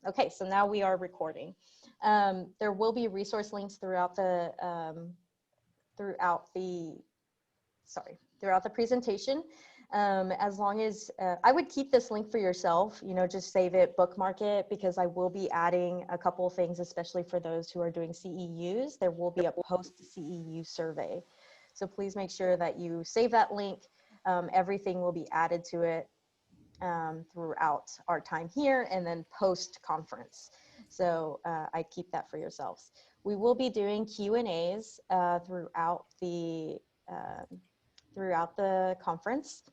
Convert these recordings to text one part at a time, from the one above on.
Okay, so now we are recording. There will be resource links throughout the presentation. As long as I would keep this link for yourself, you know, just save it, bookmark it, because I will be adding a couple of things, especially for those who are doing CEUs. There will be a post-CEU survey. So please make sure that you save that link. Everything will be added to it throughout our time here and then post-conference. So I keep that for yourselves. We will be doing Q&As throughout the conference.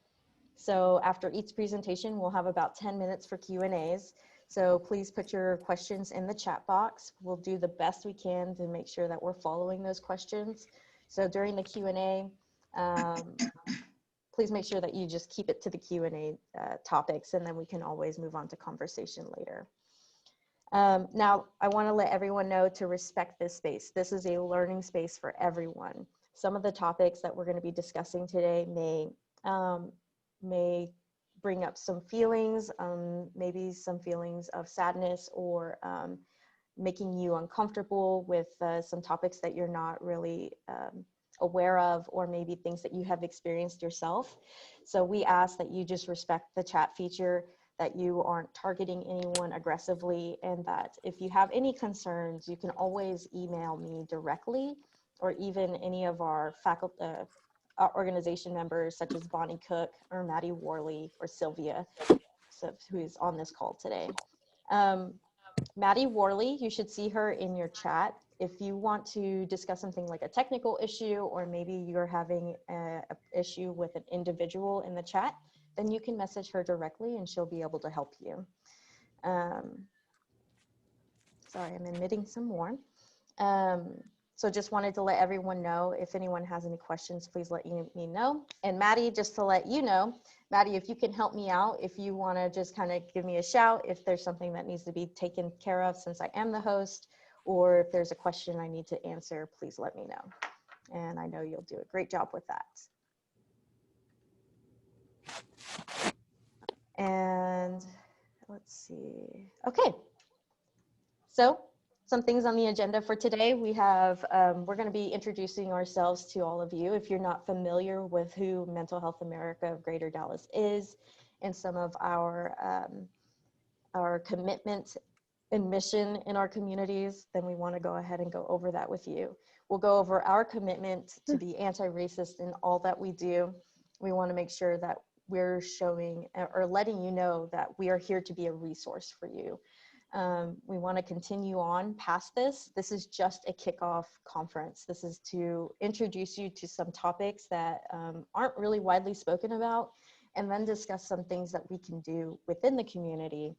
So after each presentation, we'll have about 10 minutes for Q&As. So please put your questions in the chat box. We'll do the best we can to make sure that we're following those questions. So during the Q&A, please make sure that you just keep it to the Q&A topics, and then we can always move on to conversation later. Now, I want to let everyone know to respect this space. This is a learning space for everyone. Some of the topics that we're going to be discussing today may bring up some feelings, maybe some feelings of sadness, or making you uncomfortable with some topics that you're not really aware of, or maybe things that you have experienced yourself. So we ask that you just respect the chat feature, that you aren't targeting anyone aggressively, and that if you have any concerns, you can always email me directly, or even any of our faculty, our organization members, such as Bonnie Cook or Maddie Worley or Sylvia, who is on this call today. Maddie Worley, you should see her in your chat. If you want to discuss something like a technical issue, or maybe you're having an issue with an individual in the chat, then you can message her directly and she'll be able to help you. Sorry, I'm emitting some more. So just wanted to let everyone know, if anyone has any questions, please let me know. And Maddie, just to let you know, Maddie, if you can help me out, if you want to just kind of give me a shout, if there's something that needs to be taken care of since I am the host, or if there's a question I need to answer, please let me know. And I know you'll do a great job with that. And let's see. Okay. So some things on the agenda for today. We have, we're going to be introducing ourselves to all of you. If you're not familiar with who Mental Health America of Greater Dallas is, and some of our commitment and mission in our communities, then we want to go ahead and go over that with you. We'll go over our commitment to be anti-racist in all that we do. We want to make sure that we're showing or letting you know that we are here to be a resource for you. We want to continue on past this. This is just a kickoff conference. This is to introduce you to some topics that aren't really widely spoken about, and then discuss some things that we can do within the community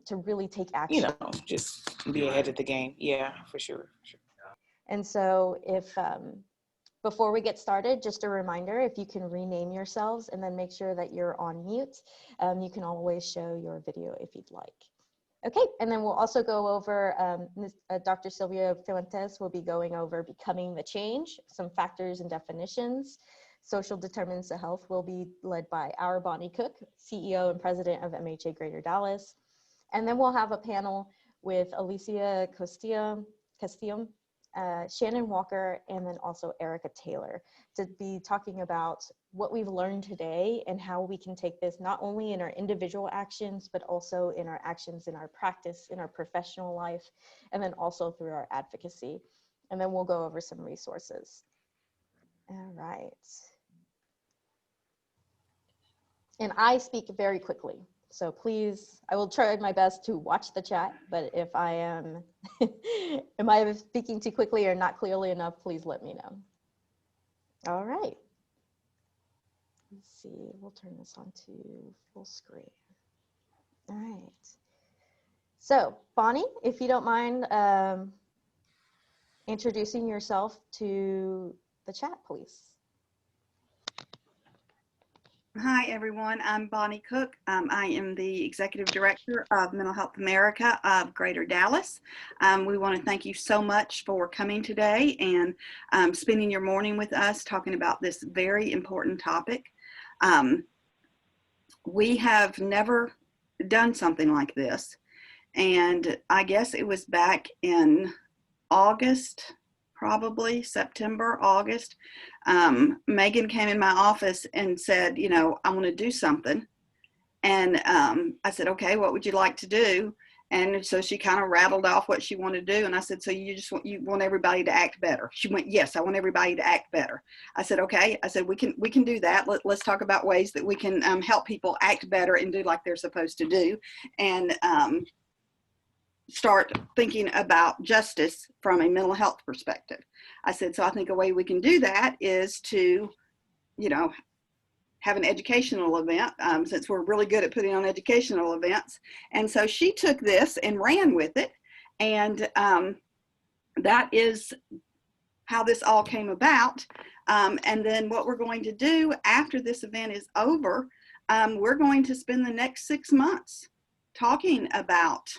to really take action. You know, just be ahead of the game. Yeah, for sure. And so if, before we get started, just a reminder, if you can rename yourselves and then make sure that you're on mute, you can always show your video if you'd like. Okay, and then we'll also go over, Dr. Sylvia Fuentes will be going over becoming the change, some factors and definitions. Social determinants of health will be led by our Bonnie Cook, CEO and president of MHA-Greater Dallas. And then we'll have a panel with Alycia, Castillo, Shannon Walker, and then also Erica Taylor, to be talking about what we've learned today and how we can take this not only in our individual actions, but also in our actions in our practice, in our professional life, and then also through our advocacy. And then we'll go over some resources. All right. And I speak very quickly, so please, I will try my best to watch the chat, but if I am, am I speaking too quickly or not clearly enough, please let me know. All right. Let's see, we'll turn this on to full screen. All right. So Bonnie, if you don't mind introducing yourself to the chat, please. Hi, everyone. I'm Bonnie Cook. I am the Executive Director of Mental Health America of Greater Dallas. We want to thank you so much for coming today and spending your morning with us talking about this very important topic. We have never done something like this, And I guess it was back in August, probably September, August. Meaghan came in my office and said, you know, I want to do something. And I said, okay, what would you like to do? And so she kind of rattled off what she wanted to do. And I said, so you want everybody to act better? She went, yes, I want everybody to act better. I said, okay. I said, we can do that. Let's talk about ways that we can help people act better and do like they're supposed to do. And start thinking about justice from a mental health perspective. I said, so I think a way we can do that is to, you know, have an educational event, since we're really good at putting on educational events. And so she took this and ran with it. And that is how this all came about. And then what we're going to do after this event is over, we're going to spend the next 6 months talking about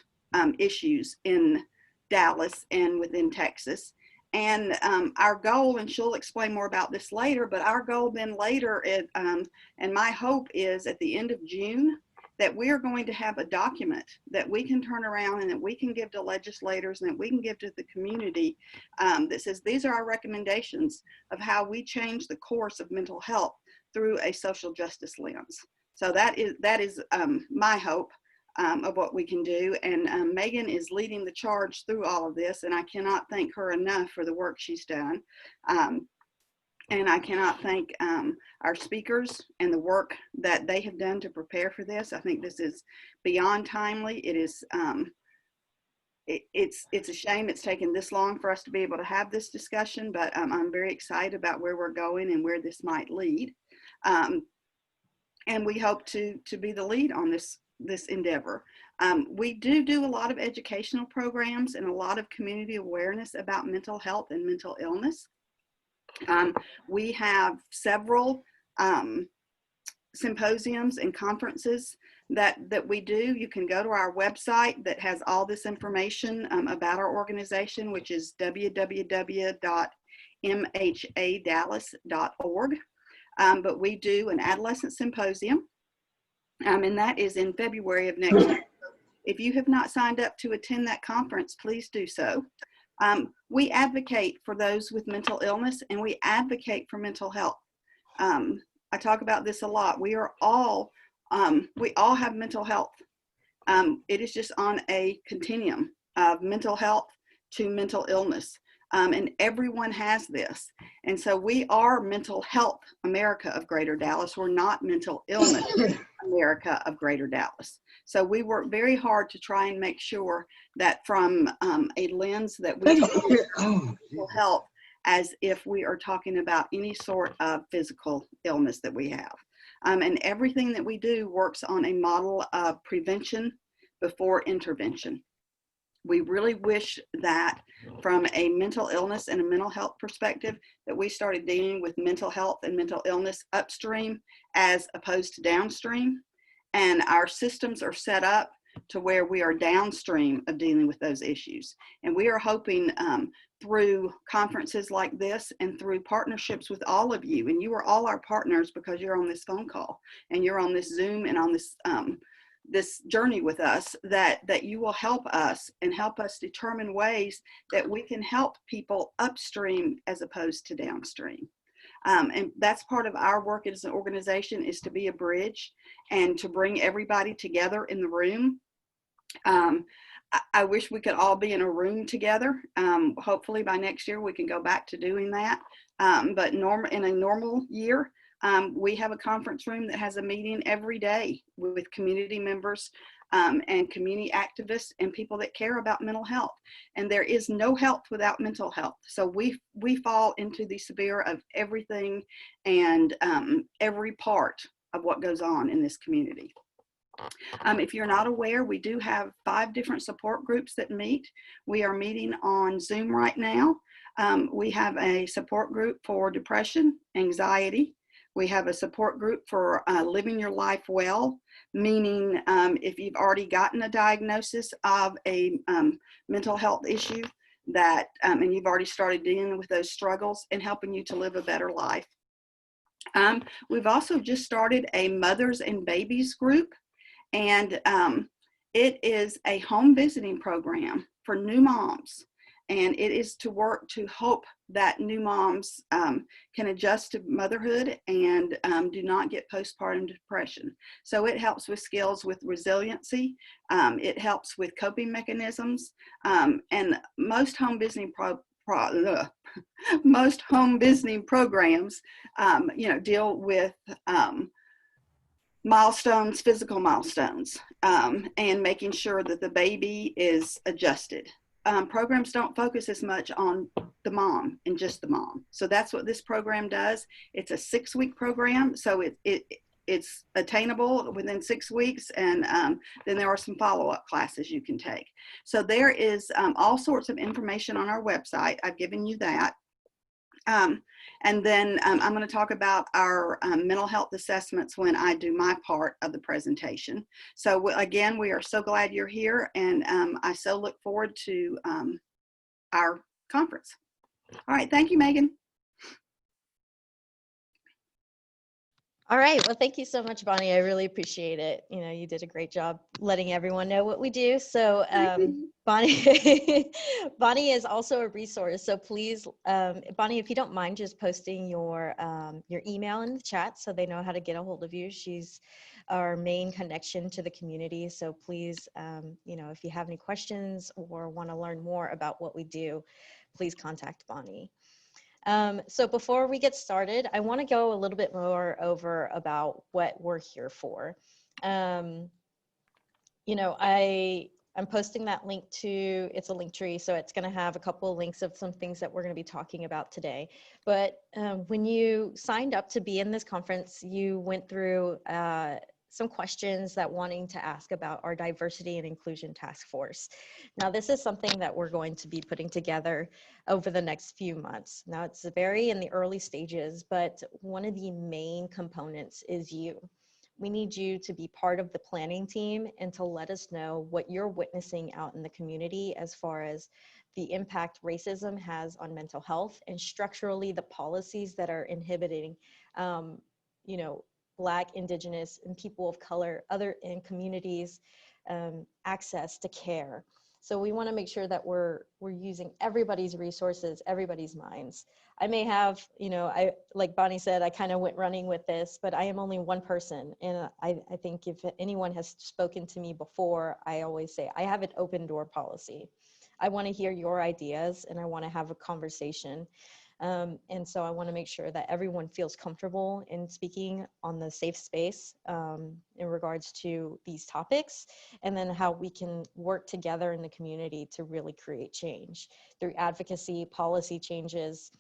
issues in Dallas and within Texas. And our goal, and she'll explain more about this later, but our goal then later, and my hope is at the end of June, that we are going to have a document that we can turn around and that we can give to legislators and that we can give to the community that says these are our recommendations of how we change the course of mental health through a social justice lens. So that is my hope. Of what we can do. And Meaghan is leading the charge through all of this, and I cannot thank her enough for the work she's done. And I cannot thank our speakers and the work that they have done to prepare for this. I think this is beyond timely. It is, it's a shame it's taken this long for us to be able to have this discussion, but I'm very excited about where we're going and where this might lead. And we hope to be the lead on this endeavor. We do a lot of educational programs and a lot of community awareness about mental health and mental illness. We have several symposiums and conferences that we do. You can go to our website that has all this information about our organization, which is www.mha-dallas.org. But we do an adolescent symposium. And that is in February of next year. If you have not signed up to attend that conference, please do so. We advocate for those with mental illness, and we advocate for mental health. I talk about this a lot. We all have mental health. It is just on a continuum of mental health to mental illness. And everyone has this. And so we are Mental Health America of Greater Dallas. We're not Mental Illness America of Greater Dallas. So we work very hard to try and make sure that from a lens that we mental health as if we are talking about any sort of physical illness that we have. And everything that we do works on a model of prevention before intervention. We really wish that from a mental illness and a mental health perspective that we started dealing with mental health and mental illness upstream as opposed to downstream. And our systems are set up to where we are downstream of dealing with those issues. And we are hoping through conferences like this and through partnerships with all of you, and you are all our partners because you're on this phone call and you're on this Zoom and on this this journey with us, that you will help us and help us determine ways that we can help people upstream as opposed to downstream. And that's part of our work as an organization, is to be a bridge and to bring everybody together in the room. I wish we could all be in a room together. Hopefully by next year we can go back to doing that. But in a normal year, we have a conference room that has a meeting every day with community members and community activists and people that care about mental health. And there is no health without mental health. So we fall into the sphere of everything and every part of what goes on in this community. If you're not aware, we do have 5 different support groups that meet. We are meeting on Zoom right now. We have a support group for depression, anxiety. We have a support group for living your life well, meaning if you've already gotten a diagnosis of a mental health issue that, and you've already started dealing with those struggles, and helping you to live a better life. We've also just started a mothers and babies group. And It is a home visiting program for new moms, and it is to work to hope that new moms can adjust to motherhood and do not get postpartum depression. So it helps with skills with resiliency. It helps with coping mechanisms, and most home visiting most home visiting programs, deal with milestones, physical milestones, and making sure that the baby is adjusted. Programs don't focus as much on the mom and just the mom. So that's what this program does. It's a 6-week program, so it's attainable within 6 weeks, and then there are some follow-up classes you can take. So there is all sorts of information on our website. I've given you that. And then I'm going to talk about our mental health assessments when I do my part of the presentation. So again, we are so glad you're here, and I so look forward to our conference. All right, thank you, Meaghan. All right. Well, thank you so much, Bonnie. I really appreciate it. You know, you did a great job letting everyone know what we do. So Bonnie, Bonnie is also a resource. So please, Bonnie, if you don't mind just posting your email in the chat so they know how to get a hold of you. She's our main connection to the community. So please, if you have any questions or want to learn more about what we do, please contact Bonnie. So before we get started, I want to go a little bit more over about what we're here for. I'm posting that link to, it's a link tree, so it's going to have a couple of links of some things that we're going to be talking about today. But when you signed up to be in this conference, you went through some questions that wanting to ask about our diversity and inclusion task force. Now, this is something that we're going to be putting together over the next few months. Now, it's very in the early stages, but one of the main components is you. We need you to be part of the planning team and to let us know what you're witnessing out in the community as far as the impact racism has on mental health and structurally the policies that are inhibiting, Black, Indigenous, and people of color, other in communities, access to care. So we want to make sure that we're using everybody's resources, everybody's minds. I may have, like Bonnie said, I kind of went running with this, but I am only one person. And I think if anyone has spoken to me before, I always say, I have an open door policy. I want to hear your ideas and I want to have a conversation. And so I want to make sure that everyone feels comfortable in speaking on the safe space in regards to these topics, and then how we can work together in the community to really create change through advocacy, policy changes,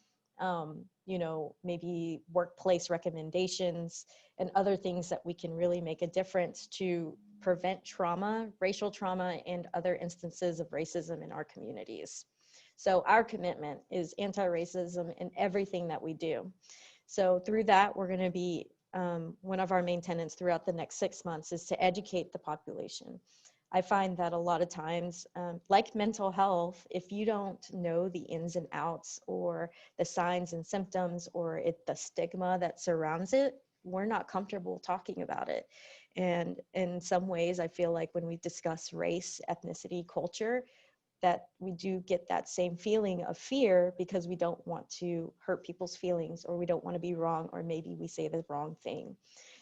maybe workplace recommendations and other things that we can really make a difference to prevent trauma, racial trauma, and other instances of racism in our communities. So our commitment is anti-racism in everything that we do. So through that, we're going to be, one of our main tenets throughout the next 6 months is to educate the population. I find that a lot of times, like mental health, if you don't know the ins and outs or the signs and symptoms or the stigma that surrounds it, we're not comfortable talking about it. And in some ways, I feel like when we discuss race, ethnicity, culture, that we do get that same feeling of fear because we don't want to hurt people's feelings, or we don't want to be wrong, or maybe we say the wrong thing.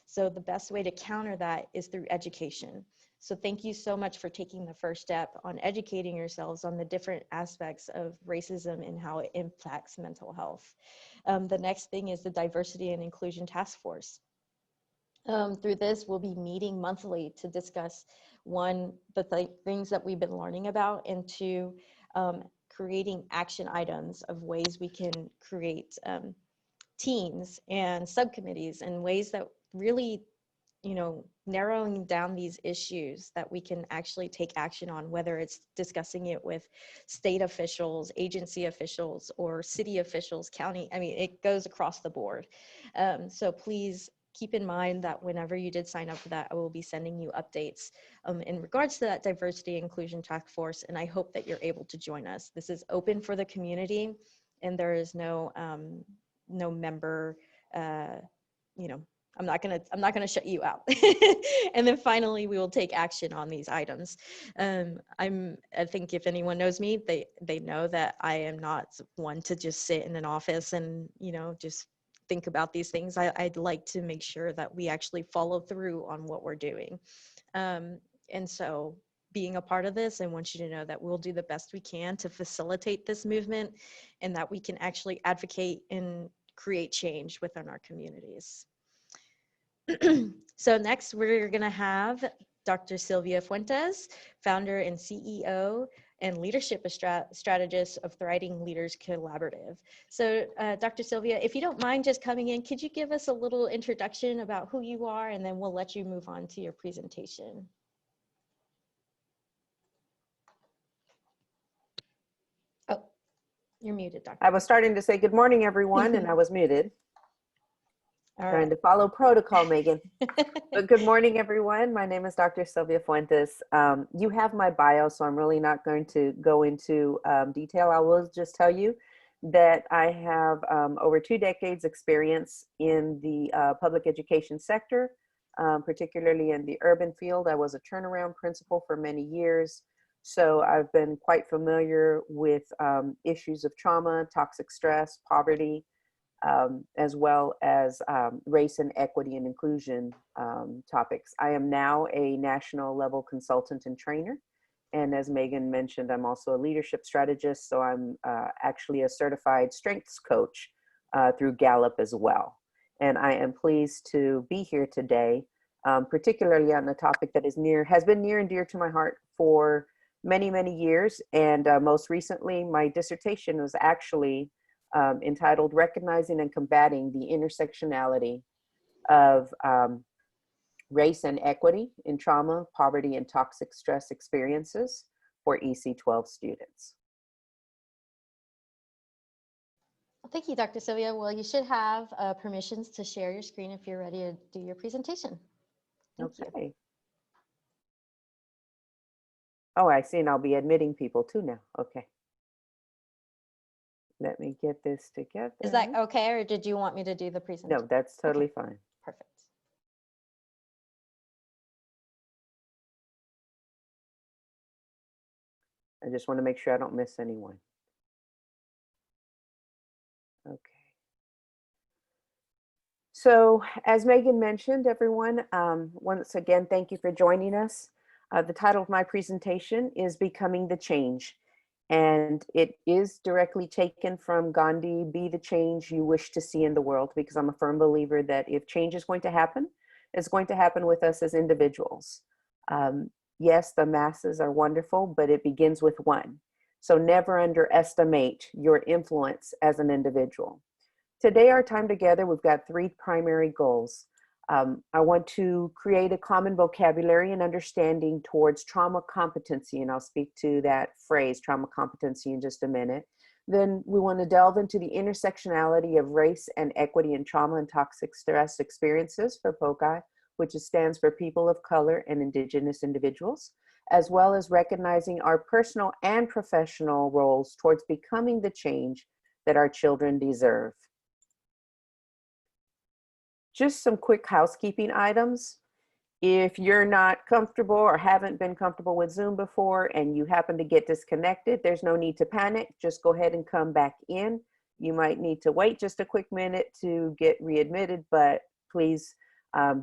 So the best way to counter that is through education. So thank you so much for taking the first step on educating yourselves on the different aspects of racism and how it impacts mental health. The next thing is the Diversity and Inclusion Task Force. Through this, we'll be meeting monthly to discuss, one, the things that we've been learning about, and two, creating action items of ways we can create teams and subcommittees and ways that really, narrowing down these issues that we can actually take action on, whether it's discussing it with state officials, agency officials, or city officials, county. I mean, it goes across the board. So please keep in mind that whenever you did sign up for that, I will be sending you updates in regards to that Diversity and Inclusion Task Force, and I hope that you're able to join us. This is open for the community, and there is no member, I'm not gonna shut you out. And then finally, we will take action on these items. I think if anyone knows me, they know that I am not one to just sit in an office and, just think about these things. I'd like to make sure that we actually follow through on what we're doing. And so being a part of this, I want you to know that we'll do the best we can to facilitate this movement and that we can actually advocate and create change within our communities. So next we're going to have Dr. Sylvia Fuentes, founder and CEO and leadership strategist of Thriving Leaders Collaborative. So Dr. Sylvia, if you don't mind just coming in, could you give us a little introduction about who you are, and then we'll let you move on to your presentation. Oh, you're muted, Dr. I was starting to say good morning, everyone, and I was muted. All Trying right. to follow protocol, Meaghan. But good morning, everyone. My name is Dr. Sylvia Fuentes. You have my bio, so I'm really not going to go into detail. I will just tell you that I have over 2 decades experience in the public education sector, particularly in the urban field. I was a turnaround principal for many years. So I've been quite familiar with issues of trauma, toxic stress, poverty, as well as race and equity and inclusion topics. I am now a national level consultant and trainer. And as Meaghan mentioned, I'm also a leadership strategist. So I'm actually a certified strengths coach through Gallup as well. And I am pleased to be here today, particularly on a topic that has been near and dear to my heart for many, many years. And most recently, my dissertation was actually entitled Recognizing and Combating the Intersectionality of Race and Equity in Trauma, Poverty, and Toxic Stress Experiences for EC-12 students. Thank you, Dr. Sylvia. Well, you should have permissions to share your screen if you're ready to do your presentation. Thank you. Oh, I see, and I'll be admitting people too now. Okay. Let me get this together. Is that okay, or did you want me to do the presentation? No, that's totally fine. Perfect. I just want to make sure I don't miss anyone. Okay. So as Meaghan mentioned, everyone, once again, thank you for joining us. The title of my presentation is Becoming the Change. And it is directly taken from Gandhi, be the change you wish to see in the world, because I'm a firm believer that if change is going to happen, it's going to happen with us as individuals. Yes, the masses are wonderful, but it begins with one. So never underestimate your influence as an individual. Today, our time together, we've got 3 primary goals. I want to create a common vocabulary and understanding towards trauma competency, and I'll speak to that phrase, trauma competency, in just a minute. Then we want to delve into the intersectionality of race and equity in trauma and toxic stress experiences for POCI, which stands for People of Color and Indigenous Individuals, as well as recognizing our personal and professional roles towards becoming the change that our children deserve. Just some quick housekeeping items. If you're not comfortable or haven't been comfortable with Zoom before and you happen to get disconnected, there's no need to panic. Just go ahead and come back in. You might need to wait just a quick minute to get readmitted, but please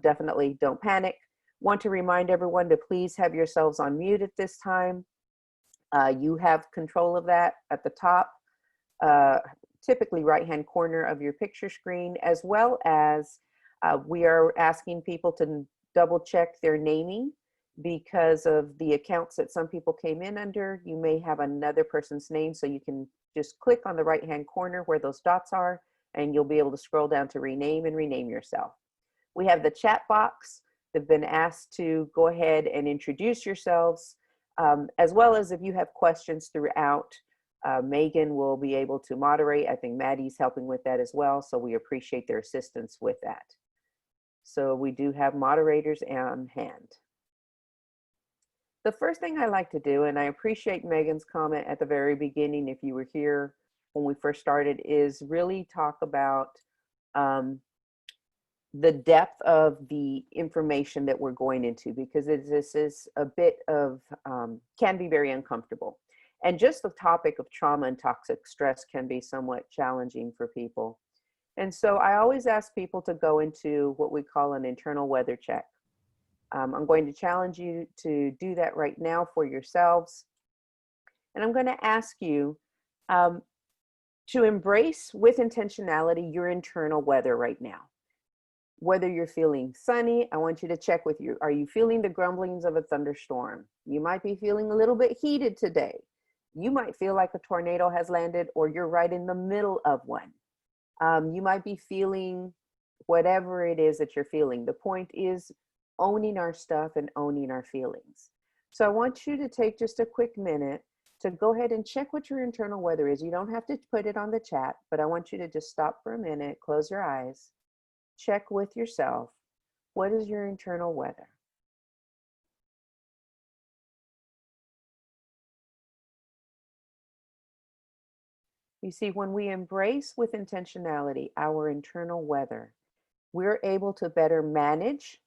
definitely don't panic. Want to remind everyone to please have yourselves on mute at this time. You have control of that at the top, typically right-hand corner of your picture screen, as well as we are asking people to double check their naming because of the accounts that some people came in under. You may have another person's name, so you can just click on the right-hand corner where those dots are, and you'll be able to scroll down to rename and rename yourself. We have the chat box. They've been asked to go ahead and introduce yourselves, as well as if you have questions throughout. Meaghan will be able to moderate. I think Maddie's helping with that as well, so we appreciate their assistance with that. So we do have moderators on hand. The first thing I like to do, and I appreciate Meaghan's comment at the very beginning, if you were here when we first started, is really talk about the depth of the information that we're going into, because this is a bit of, can be very uncomfortable. And just the topic of trauma and toxic stress can be somewhat challenging for people. And so I always ask people to go into what we call an internal weather check. I'm going to challenge you to do that right now for yourselves. And I'm going to ask you to embrace with intentionality your internal weather right now. Whether you're feeling sunny, I want you to check with you. Are you feeling the grumblings of a thunderstorm? You might be feeling a little bit heated today. You might feel like a tornado has landed, or you're right in the middle of one. You might be feeling whatever it is that you're feeling. The point is owning our stuff and owning our feelings. So I want you to take just a quick minute to go ahead and check what your internal weather is. You don't have to put it on the chat, but I want you to just stop for a minute, close your eyes, check with yourself. What is your internal weather? You see, when we embrace with intentionality our internal weather, we're able to better manage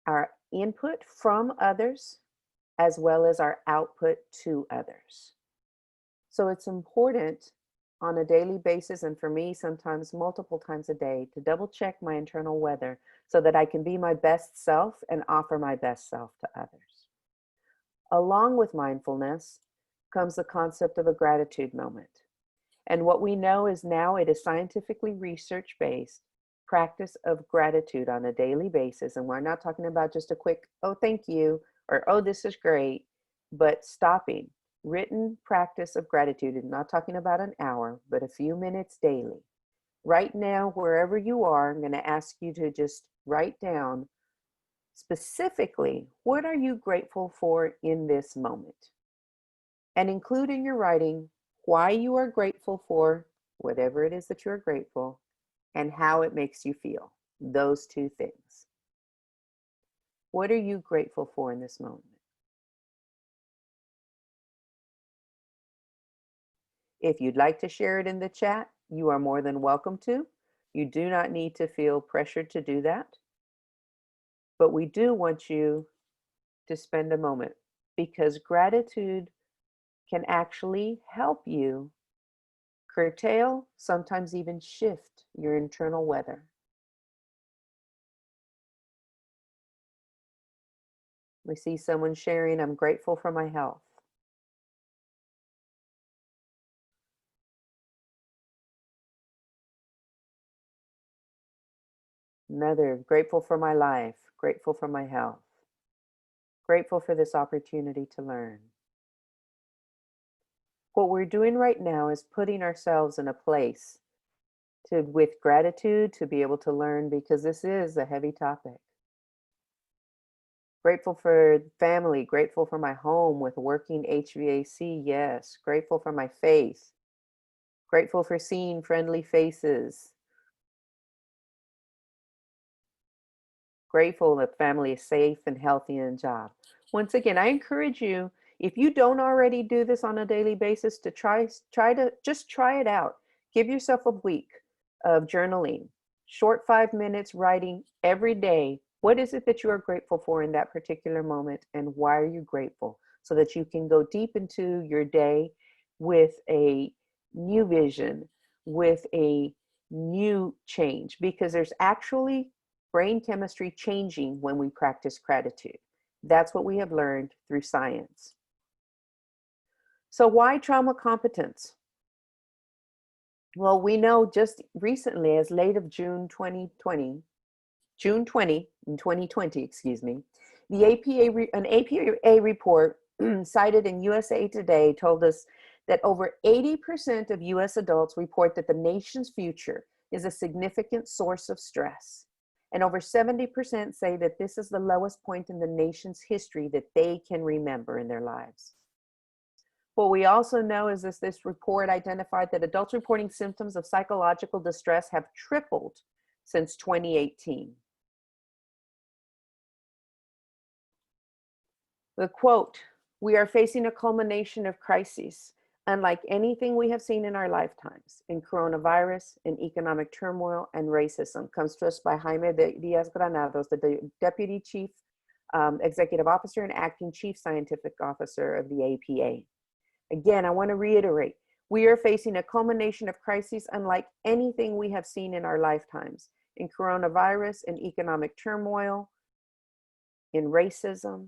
our input from others as well as our output to others. So it's important on a daily basis, and for me, sometimes multiple times a day, to double check my internal weather so that I can be my best self and offer my best self to others. Along with mindfulness comes the concept of a gratitude moment. And what we know is now it is scientifically research-based practice of gratitude on a daily basis. And we're not talking about just a quick, oh, thank you, or oh, this is great, but stopping. Written practice of gratitude, and not talking about an hour, but a few minutes daily. Right now, wherever you are, I'm going to ask you to just write down specifically, what are you grateful for in this moment? And include in your writing why you are grateful for whatever it is that you're grateful and how it makes you feel. Those two things. What are you grateful for in this moment? If you'd like to share it in the chat, you are more than welcome to. You do not need to feel pressured to do that. But we do want you to spend a moment, because gratitude can actually help you curtail, sometimes even shift your internal weather. We see someone sharing, I'm grateful for my health. Another, grateful for my life, grateful for my health, grateful for this opportunity to learn. What we're doing right now is putting ourselves in a place to, with gratitude, to be able to learn, because this is a heavy topic. Grateful for family, grateful for my home with working HVAC, yes. Grateful for my faith, grateful for seeing friendly faces. Grateful that family is safe and healthy and job. Once again, I encourage you, if you don't already do this on a daily basis, to try it out. Give yourself a week of journaling, short 5 minutes writing every day. What is it that you are grateful for in that particular moment, and why are you grateful? So that you can go deep into your day with a new vision, with a new change, because there's actually brain chemistry changing when we practice gratitude. That's what we have learned through science. So why trauma competence? Well, we know just recently, as late of June 2020, excuse me, an APA report cited in USA Today told us that over 80% of US adults report that the nation's future is a significant source of stress. And over 70% say that this is the lowest point in the nation's history that they can remember in their lives. What we also know is this report identified that adults reporting symptoms of psychological distress have tripled since 2018. The quote, "We are facing a culmination of crises. Unlike anything we have seen in our lifetimes, in coronavirus, in economic turmoil, and racism, comes to us by Jaime Diaz Granados, the Deputy Chief Executive Officer and Acting Chief Scientific Officer of the APA. Again, I want to reiterate, we are facing a culmination of crises unlike anything we have seen in our lifetimes, in coronavirus, in economic turmoil, in racism,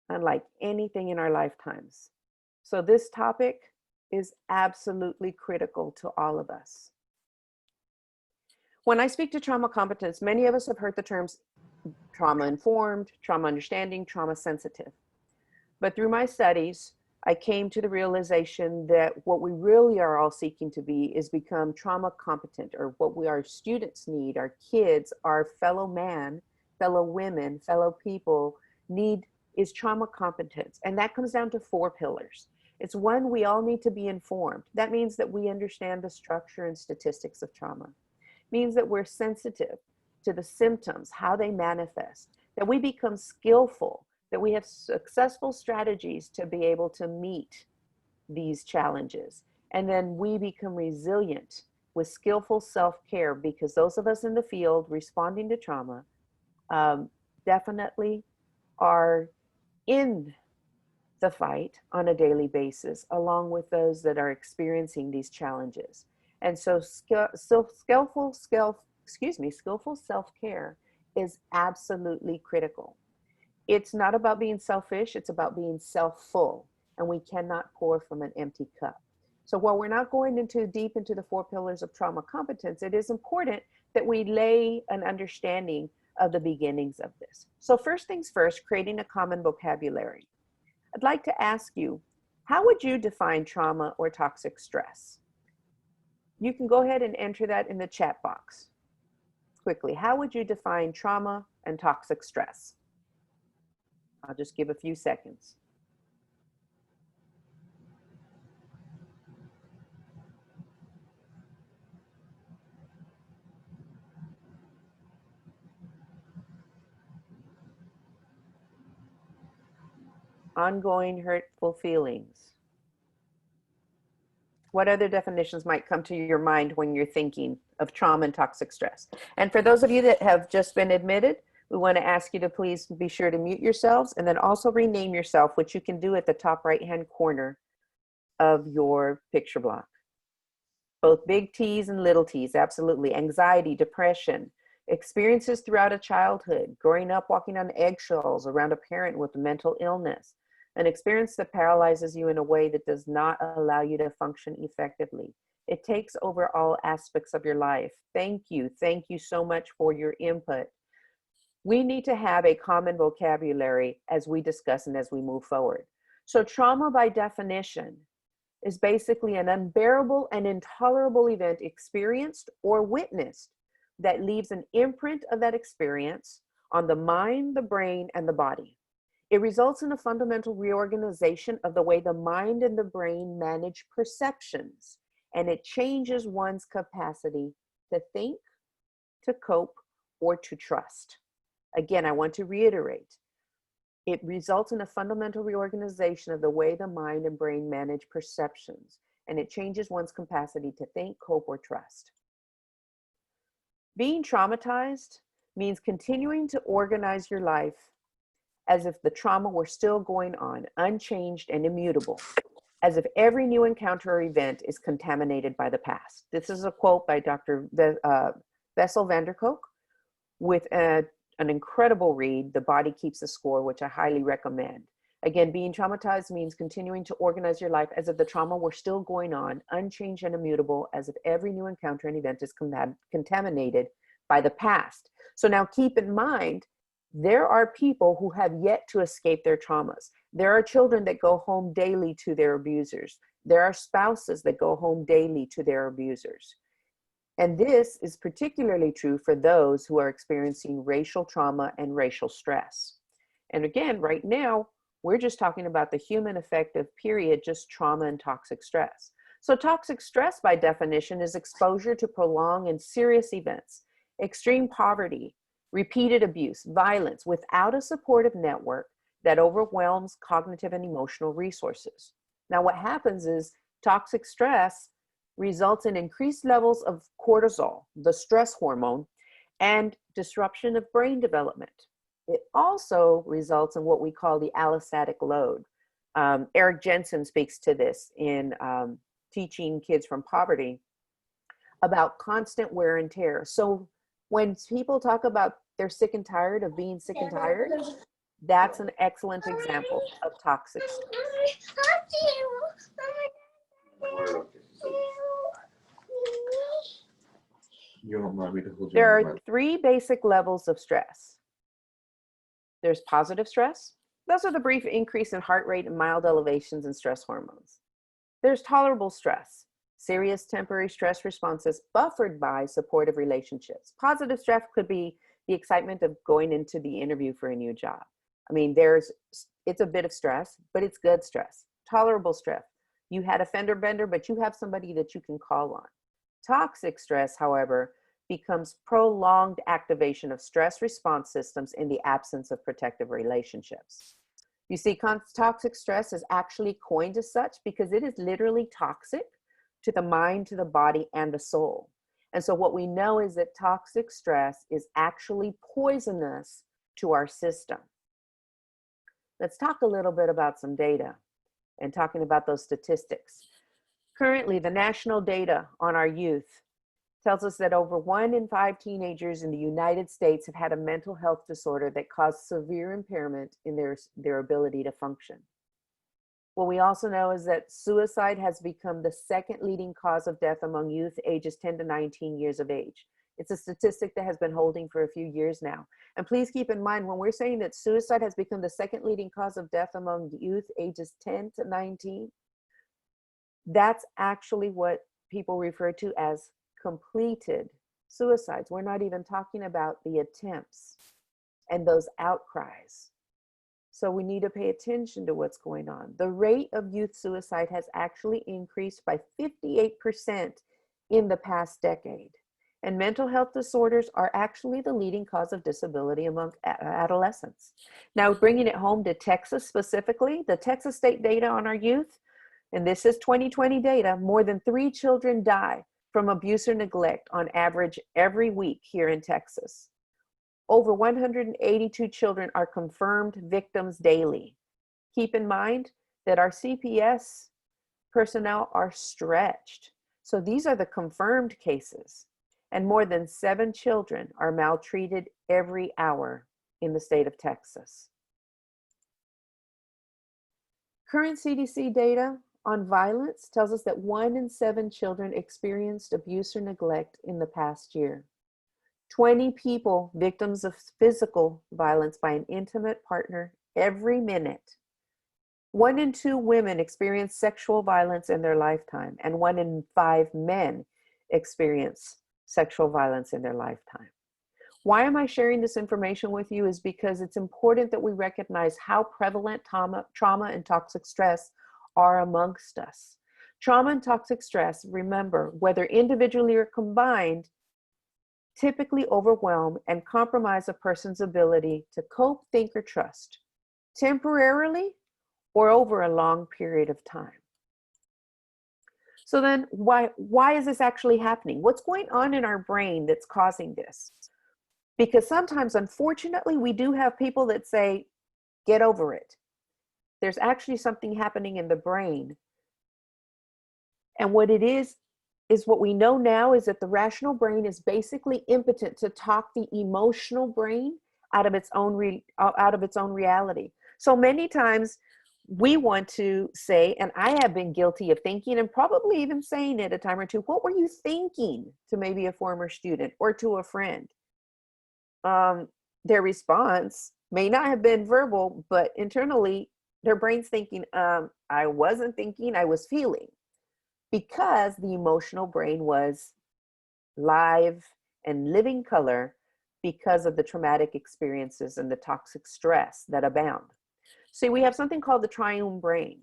unlike anything in our lifetimes. So this topic is absolutely critical to all of us. When I speak to trauma competence, many of us have heard the terms trauma informed, trauma understanding, trauma sensitive. But through my studies, I came to the realization that what we really are all seeking to be is become trauma competent, or what our students need, our kids, our fellow man, fellow women, fellow people need is trauma competence. And that comes down to 4 pillars. It's one, we all need to be informed. That means that we understand the structure and statistics of trauma. It means that we're sensitive to the symptoms, how they manifest, that we become skillful, that we have successful strategies to be able to meet these challenges. And then we become resilient with skillful self-care, because those of us in the field responding to trauma definitely are in the fight on a daily basis, along with those that are experiencing these challenges. And so skillful self-care is absolutely critical. It's not about being selfish, it's about being self-full, and we cannot pour from an empty cup. So while we're not going deep into the 4 pillars of trauma competence, it is important that we lay an understanding of the beginnings of this. So first things first, creating a common vocabulary. I'd like to ask you, how would you define trauma or toxic stress? You can go ahead and enter that in the chat box quickly. How would you define trauma and toxic stress? I'll just give a few seconds. Ongoing hurtful feelings. What other definitions might come to your mind when you're thinking of trauma and toxic stress? And for those of you that have just been admitted, we want to ask you to please be sure to mute yourselves, and then also rename yourself, which you can do at the top right-hand corner of your picture block. Both big T's and little t's, absolutely. Anxiety, depression, experiences throughout a childhood, growing up walking on eggshells around a parent with mental illness, an experience that paralyzes you in a way that does not allow you to function effectively. It takes over all aspects of your life. Thank you so much for your input. We need to have a common vocabulary as we discuss and as we move forward. So trauma, by definition, is basically an unbearable and intolerable event experienced or witnessed that leaves an imprint of that experience on the mind, the brain, and the body. It results in a fundamental reorganization of the way the mind and the brain manage perceptions, and it changes one's capacity to think, to cope, or to trust. Again, I want to reiterate, it results in a fundamental reorganization of the way the mind and brain manage perceptions, and it changes one's capacity to think, cope, or trust. Being traumatized means continuing to organize your life as if the trauma were still going on, unchanged and immutable, as if every new encounter or event is contaminated by the past. This is a quote by Dr. Bessel van der Kolk with an incredible read, The Body Keeps the Score, which I highly recommend. Again, being traumatized means continuing to organize your life as if the trauma were still going on, unchanged and immutable, as if every new encounter and event is contaminated by the past. So now keep in mind, there are people who have yet to escape their traumas. There are children that go home daily to their abusers. There are spouses that go home daily to their abusers. And this is particularly true for those who are experiencing racial trauma and racial stress. And again, right now, we're just talking about the human affective period, just trauma and toxic stress. So toxic stress, by definition, is exposure to prolonged and serious events, extreme poverty, repeated abuse, violence, without a supportive network that overwhelms cognitive and emotional resources. Now, what happens is toxic stress results in increased levels of cortisol, the stress hormone, and disruption of brain development. It also results in what we call the allostatic load. Eric Jensen speaks to this in teaching kids from poverty about constant wear and tear. So when people talk about they're sick and tired of being sick and tired, that's an excellent example of toxic stress. There are 3 basic levels of stress. There's positive stress. Those are the brief increase in heart rate and mild elevations in stress hormones. There's tolerable stress, serious temporary stress responses buffered by supportive relationships. Positive stress could be the excitement of going into the interview for a new job. I mean, it's a bit of stress, but it's good stress. Tolerable stress. You had a fender bender, but you have somebody that you can call on. Toxic stress, however, becomes prolonged activation of stress response systems in the absence of protective relationships. You see, toxic stress is actually coined as such because it is literally toxic to the mind, to the body, and the soul. And so what we know is that toxic stress is actually poisonous to our system. Let's talk a little bit about some data and talking about those statistics. Currently, the national data on our youth tells us that over 1 in 5 teenagers in the United States have had a mental health disorder that caused severe impairment in their ability to function. What we also know is that suicide has become the 2nd leading cause of death among youth ages 10 to 19 years of age. It's a statistic that has been holding for a few years now. And please keep in mind, when we're saying that suicide has become the 2nd leading cause of death among youth ages 10 to 19, that's actually what people refer to as completed suicides. We're not even talking about the attempts and those outcries. So we need to pay attention to what's going on. The rate of youth suicide has actually increased by 58% in the past decade. And mental health disorders are actually the leading cause of disability among adolescents. Now, bringing it home to Texas specifically, the Texas state data on our youth, and this is 2020 data, more than 3 children die from abuse or neglect on average every week here in Texas. Over 182 children are confirmed victims daily. Keep in mind that our CPS personnel are stretched. So these are the confirmed cases. And more than 7 children are maltreated every hour in the state of Texas. Current CDC data on violence tells us that 1 in 7 children experienced abuse or neglect in the past year. 20 people victims of physical violence by an intimate partner every minute. 1 in 2 women experience sexual violence in their lifetime, and 1 in 5 men experience sexual violence in their lifetime. Why am I sharing this information with you is because it's important that we recognize how prevalent trauma and toxic stress are amongst us. Trauma and toxic stress, remember, whether individually or combined, typically overwhelm and compromise a person's ability to cope, think, or trust, temporarily or over a long period of time. So then why is this actually happening? What's going on in our brain that's causing this? Because sometimes, unfortunately, we do have people that say, get over it. There's actually something happening in the brain. And what it is what we know now is that the rational brain is basically impotent to talk the emotional brain out of its own reality. So many times we want to say, and I have been guilty of thinking and probably even saying it a time or two, what were you thinking, to maybe a former student or to a friend? Their response may not have been verbal, but internally their brain's thinking, I wasn't thinking, I was feeling. Because the emotional brain was live and living color because of the traumatic experiences and the toxic stress that abound. See, we have something called the triune brain.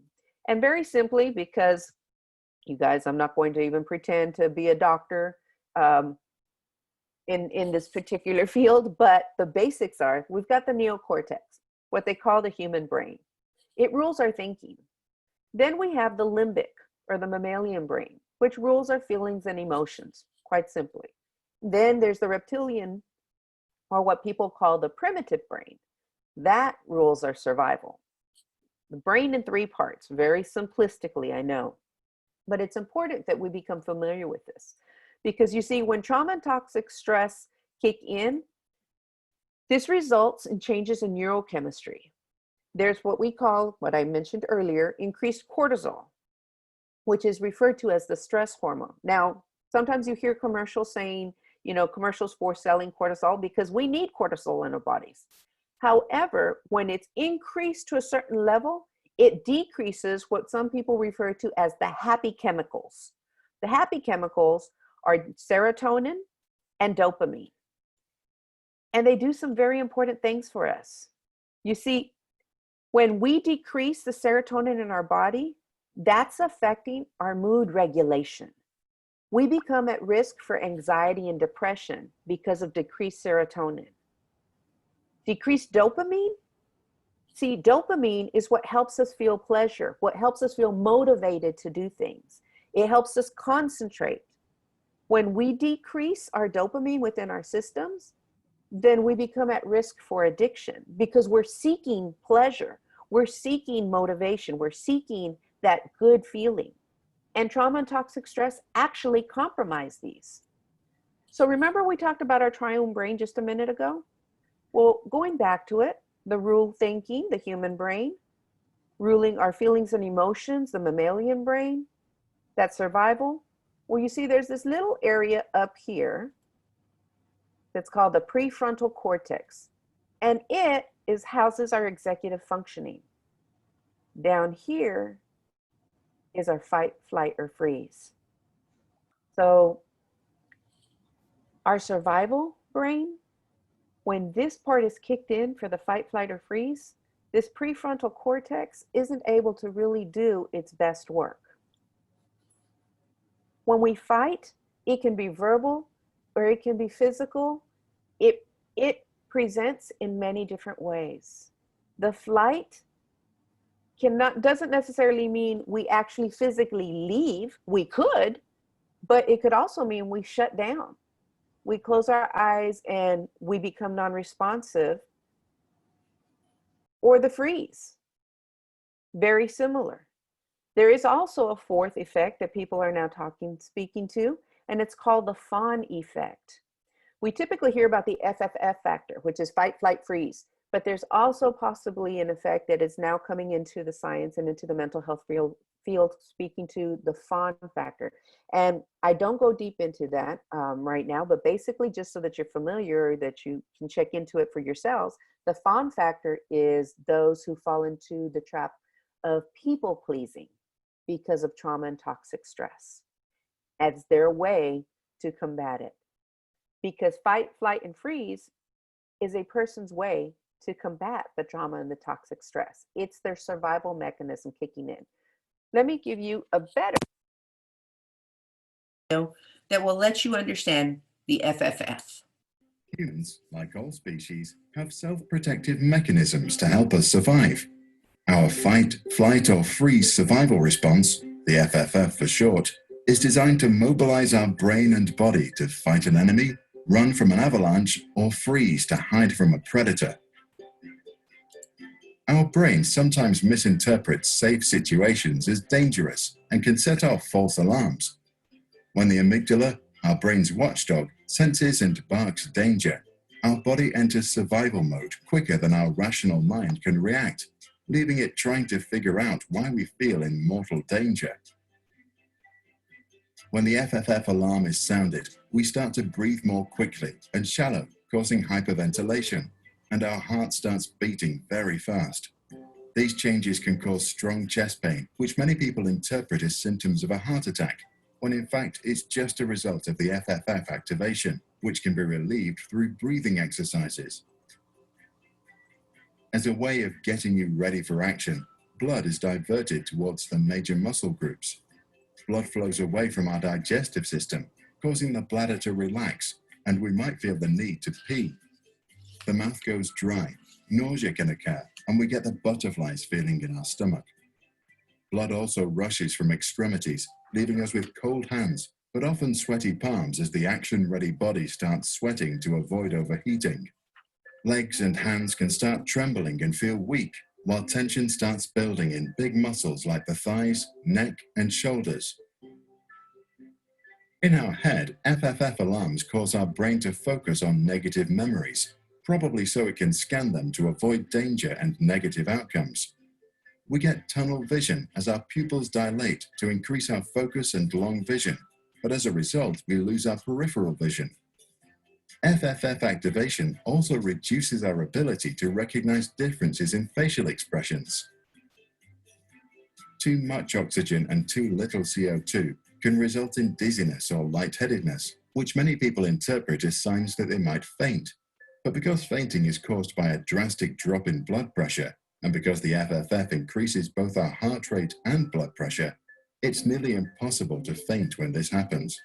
And very simply, because you guys, I'm not going to even pretend to be a doctor in this particular field, but the basics are, we've got the neocortex, what they call the human brain. It rules our thinking. Then we have the limbic, or the mammalian brain, which rules our feelings and emotions, quite simply. Then there's the reptilian, or what people call the primitive brain. That rules our survival. The brain in three parts, very simplistically, I know, but it's important that we become familiar with this. Because you see, when trauma and toxic stress kick in, this results in changes in neurochemistry. There's what we call, what I mentioned earlier, increased cortisol, which is referred to as the stress hormone. Now, sometimes you hear commercials saying, you know, commercials for selling cortisol, because we need cortisol in our bodies. However, when it's increased to a certain level, it decreases what some people refer to as the happy chemicals. The happy chemicals are serotonin and dopamine. And they do some very important things for us. You see, when we decrease the serotonin in our body, that's affecting our mood regulation. We become at risk for anxiety and depression because of decreased serotonin. Decreased dopamine? See, dopamine is what helps us feel pleasure, what helps us feel motivated to do things. It helps us concentrate. When we decrease our dopamine within our systems, then we become at risk for addiction because we're seeking pleasure. We're seeking motivation. We're seeking that good feeling. And trauma and toxic stress actually compromise these. So remember we talked about our triune brain just a minute ago? Well, going back to it, the rule thinking, the human brain, ruling our feelings and emotions, the mammalian brain, that survival. Well, you see there's this little area up here that's called the prefrontal cortex, and it houses our executive functioning. Down here is our fight, flight, or freeze. So our survival brain, when this part is kicked in for the fight, flight, or freeze, this prefrontal cortex isn't able to really do its best work. When we fight, it can be verbal or it can be physical. It presents in many different ways. The flight doesn't necessarily mean we actually physically leave. We could, but it could also mean we shut down. We close our eyes and we become non-responsive. Or the freeze, very similar. There is also a fourth effect that people are now speaking to, and it's called the fawn effect. We typically hear about the FFF factor, which is fight, flight, freeze, but there's also possibly an effect that is now coming into the science and into the mental health field speaking to the fawn factor. And I don't go deep into that right now, but basically just so that you're familiar, that you can check into it for yourselves, the fawn factor is those who fall into the trap of people pleasing because of trauma and toxic stress as their way to combat it. Because fight, flight, and freeze is a person's way to combat the trauma and the toxic stress. It's their survival mechanism kicking in. Let me give you a better that will let you understand the FFF. Humans, like all species, have self-protective mechanisms to help us survive. Our fight, flight, or freeze survival response, the FFF for short, is designed to mobilize our brain and body to fight an enemy, run from an avalanche, or freeze to hide from a predator. Our brain sometimes misinterprets safe situations as dangerous and can set off false alarms. When the amygdala, our brain's watchdog, senses and barks danger, our body enters survival mode quicker than our rational mind can react, leaving it trying to figure out why we feel in mortal danger. When the FFF alarm is sounded, we start to breathe more quickly and shallow, causing hyperventilation, and our heart starts beating very fast. These changes can cause strong chest pain, which many people interpret as symptoms of a heart attack, when in fact it's just a result of the FFF activation, which can be relieved through breathing exercises. As a way of getting you ready for action, blood is diverted towards the major muscle groups. Blood flows away from our digestive system, causing the bladder to relax, and we might feel the need to pee. The mouth goes dry, nausea can occur, and we get the butterflies feeling in our stomach. Blood also rushes from extremities, leaving us with cold hands, but often sweaty palms as the action-ready body starts sweating to avoid overheating. Legs and hands can start trembling and feel weak, while tension starts building in big muscles like the thighs, neck, and shoulders. In our head, FFF alarms cause our brain to focus on negative memories, probably so it can scan them to avoid danger and negative outcomes. We get tunnel vision as our pupils dilate to increase our focus and long vision, but as a result, we lose our peripheral vision. FFF activation also reduces our ability to recognize differences in facial expressions. Too much oxygen and too little CO2 can result in dizziness or lightheadedness, which many people interpret as signs that they might faint. But because fainting is caused by a drastic drop in blood pressure, and because the FFF increases both our heart rate and blood pressure, it's nearly impossible to faint when this happens.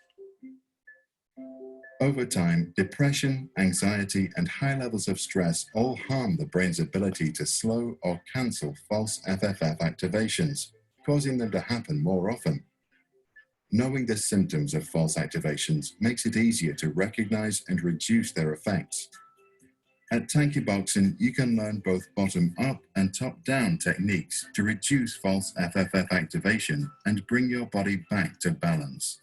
Over time, depression, anxiety, and high levels of stress all harm the brain's ability to slow or cancel false FFF activations, causing them to happen more often. Knowing the symptoms of false activations makes it easier to recognize and reduce their effects. At Tanky Boxing, you can learn both bottom-up and top-down techniques to reduce false FFF activation and bring your body back to balance.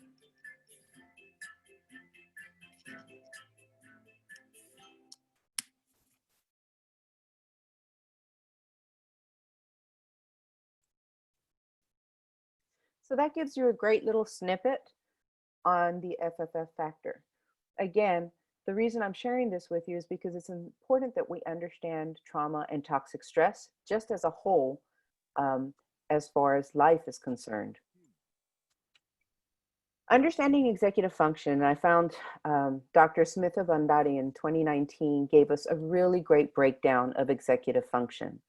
So that gives you a great little snippet on the FFF factor. Again, the reason I'm sharing this with you is because it's important that we understand trauma and toxic stress just as a whole, as far as life is concerned. Understanding executive function, and I found Dr. Smitha Bandari in 2019 gave us a really great breakdown of executive function.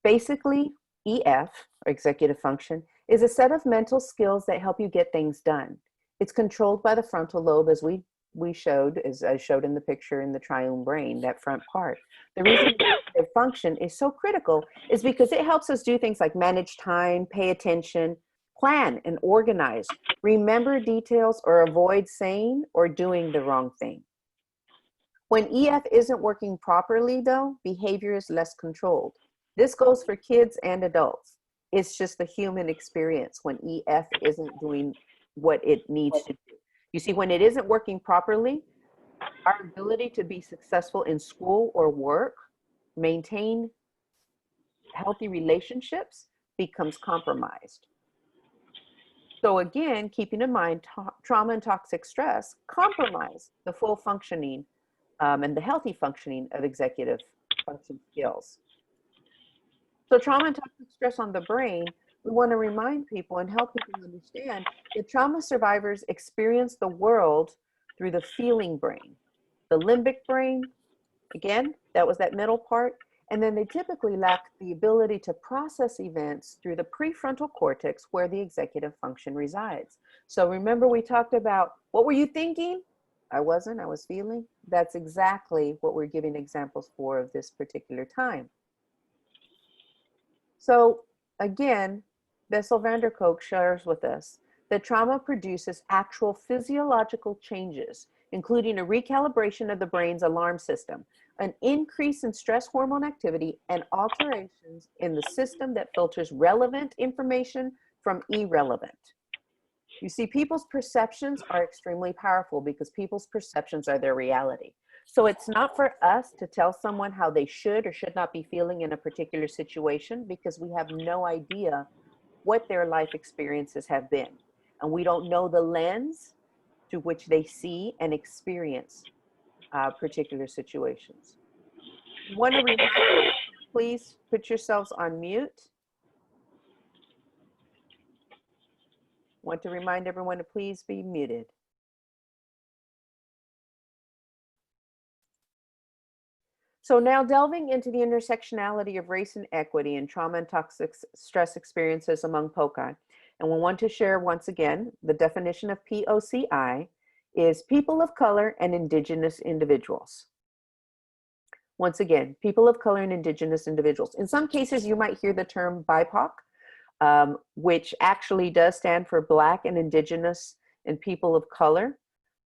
Basically, EF, or executive function, is a set of mental skills that help you get things done. It's controlled by the frontal lobe, as we showed, as I showed in the picture in the triune brain, that front part. The reason executive function is so critical is because it helps us do things like manage time, pay attention, plan and organize, remember details, or avoid saying or doing the wrong thing. When EF isn't working properly, though, behavior is less controlled. This goes for kids and adults. It's just the human experience when EF isn't doing what it needs to do. You see, when it isn't working properly, our ability to be successful in school or work, maintain healthy relationships, becomes compromised. So again, keeping in mind, trauma and toxic stress compromise the full functioning and the healthy functioning of executive function skills. So trauma and toxic stress on the brain, we want to remind people and help people understand that trauma survivors experience the world through the feeling brain. The limbic brain, again, that was that middle part, and then they typically lack the ability to process events through the prefrontal cortex where the executive function resides. So remember we talked about, what were you thinking? I wasn't, I was feeling. That's exactly what we're giving examples for of this particular time. So again, Bessel van der Kolk shares with us that trauma produces actual physiological changes, including a recalibration of the brain's alarm system, an increase in stress hormone activity, and alterations in the system that filters relevant information from irrelevant. You see, people's perceptions are extremely powerful because people's perceptions are their reality. So it's not for us to tell someone how they should or should not be feeling in a particular situation because we have no idea what their life experiences have been. And we don't know the lens through which they see and experience particular situations. Want to remind you, please put yourselves on mute. Want to remind everyone to please be muted. So now delving into the intersectionality of race and equity and trauma and toxic stress experiences among POCI. And we want to share once again, the definition of POCI is people of color and indigenous individuals. Once again, people of color and indigenous individuals. In some cases, you might hear the term BIPOC. which actually does stand for Black and Indigenous and people of color.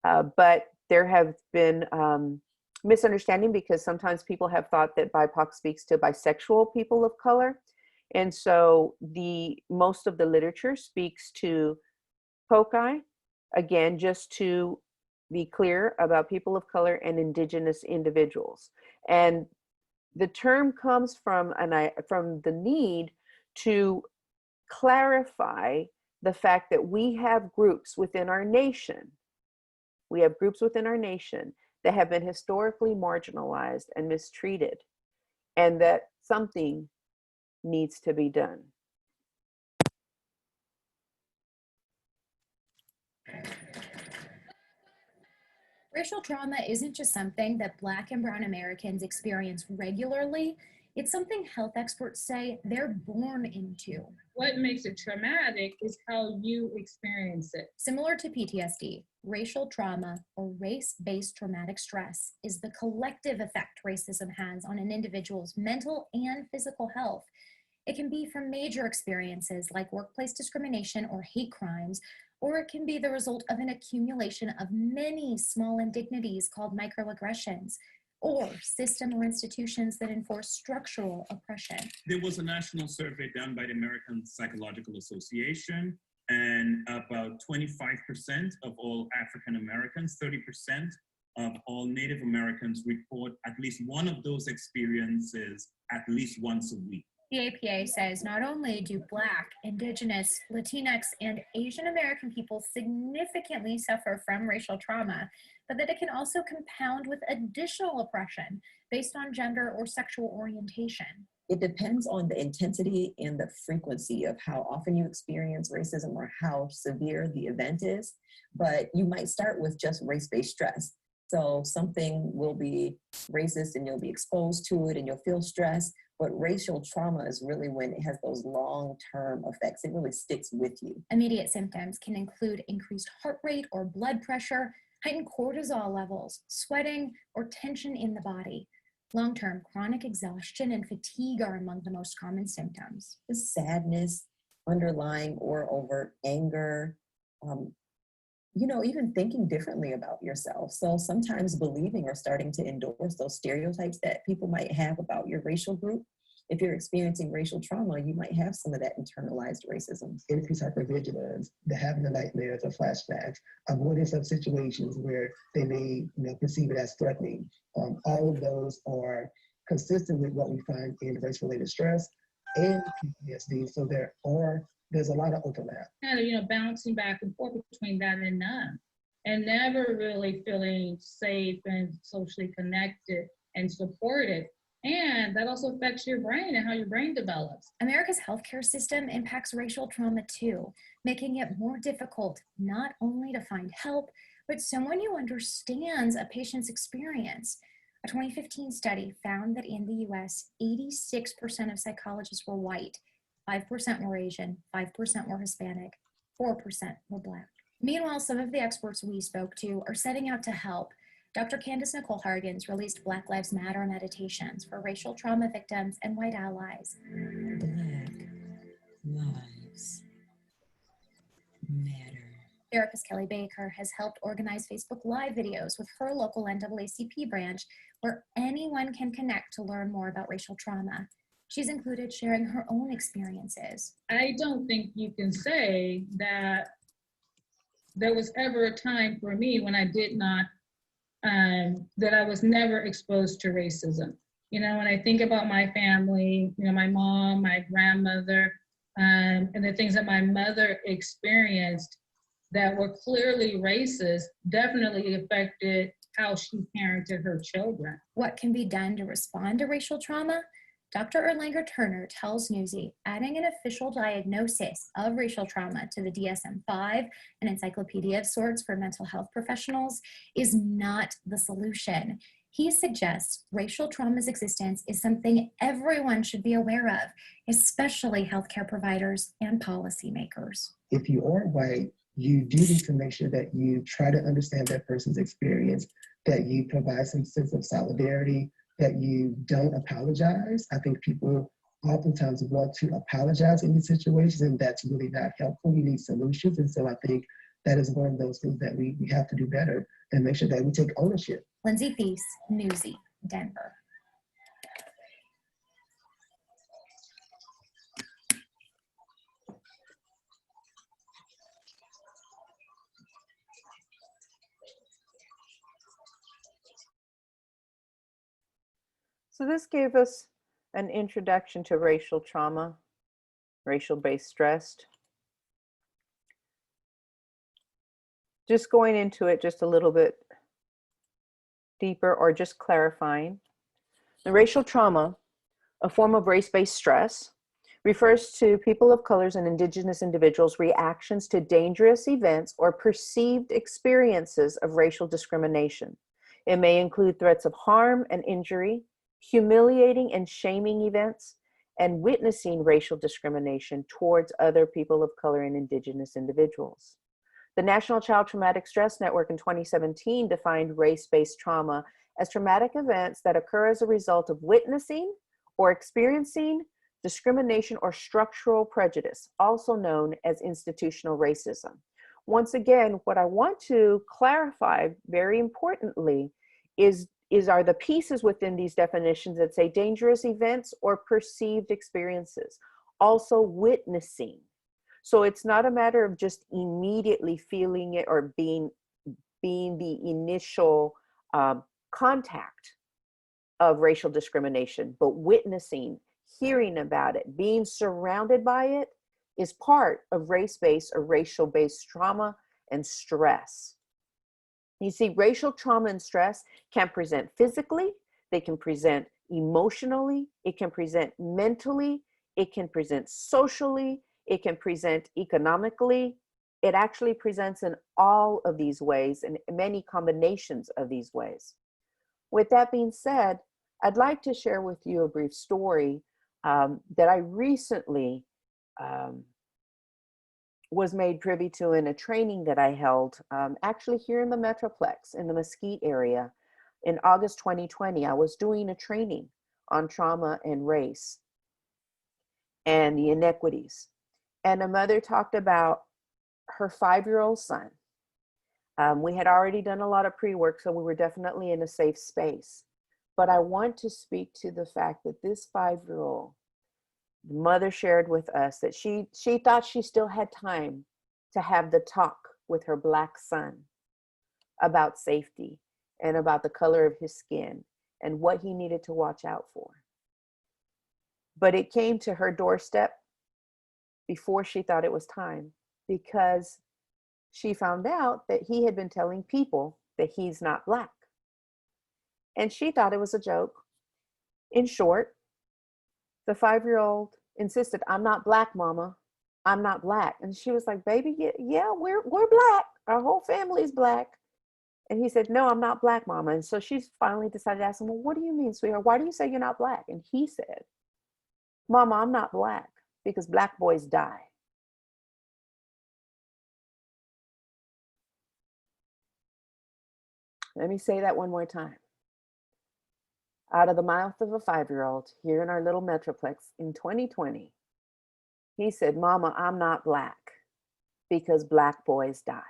But there have been misunderstanding because sometimes people have thought that BIPOC speaks to bisexual people of color. And so most of the literature speaks to POCI, again, just to be clear about people of color and Indigenous individuals. And the term comes from the need to clarify the fact that we have groups within our nation. We have groups within our nation that have been historically marginalized and mistreated, and that something needs to be done. Racial trauma isn't just something that Black and Brown Americans experience regularly. It's something health experts say they're born into. What makes it traumatic is how you experience it. Similar to PTSD, racial trauma, or race-based traumatic stress, is the collective effect racism has on an individual's mental and physical health. It can be from major experiences like workplace discrimination or hate crimes, or it can be the result of an accumulation of many small indignities called microaggressions, or system or institutions that enforce structural oppression. There was a national survey done by the American Psychological Association, and about 25% of all African Americans, 30% of all Native Americans report at least one of those experiences at least once a week. The APA says not only do Black, Indigenous, Latinx, and Asian American people significantly suffer from racial trauma, but that it can also compound with additional oppression based on gender or sexual orientation. It depends on the intensity and the frequency of how often you experience racism or how severe the event is, but you might start with just race-based stress. So something will be racist and you'll be exposed to it and you'll feel stress. But racial trauma is really when it has those long-term effects. It really sticks with you. Immediate symptoms can include increased heart rate or blood pressure, heightened cortisol levels, sweating, or tension in the body. Long-term chronic exhaustion and fatigue are among the most common symptoms. The sadness, underlying or overt anger, even thinking differently about yourself. So sometimes believing or starting to endorse those stereotypes that people might have about your racial group. If you're experiencing racial trauma, you might have some of that internalized racism. Increased hypervigilance, the having the nightmares or flashbacks, avoidance of situations where they may perceive it as threatening. All of those are consistent with what we find in race-related stress and PTSD. So there's a lot of overlap. Kind of, bouncing back and forth between that and none, and never really feeling safe and socially connected and supported. And that also affects your brain and how your brain develops. America's healthcare system impacts racial trauma too, making it more difficult not only to find help, but someone who understands a patient's experience. A 2015 study found that in the US, 86% of psychologists were white, 5% were Asian, 5% were Hispanic, 4% were Black. Meanwhile, some of the experts we spoke to are setting out to help. Dr. Candace Nicole Hargens released Black Lives Matter meditations for racial trauma victims and white allies. Black Lives Matter. Therapist Kelly Baker has helped organize Facebook Live videos with her local NAACP branch where anyone can connect to learn more about racial trauma. She's included sharing her own experiences. I don't think you can say that there was ever a time for me when I did not, that I was never exposed to racism. When I think about my family, my mom, my grandmother, and the things that my mother experienced that were clearly racist definitely affected how she parented her children. What can be done to respond to racial trauma? Dr. Erlanger Turner tells Newsy adding an official diagnosis of racial trauma to the DSM-5, an encyclopedia of sorts for mental health professionals, is not the solution. He suggests racial trauma's existence is something everyone should be aware of, especially healthcare providers and policymakers. If you are white, you do need to make sure that you try to understand that person's experience, that you provide some sense of solidarity, that you don't apologize. I think people oftentimes want to apologize in these situations, and that's really not helpful. We need solutions. And so I think that is one of those things that we have to do better and make sure that we take ownership. Lindsay Thies, Newsy, Denver. So this gave us an introduction to racial trauma, racial-based stress. Just going into it just a little bit deeper, or just clarifying. The racial trauma, a form of race-based stress, refers to people of colors and Indigenous individuals' reactions to dangerous events or perceived experiences of racial discrimination. It may include threats of harm and injury, humiliating and shaming events, and witnessing racial discrimination towards other people of color and Indigenous individuals. The National Child Traumatic Stress Network in 2017 defined race-based trauma as traumatic events that occur as a result of witnessing or experiencing discrimination or structural prejudice, also known as institutional racism. Once again, what I want to clarify very importantly are the pieces within these definitions that say dangerous events or perceived experiences, also witnessing. So it's not a matter of just immediately feeling it or being the initial contact of racial discrimination, but witnessing, hearing about it, being surrounded by it is part of race-based or racial-based trauma and stress. You see, racial trauma and stress can present physically, they can present emotionally, it can present mentally, it can present socially, it can present economically. It actually presents in all of these ways and many combinations of these ways. With that being said, I'd like to share with you a brief story that I recently was made privy to in a training that I held actually here in the Metroplex in the Mesquite area in August 2020. I was doing a training on trauma and race and the inequities. And a mother talked about her 5-year-old son. We had already done a lot of pre-work, so we were definitely in a safe space. But I want to speak to the fact that this 5-year-old, the mother shared with us that she thought she still had time to have the talk with her Black son about safety and about the color of his skin and what he needed to watch out for. But it came to her doorstep before she thought it was time, because she found out that he had been telling people that he's not Black. And she thought it was a joke. In short, the 5-year-old insisted, "I'm not Black, Mama. I'm not Black." And she was like, "Baby, yeah, we're Black. Our whole family is Black." And he said, "No, I'm not Black, Mama." And so she finally decided to ask him, "Well, what do you mean, sweetheart? Why do you say you're not Black?" And he said, "Mama, I'm not Black because Black boys die." Let me say that one more time. Out of the mouth of a 5-year-old here in our little Metroplex in 2020, he said, "Mama, I'm not Black because Black boys die."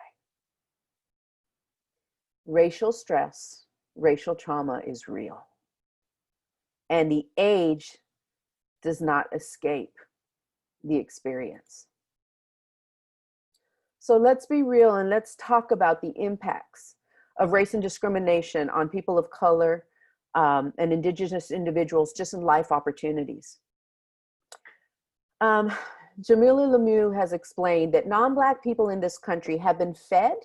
Racial stress, racial trauma is real. And the age does not escape the experience. So let's be real and let's talk about the impacts of race and discrimination on people of color and Indigenous individuals just in life opportunities. Jamila Lemieux has explained that non-Black people in this country have been fed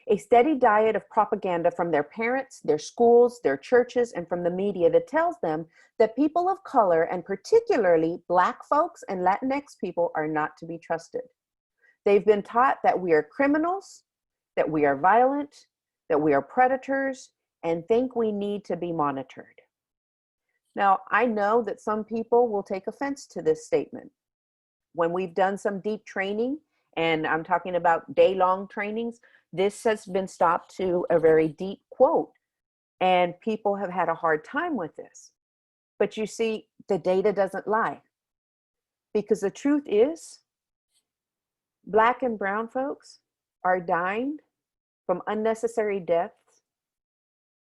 a steady diet of propaganda from their parents, their schools, their churches, and from the media that tells them that people of color, and particularly Black folks and Latinx people, are not to be trusted. They've been taught that we are criminals, that we are violent, that we are predators, and think we need to be monitored. Now, I know that some people will take offense to this statement. When we've done some deep training, and I'm talking about day-long trainings, this has been stopped to a very deep quote, and people have had a hard time with this. But you see, the data doesn't lie. Because the truth is, Black and brown folks are dying from unnecessary deaths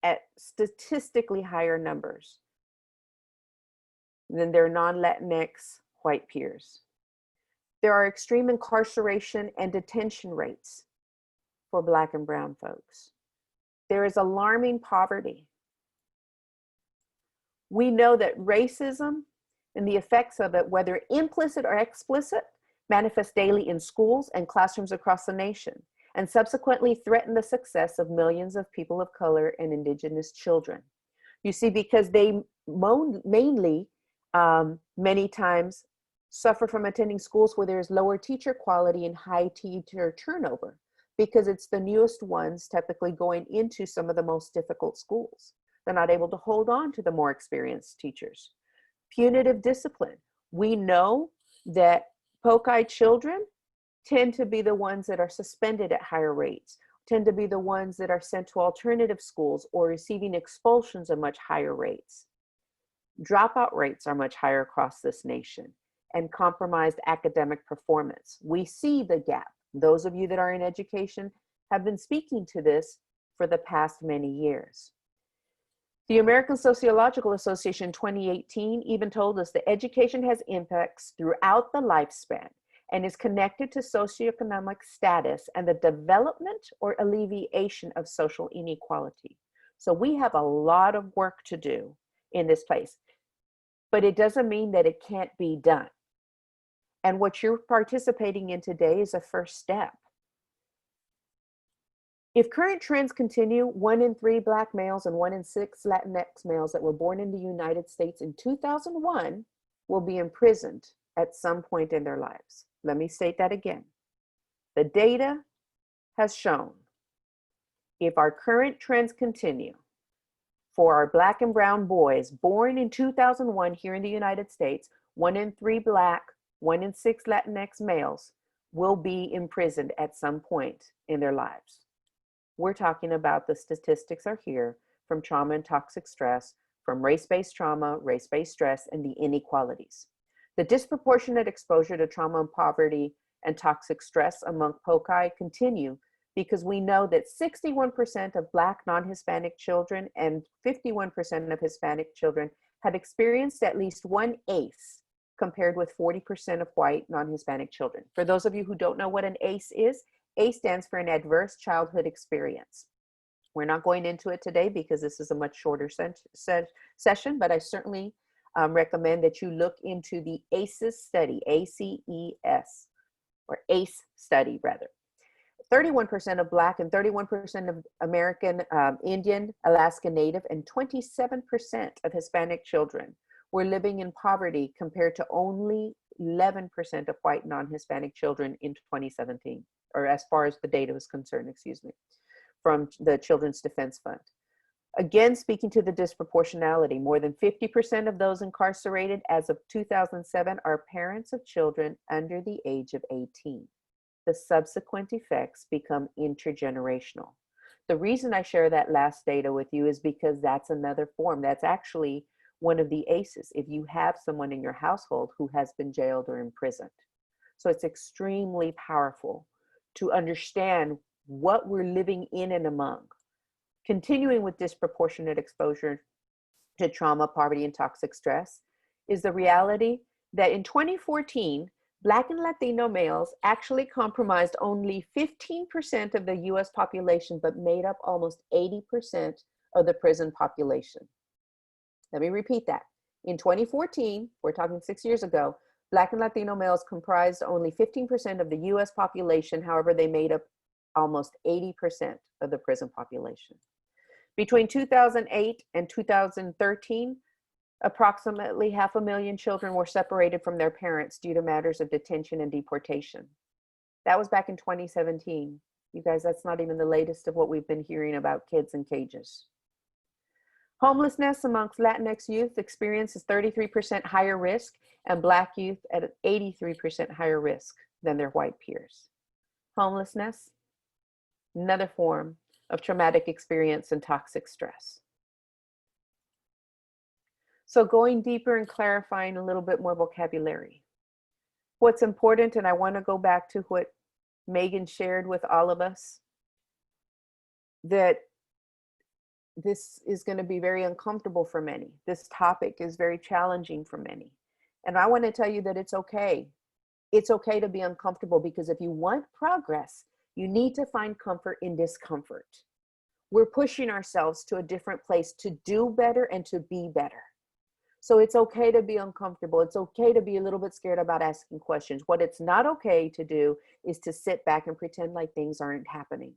at statistically higher numbers than their non-Latinx white peers. There are extreme incarceration and detention rates for Black and brown folks. There is alarming poverty. We know that racism and the effects of it, whether implicit or explicit, manifest daily in schools and classrooms across the nation, and subsequently threaten the success of millions of people of color and Indigenous children. You see, because they mainly, many times, suffer from attending schools where there's lower teacher quality and high teacher turnover, because it's the newest ones typically going into some of the most difficult schools. They're not able to hold on to the more experienced teachers. Punitive discipline. We know that POCI children tend to be the ones that are suspended at higher rates, tend to be the ones that are sent to alternative schools or receiving expulsions at much higher rates. Dropout rates are much higher across this nation, and compromised academic performance. We see the gap. Those of you that are in education have been speaking to this for the past many years. The American Sociological Association 2018 even told us that education has impacts throughout the lifespan and is connected to socioeconomic status and the development or alleviation of social inequality. So we have a lot of work to do in this place, but it doesn't mean that it can't be done. And what you're participating in today is a first step. If current trends continue, 1 in 3 Black males and 1 in 6 Latinx males that were born in the United States in 2001 will be imprisoned at some point in their lives. Let me state that again. The data has shown if our current trends continue, for our Black and brown boys born in 2001 here in the United States, 1 in 3 Black, 1 in 6 Latinx males will be imprisoned at some point in their lives. We're talking about, the statistics are here, from trauma and toxic stress, from race-based trauma, race-based stress, and the inequalities. The disproportionate exposure to trauma and poverty and toxic stress among POCI continue because we know that 61% of Black non-Hispanic children and 51% of Hispanic children have experienced at least one ACE, compared with 40% of white non-Hispanic children. For those of you who don't know what an ACE is, ACE stands for an adverse childhood experience. We're not going into it today because this is a much shorter session, but I certainly recommend that you look into the ACEs study, ACES, or ACE study rather. 31% of Black and 31% of American Indian, Alaska Native, and 27% of Hispanic children were living in poverty compared to only 11% of white non-Hispanic children in 2017, or as far as the data was concerned, excuse me, from the Children's Defense Fund. Again, speaking to the disproportionality, more than 50% of those incarcerated as of 2007 are parents of children under the age of 18. The subsequent effects become intergenerational. The reason I share that last data with you is because that's another form. That's actually one of the ACEs, if you have someone in your household who has been jailed or imprisoned. So it's extremely powerful to understand what we're living in and among. Continuing with disproportionate exposure to trauma, poverty, and toxic stress is the reality that in 2014, Black and Latino males actually comprised only 15% of the US population, but made up almost 80% of the prison population. Let me repeat that. In 2014, we're talking 6 years ago, Black and Latino males comprised only 15% of the US population. However, they made up almost 80% of the prison population. Between 2008 and 2013, approximately 500,000 children were separated from their parents due to matters of detention and deportation. That was back in 2017. You guys, that's not even the latest of what we've been hearing about kids in cages. Homelessness amongst Latinx youth experiences 33% higher risk, and Black youth at 83% higher risk than their white peers. Homelessness, another form of traumatic experience and toxic stress. So going deeper and clarifying a little bit more vocabulary. what's important, and I want to go back to what Meaghan shared with all of us, that this is going to be very uncomfortable for many. This topic is very challenging for many. And I want to tell you that it's okay. It's okay to be uncomfortable, because if you want progress, you need to find comfort in discomfort. We're pushing ourselves to a different place to do better and to be better. So it's okay to be uncomfortable. It's okay to be a little bit scared about asking questions. What it's not okay to do is to sit back and pretend like things aren't happening.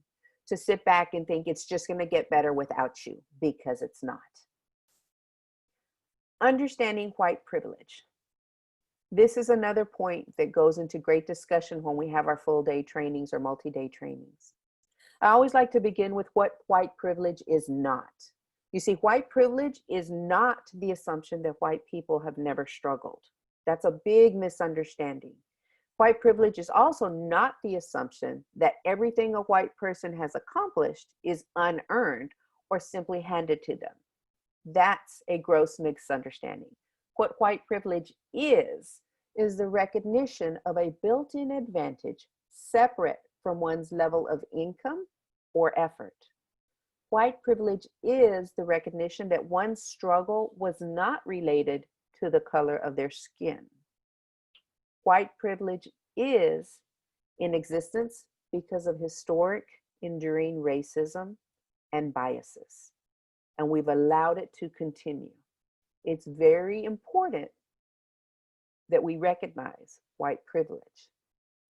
To sit back and think it's just going to get better without you, because it's not. Understanding white privilege. This is another point that goes into great discussion when we have our full day trainings or multi-day trainings. I always like to begin with what white privilege is not. You see, white privilege is not the assumption that white people have never struggled. That's a big misunderstanding. White privilege is also not the assumption that everything a white person has accomplished is unearned or simply handed to them. That's a gross misunderstanding. What white privilege is the recognition of a built-in advantage separate from one's level of income or effort. White privilege is the recognition that one's struggle was not related to the color of their skin. White privilege is in existence because of historic, enduring racism and biases, and we've allowed it to continue. It's very important that we recognize white privilege.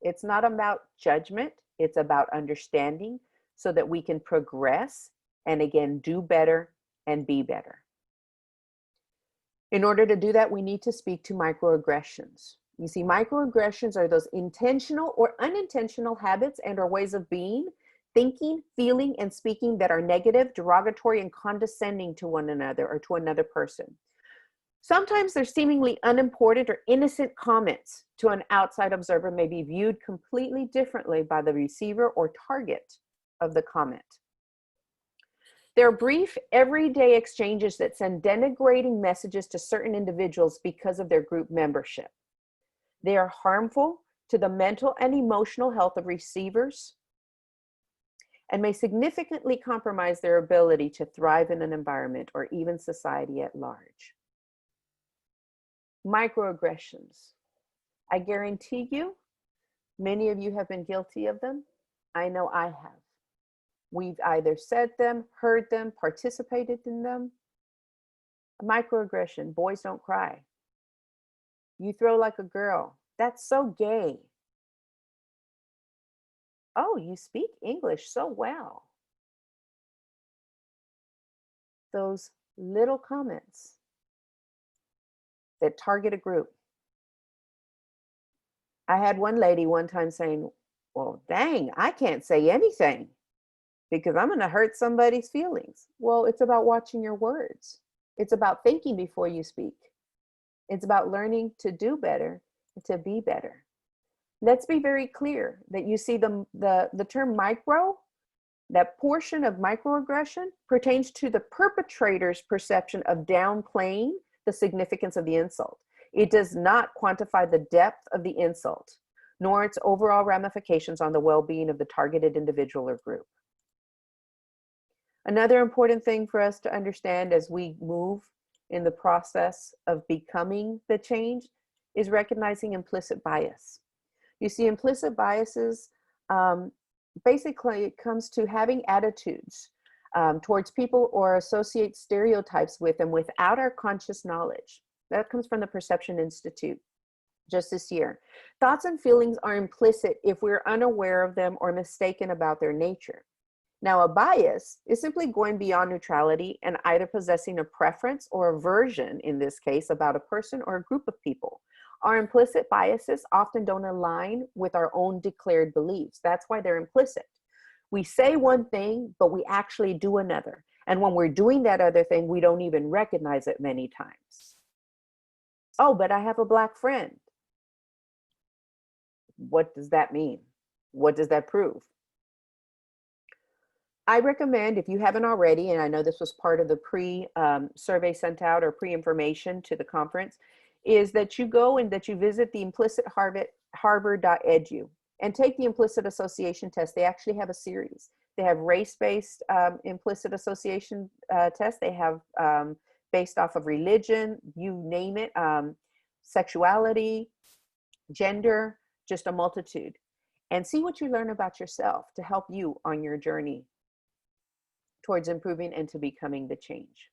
It's not about judgment, it's about understanding so that we can progress and again, do better and be better. In order to do that, we need to speak to microaggressions. You see, microaggressions are those intentional or unintentional habits and or ways of being, thinking, feeling, and speaking that are negative, derogatory, and condescending to one another or to another person. Sometimes they're seemingly unimportant or innocent comments to an outside observer may be viewed completely differently by the receiver or target of the comment. They're brief, everyday exchanges that send denigrating messages to certain individuals because of their group membership. They are harmful to the mental and emotional health of receivers and may significantly compromise their ability to thrive in an environment or even society at large. Microaggressions. I guarantee you, many of you have been guilty of them. I know I have. We've either said them, heard them, participated in them. A microaggression, boys don't cry. You throw like a girl. That's so gay. Oh, you speak English so well. Those little comments that target a group. I had one lady one time saying, well, dang, I can't say anything because I'm going to hurt somebody's feelings. Well, it's about watching your words. It's about thinking before you speak. It's about learning to do better, to be better. Let's be very clear that you see the term micro, that portion of microaggression pertains to the perpetrator's perception of downplaying the significance of the insult. It does not quantify the depth of the insult, nor its overall ramifications on the well-being of the targeted individual or group. Another important thing for us to understand as we move in the process of becoming the change is recognizing implicit bias. You see, implicit biases, basically it comes to having attitudes towards people or associate stereotypes with them without our conscious knowledge. That comes from the Perception Institute just this year. Thoughts and feelings are implicit if we're unaware of them or mistaken about their nature. Now, a bias is simply going beyond neutrality and either possessing a preference or aversion, in this case, about a person or a group of people. Our implicit biases often don't align with our own declared beliefs. That's why they're implicit. We say one thing, but we actually do another. And when we're doing that other thing, we don't even recognize it many times. Oh, but I have a Black friend. What does that mean? What does that prove? I recommend, if you haven't already, and I know this was part of the pre-survey sent out or pre-information to the conference, is that you go and that you visit the implicitharbor.edu and take the implicit association test. They actually have a series. They have race-based implicit association tests. They have based off of religion, you name it, sexuality, gender, just a multitude. And see what you learn about yourself to help you on your journey towards improving and to becoming the change.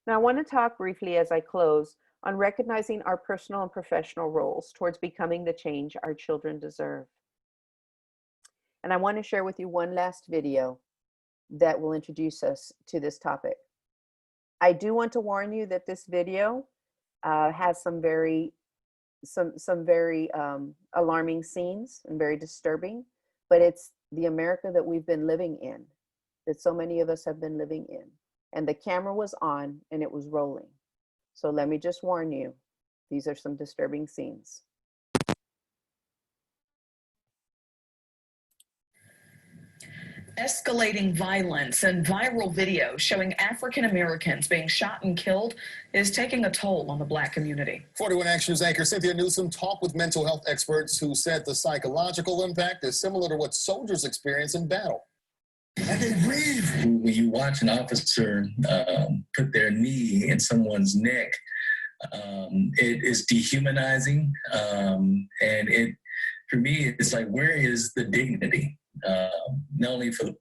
Now, I want to talk briefly as I close on recognizing our personal and professional roles towards becoming the change our children deserve. And I want to share with you one last video that will introduce us to this topic. I do want to warn you that this video has some very alarming scenes and very disturbing, but it's the America that we've been living in, that so many of us have been living in. And the camera was on and it was rolling. So let me just warn you, these are some disturbing scenes. Escalating violence and viral video showing African Americans being shot and killed is taking a toll on the Black community. 41 Action's anchor Cynthia Newsom talked with mental health experts who said the psychological impact is similar to what soldiers experience in battle. I can breathe. When you watch an officer put their knee in someone's neck, it is dehumanizing, and for me, it's like, where is the dignity? Not only for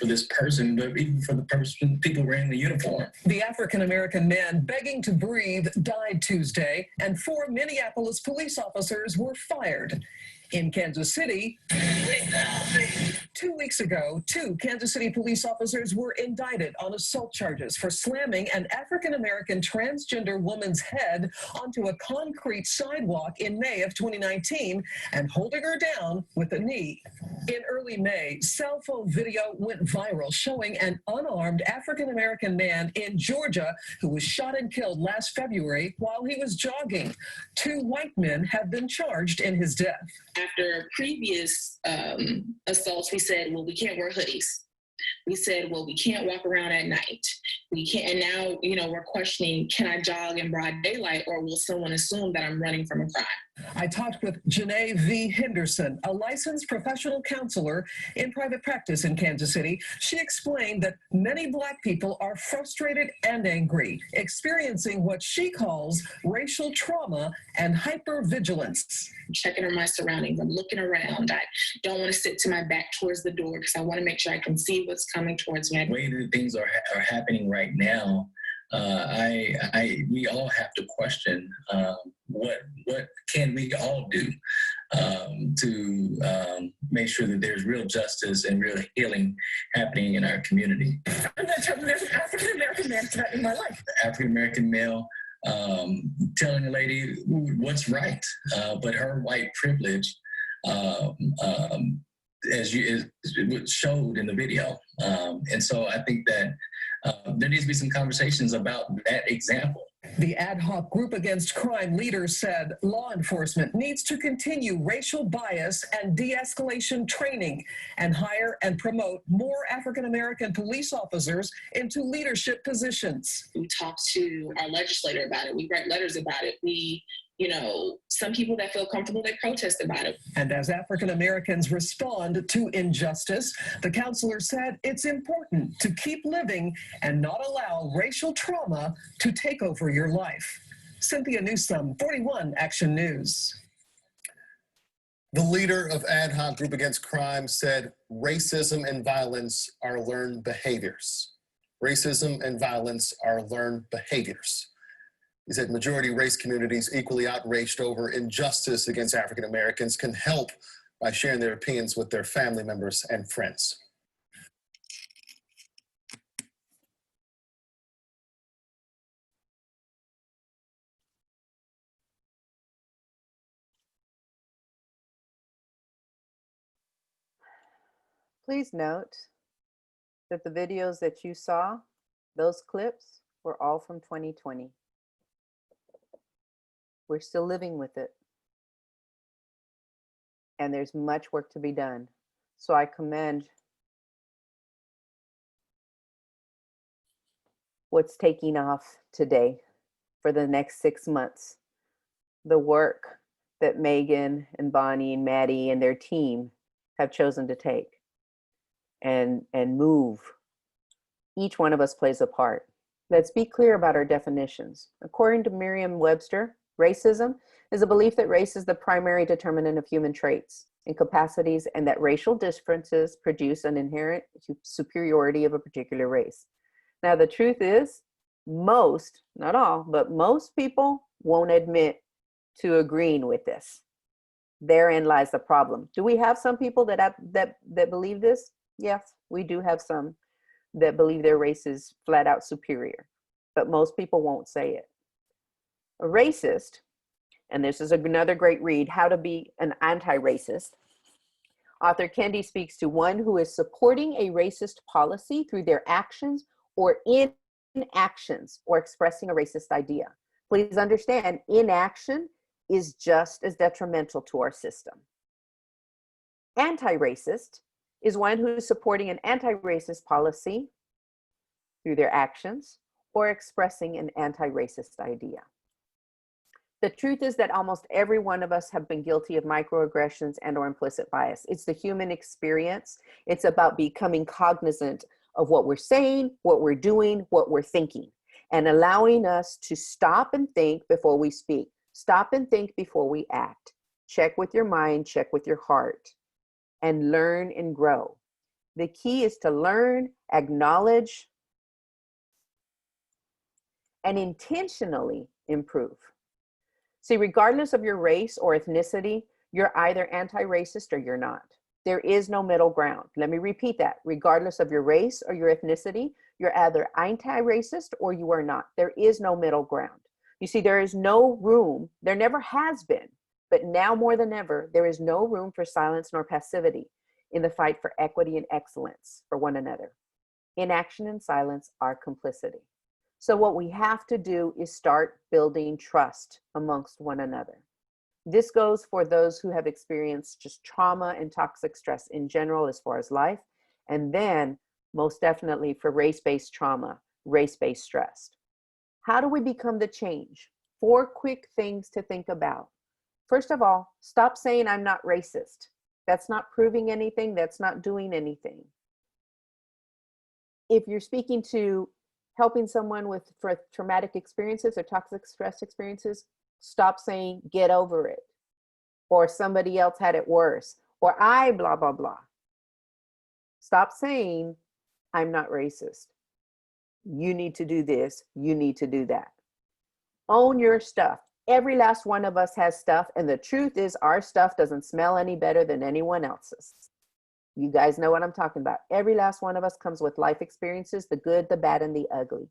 this person, but even for the people wearing the uniform. The African-American man begging to breathe died Tuesday, and 4 Minneapolis police officers were fired. In Kansas City, 2 weeks ago, 2 Kansas City police officers were indicted on assault charges for slamming an African-American transgender woman's head onto a concrete sidewalk in May of 2019 and holding her down with a knee. In early May, cell phone video went viral showing an unarmed African-American man in Georgia who was shot and killed last February while he was jogging. 2 white men have been charged in his death. After previous assaults, we said, well, we can't wear hoodies. We said, well, we can't walk around at night. We can't, and now, we're questioning, can I jog in broad daylight, or will someone assume that I'm running from a crime? I talked with Janae V. Henderson, a licensed professional counselor in private practice in Kansas City. She explained that many Black people are frustrated and angry, experiencing what she calls racial trauma and hypervigilance. I'm checking on my surroundings. I'm looking around. I don't want to sit to my back towards the door because I want to make sure I can see what's coming towards me. The way that things are happening right now, we all have to question what can we all do to make sure that there's real justice and real healing happening in our community. And then there's an African-American man threatening my life. African-American male telling a lady what's right, but her white privilege, as it showed in the video. And so I think that there needs to be some conversations about that example. The ad hoc group against crime leader said law enforcement needs to continue racial bias and de-escalation training and hire and promote more African-American police officers into leadership positions. We talk to our legislator about it. We write letters about it. Some people that feel comfortable, they protest about it. And as African-Americans respond to injustice, the counselor said it's important to keep living and not allow racial trauma to take over your life. Cynthia Newsom, 41 Action News. The leader of ad hoc group against crime said racism and violence are learned behaviors. Racism and violence are learned behaviors. He said majority race communities equally outraged over injustice against African Americans can help by sharing their opinions with their family members and friends. Please note that the videos that you saw, those clips, were all from 2020. We're still living with it. And there's much work to be done. So I commend what's taking off today for the next 6 months the work that Meaghan and Bonnie and Maddie and their team have chosen to take and move. Each one of us plays a part. Let's be clear about our definitions. According to Merriam-Webster, racism is a belief that race is the primary determinant of human traits and capacities, and that racial differences produce an inherent superiority of a particular race. Now, the truth is, most, not all, but most people won't admit to agreeing with this. Therein lies the problem. Do we have some people that believe this? Yes, we do have some that believe their race is flat out superior, but most people won't say it. A racist, and this is another great read, How to Be an Anti-Racist. Author Kendi speaks to one who is supporting a racist policy through their actions or inactions or expressing a racist idea. Please understand, inaction is just as detrimental to our system. Anti-racist is one who is supporting an anti-racist policy through their actions or expressing an anti-racist idea. The truth is that almost every one of us have been guilty of microaggressions and or implicit bias. It's the human experience. It's about becoming cognizant of what we're saying, what we're doing, what we're thinking, and allowing us to stop and think before we speak. Stop and think before we act. Check with your mind, check with your heart, and learn and grow. The key is to learn, acknowledge, and intentionally improve. See, regardless of your race or ethnicity, you're either anti-racist or you're not. There is no middle ground. Let me repeat that. Regardless of your race or your ethnicity, you're either anti-racist or you are not. There is no middle ground. You see, there is no room, there never has been, but now more than ever, there is no room for silence nor passivity in the fight for equity and excellence for one another. Inaction and silence are complicity. So what we have to do is start building trust amongst one another. This goes for those who have experienced just trauma and toxic stress in general as far as life, and then most definitely for race-based trauma, race-based stress. How do we become the change? 4 quick things to think about. First of all, stop saying I'm not racist. That's not proving anything, that's not doing anything. If you're speaking to helping someone for traumatic experiences or toxic stress experiences, stop saying get over it, or somebody else had it worse, or I blah, blah, blah. Stop saying I'm not racist. You need to do this, you need to do that. Own your stuff. Every last one of us has stuff, and the truth is our stuff doesn't smell any better than anyone else's. You guys know what I'm talking about. Every last one of us comes with life experiences, the good, the bad, and the ugly.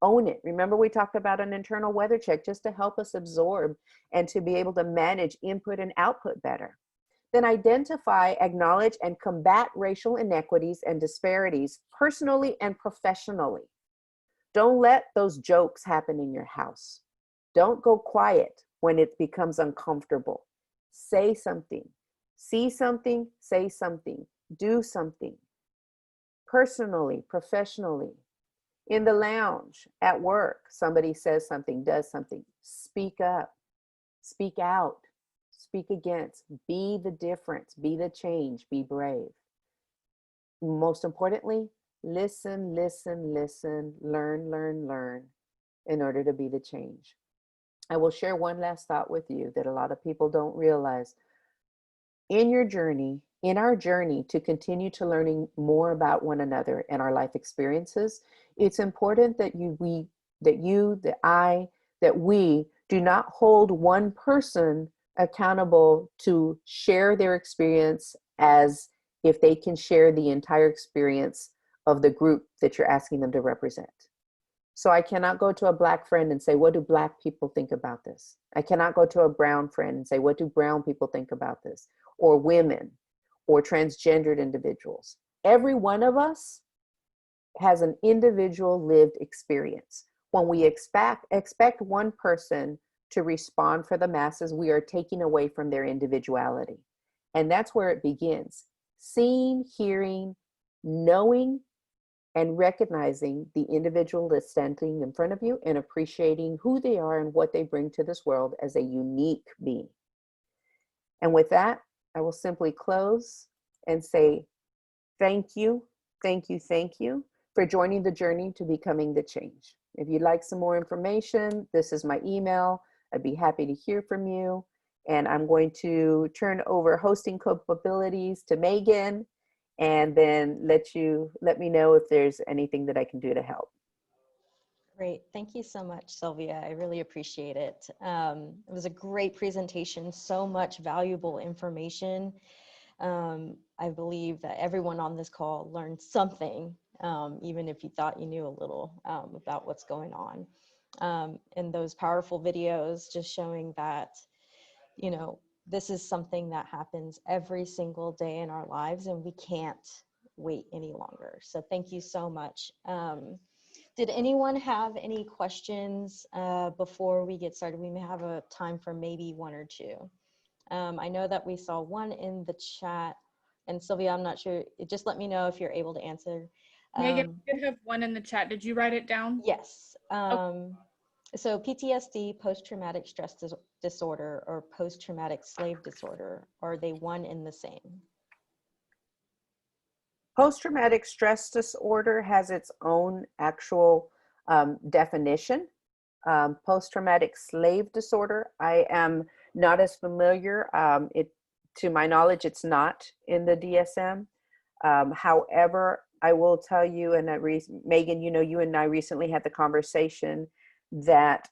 Own it. Remember we talked about an internal weather check just to help us absorb and to be able to manage input and output better. Then identify, acknowledge, and combat racial inequities and disparities personally and professionally. Don't let those jokes happen in your house. Don't go quiet when it becomes uncomfortable. Say something. See something, say something. Do something. Personally, professionally. In the lounge, at work, somebody says something, does something. Speak up. Speak out. Speak against. Be the difference. Be the change. Be brave. Most importantly, listen, listen, listen, learn, learn, learn in order to be the change. I will share one last thought with you that a lot of people don't realize. In your journey, in our journey to continue to learning more about one another and our life experiences, it's important that we do not hold one person accountable to share their experience as if they can share the entire experience of the group that you're asking them to represent. So I cannot go to a Black friend and say, what do Black people think about this? I cannot go to a brown friend and say, what do brown people think about this? Or women, or transgendered individuals. Every one of us has an individual lived experience. When we expect one person to respond for the masses, we are taking away from their individuality. And that's where it begins. Seeing, hearing, knowing, and recognizing the individual that's standing in front of you and appreciating who they are and what they bring to this world as a unique being. And with that, I will simply close and say thank you, thank you, thank you for joining the journey to becoming the change. If you'd like some more information, this is my email. I'd be happy to hear from you. And I'm going to turn over hosting capabilities to Meaghan, and then let me know if there's anything that I can do to help. Great. Thank you so much, Sylvia. I really appreciate it. It was a great presentation, so much valuable information. I believe that everyone on this call learned something, even if you thought you knew a little about what's going on. And those powerful videos just showing that, you know, this is something that happens every single day in our lives, and we can't wait any longer. So thank you so much. Did anyone have any questions before we get started? We may have a time for maybe one or two. I know that we saw one in the chat, and Sylvia, I'm not sure, just let me know if you're able to answer. Meaghan, I did have one in the chat. Did you write it down? Yes. So PTSD, post-traumatic stress disorder, or post-traumatic slave disorder, are they one and the same? Post-traumatic stress disorder has its own actual definition. Post-traumatic slave disorder, I am not as familiar. To my knowledge, it's not in the DSM. However, I will tell you, and Meaghan, you know, you and I recently had the conversation that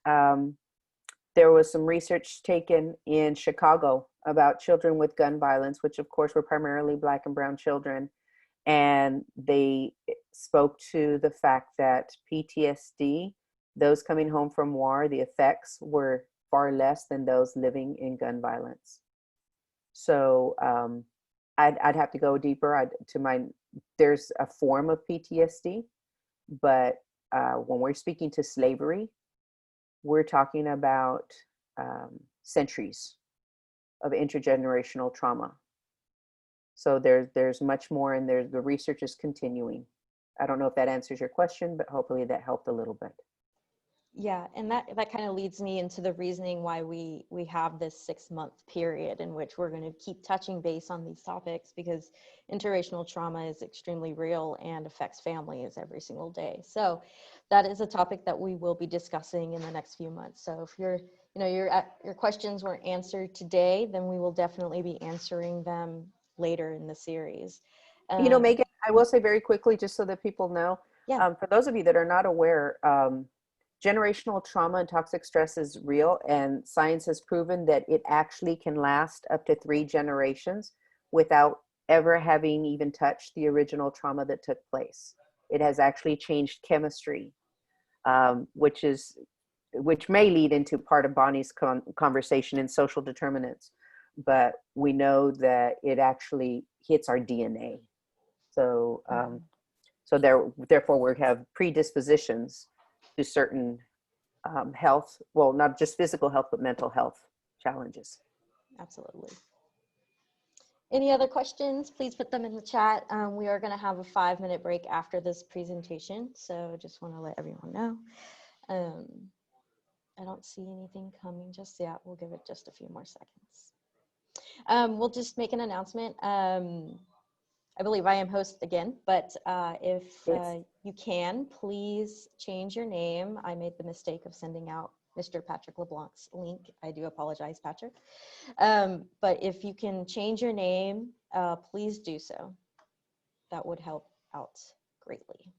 there was some research taken in Chicago about children with gun violence, which of course were primarily Black and brown children. And they spoke to the fact that PTSD, those coming home from war, the effects were far less than those living in gun violence. So I'd have to go deeper. There's a form of PTSD, but when we're speaking to slavery, we're talking about centuries of intergenerational trauma. So there's much more, and the research is continuing. I don't know if that answers your question, but hopefully that helped a little bit. Yeah, and that kind of leads me into the reasoning why we have this 6-month period in which we're going to keep touching base on these topics, because intergenerational trauma is extremely real and affects families every single day. So that is a topic that we will be discussing in the next few months. So if your questions weren't answered today, then we will definitely be answering them later in the series. You know, Meaghan, I will say very quickly, just so that people know, yeah. For those of you that are not aware, generational trauma and toxic stress is real, and science has proven that it actually can last up to 3 generations without ever having even touched the original trauma that took place. It has actually changed chemistry, which may lead into part of Bonnie's conversation in social determinants. But we know that it actually hits our DNA. So, therefore we have predispositions to certain health, well, not just physical health, but mental health challenges. Absolutely. Any other questions? Please put them in the chat. We are going to have a 5-minute break after this presentation, so just want to let everyone know. I don't see anything coming just yet. We'll give it just a few more seconds. We'll just make an announcement. I believe I am host again, but if you can, please change your name. I made the mistake of sending out Mr. Patrick LeBlanc's link. I do apologize, Patrick. But if you can change your name, please do so. That would help out greatly.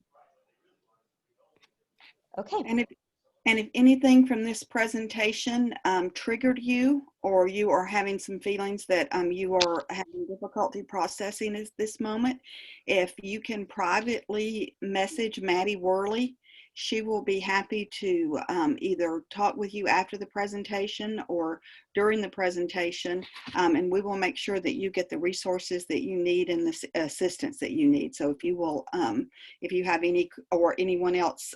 Okay. And if anything from this presentation triggered you, or you are having some feelings that you are having difficulty processing at this moment, if you can privately message Maddie Worley, she will be happy to either talk with you after the presentation or during the presentation, and we will make sure that you get the resources that you need and the assistance that you need. So if you will, if you have any, or anyone else,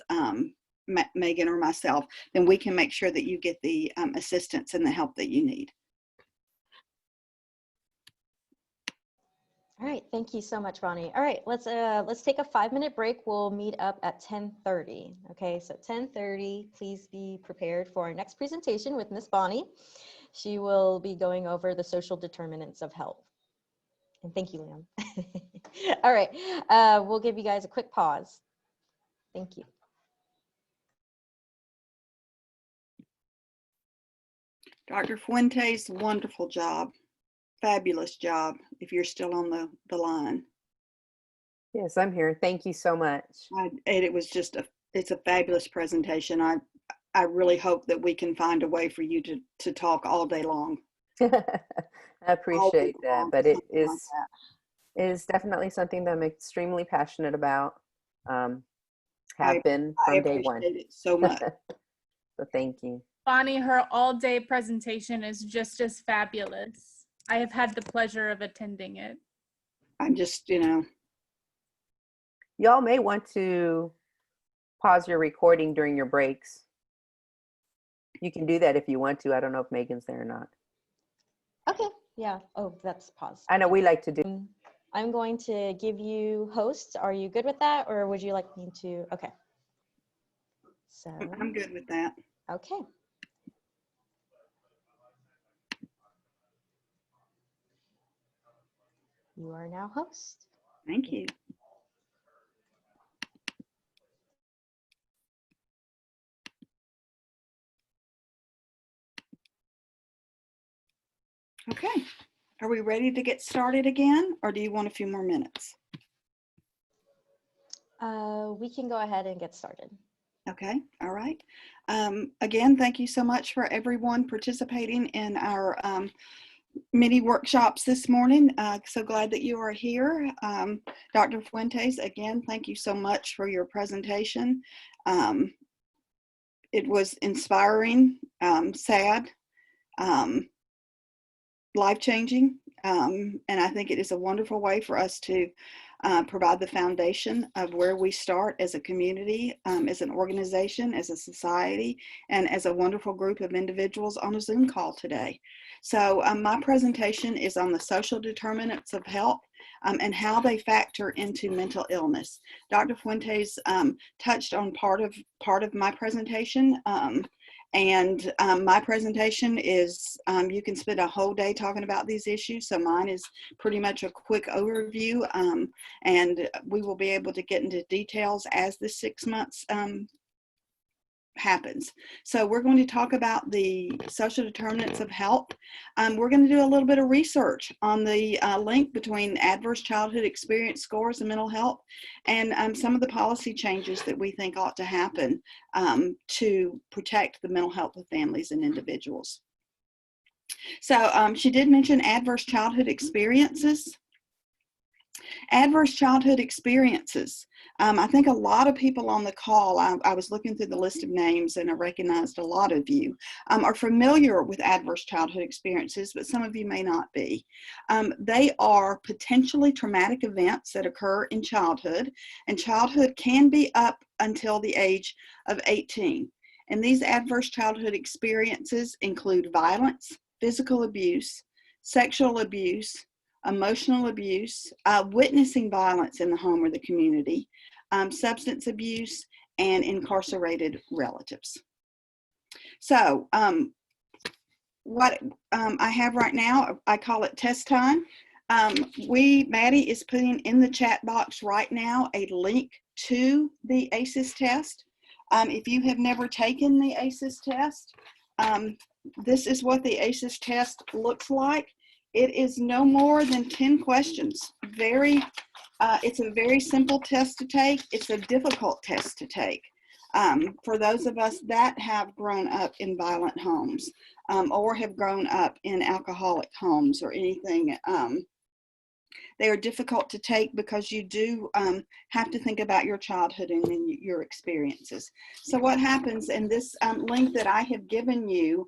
Meaghan or myself, then we can make sure that you get the assistance and the help that you need. All right, thank you so much, Bonnie. All right, let's take a 5-minute break. We'll meet up at 10:30. Okay, so 10:30, please be prepared for our next presentation with Miss Bonnie. She will be going over the social determinants of health. And thank you, Liam. All right, we'll give you guys a quick pause. Thank you. Dr. Fuentes, wonderful job. Fabulous job, if you're still on the line. Yes, I'm here. Thank you so much. And it was just it's a fabulous presentation. I really hope that we can find a way for you to talk all day long. I appreciate that, but it is definitely something that I'm extremely passionate about. Have been from day one. I appreciate it so much. So thank you. Bonnie, her all-day presentation is just as fabulous. I have had the pleasure of attending it. I'm just, y'all may want to pause your recording during your breaks. You can do that if you want to. I don't know if Meaghan's there or not. Okay, yeah. Oh, that's pause. I know we like to do. I'm going to give you host. Are you good with that, or would you like me to? Okay. So I'm good with that. Okay. You are now host. Thank you. Okay. Are we ready to get started again, or do you want a few more minutes? We can go ahead and get started. Okay. All right. Again, thank you so much for everyone participating in our mini workshops this morning. So glad that you are here. Dr. Fuentes, again, thank you so much for your presentation. It was inspiring, sad, life-changing, and I think it is a wonderful way for us to provide the foundation of where we start as a community, as an organization, as a society, and as a wonderful group of individuals on a Zoom call today. So my presentation is on the social determinants of health and how they factor into mental illness. Dr. Fuentes touched on part of my presentation, and my presentation is, you can spend a whole day talking about these issues. So mine is pretty much a quick overview, and we will be able to get into details as the 6 months happens. So we're going to talk about the social determinants of health. We're going to do a little bit of research on the link between adverse childhood experience scores and mental health, and some of the policy changes that we think ought to happen to protect the mental health of families and individuals. So she did mention adverse childhood experiences. Adverse childhood experiences. I think a lot of people on the call, I was looking through the list of names and I recognized a lot of you, are familiar with adverse childhood experiences, but some of you may not be. They are potentially traumatic events that occur in childhood, and childhood can be up until the age of 18. And these adverse childhood experiences include violence, physical abuse, sexual abuse, emotional abuse, witnessing violence in the home or the community, substance abuse, and incarcerated relatives. So what I have right now, I call it test time. Maddie is putting in the chat box right now a link to the ACEs test. If you have never taken the ACEs test, this is what the ACEs test looks like. It is no more than 10 questions. It's a very simple test to take. It's a difficult test to take for those of us that have grown up in violent homes or have grown up in alcoholic homes or anything. They are difficult to take because you do have to think about your childhood and then your experiences. So what happens in this link that I have given you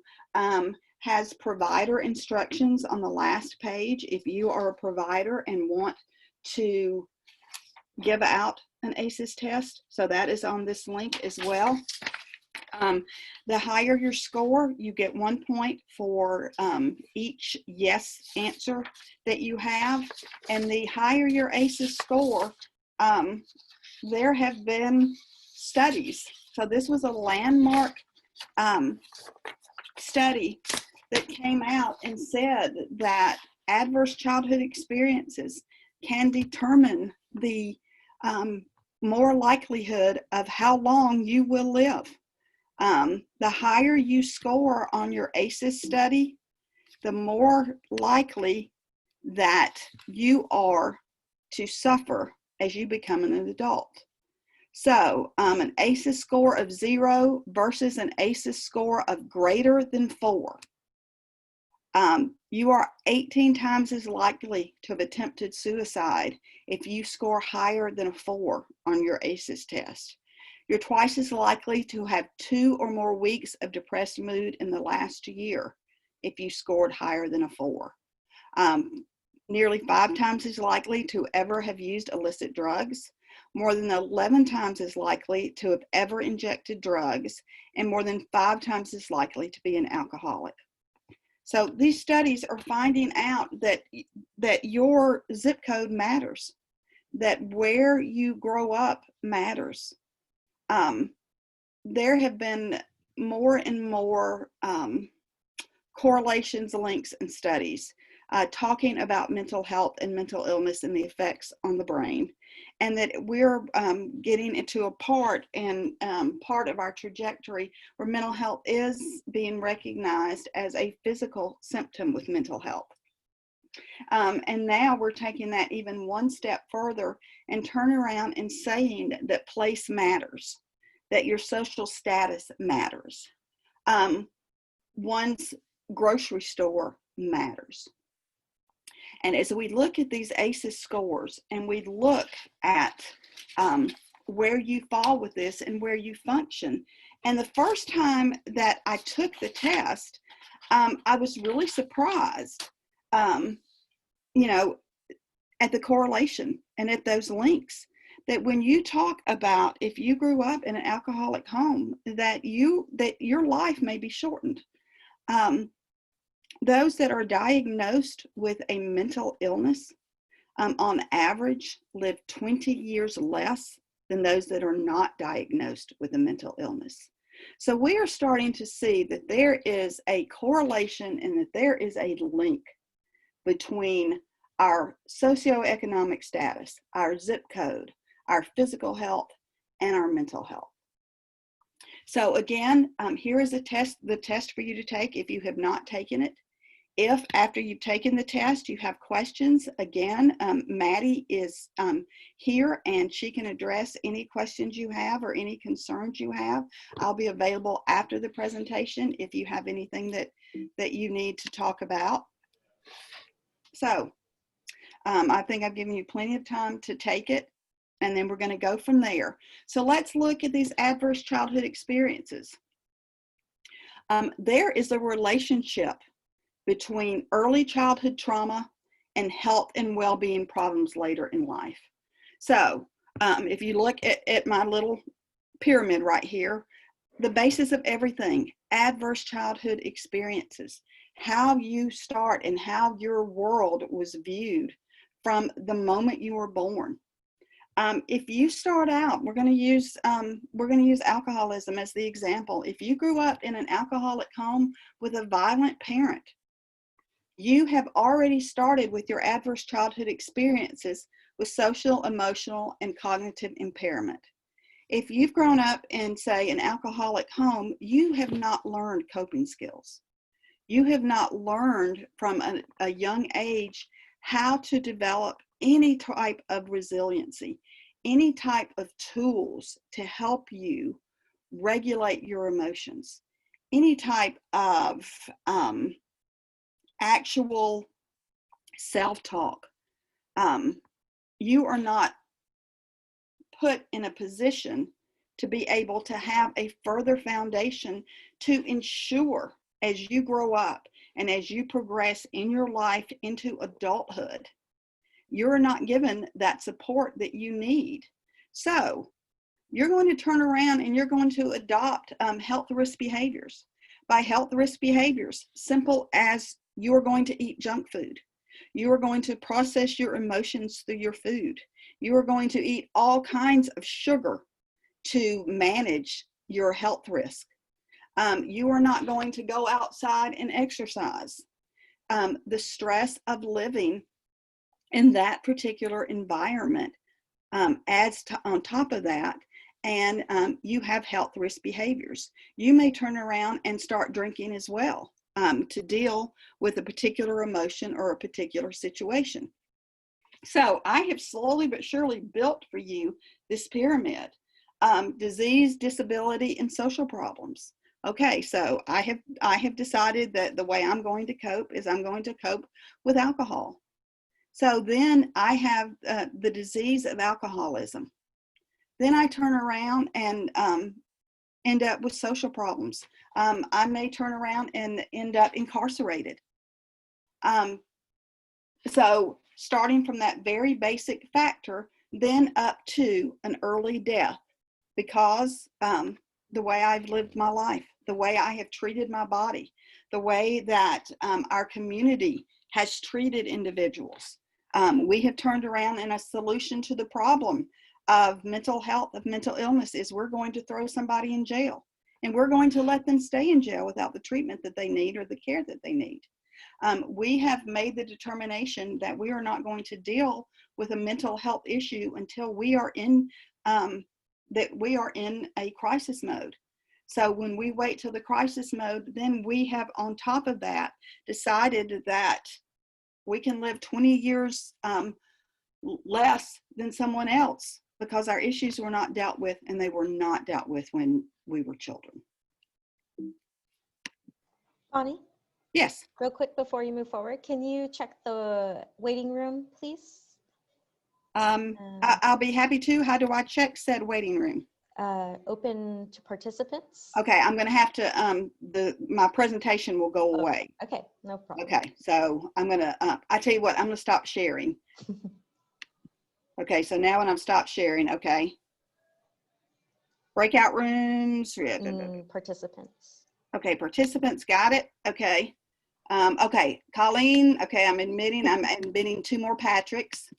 has provider instructions on the last page. If you are a provider and want to give out an ACEs test, so that is on this link as well. The higher your score, you get 1 point for each yes answer that you have. And the higher your ACEs score, there have been studies. So this was a landmark study that came out and said that adverse childhood experiences can determine the more likelihood of how long you will live. The higher you score on your ACEs study, the more likely that you are to suffer as you become an adult. So an ACEs score of 0 versus an ACEs score of greater than 4. You are 18 times as likely to have attempted suicide if you score higher than a 4 on your ACEs test. You're twice as likely to have 2 or more weeks of depressed mood in the last year if you scored higher than a 4. Nearly 5 times as likely to ever have used illicit drugs, more than 11 times as likely to have ever injected drugs, and more than 5 times as likely to be an alcoholic. So these studies are finding out that your zip code matters, that where you grow up matters. There have been more and more correlations, links, and studies talking about mental health and mental illness and the effects on the brain, and that we're getting into a part of our trajectory where mental health is being recognized as a physical symptom with mental health. And now we're taking that even one step further and turning around and saying that place matters, that your social status matters. One's grocery store matters. And as we look at these ACEs scores and we look at where you fall with this and where you function, and the first time that I took the test, I was really surprised, you know, at the correlation and at those links, that when you talk about if you grew up in an alcoholic home, that your life may be shortened. Those that are diagnosed with a mental illness, on average, live 20 years less than those that are not diagnosed with a mental illness. So we are starting to see that there is a correlation and that there is a link between our socioeconomic status, our zip code, our physical health, and our mental health. So again, here is the test for you to take if you have not taken it. If after you've taken the test you have questions, again, Maddie is here and she can address any questions you have or any concerns you have. I'll be available after the presentation if you have anything that you need to talk about. So I think I've given you plenty of time to take it, and then we're going to go from there. So let's look at these adverse childhood experiences. There is a relationship between early childhood trauma and health and well-being problems later in life. So if you look at my little pyramid right here, the basis of everything, adverse childhood experiences, how you start and how your world was viewed from the moment you were born. If you start out, we're going to use alcoholism as the example. If you grew up in an alcoholic home with a violent parent, you have already started with your adverse childhood experiences with social, emotional, and cognitive impairment. If you've grown up in, say, an alcoholic home, you have not learned coping skills. You have not learned from a young age how to develop any type of resiliency, any type of tools to help you regulate your emotions, any type of actual self-talk. You are not put in a position to be able to have a further foundation to ensure as you grow up and as you progress in your life into adulthood, you're not given that support that you need. So you're going to turn around and you're going to adopt health risk behaviors. By health risk behaviors, simple as you are going to eat junk food. You are going to process your emotions through your food. You are going to eat all kinds of sugar to manage your health risk. You are not going to go outside and exercise. The stress of living in that particular environment adds on top of that, and you have health risk behaviors. You may turn around and start drinking as well to deal with a particular emotion or a particular situation. So I have slowly but surely built for you this pyramid. Disease, disability, and social problems. Okay, so I have decided that the way I'm going to cope is I'm going to cope with alcohol. So then I have the disease of alcoholism. Then I turn around and end up with social problems. I may turn around and end up incarcerated. So starting from that very basic factor, then up to an early death, because the way I've lived my life, the way I have treated my body, the way that our community has treated individuals. We have turned around, and a solution to the problem of mental health, of mental illness, is we're going to throw somebody in jail, and we're going to let them stay in jail without the treatment that they need or the care that they need. We have made the determination that we are not going to deal with a mental health issue until we are in a crisis mode. So when we wait till the crisis mode, then we have on top of that decided that we can live 20 years less than someone else because our issues were not dealt with, and they were not dealt with when we were children. Bonnie? Yes. Real quick before you move forward, can you check the waiting room, please? I'll be happy to. How do I check said waiting room? Open to participants. Okay, I'm going to have to, my presentation will go away. Okay, no problem. Okay, so I'm going to, I tell you what, I'm going to stop sharing. Okay, so now when I'm stopped sharing, okay. Breakout rooms. Participants. Okay, participants, got it. Okay. Okay, Colleen, okay, I'm admitting 2 more Patricks.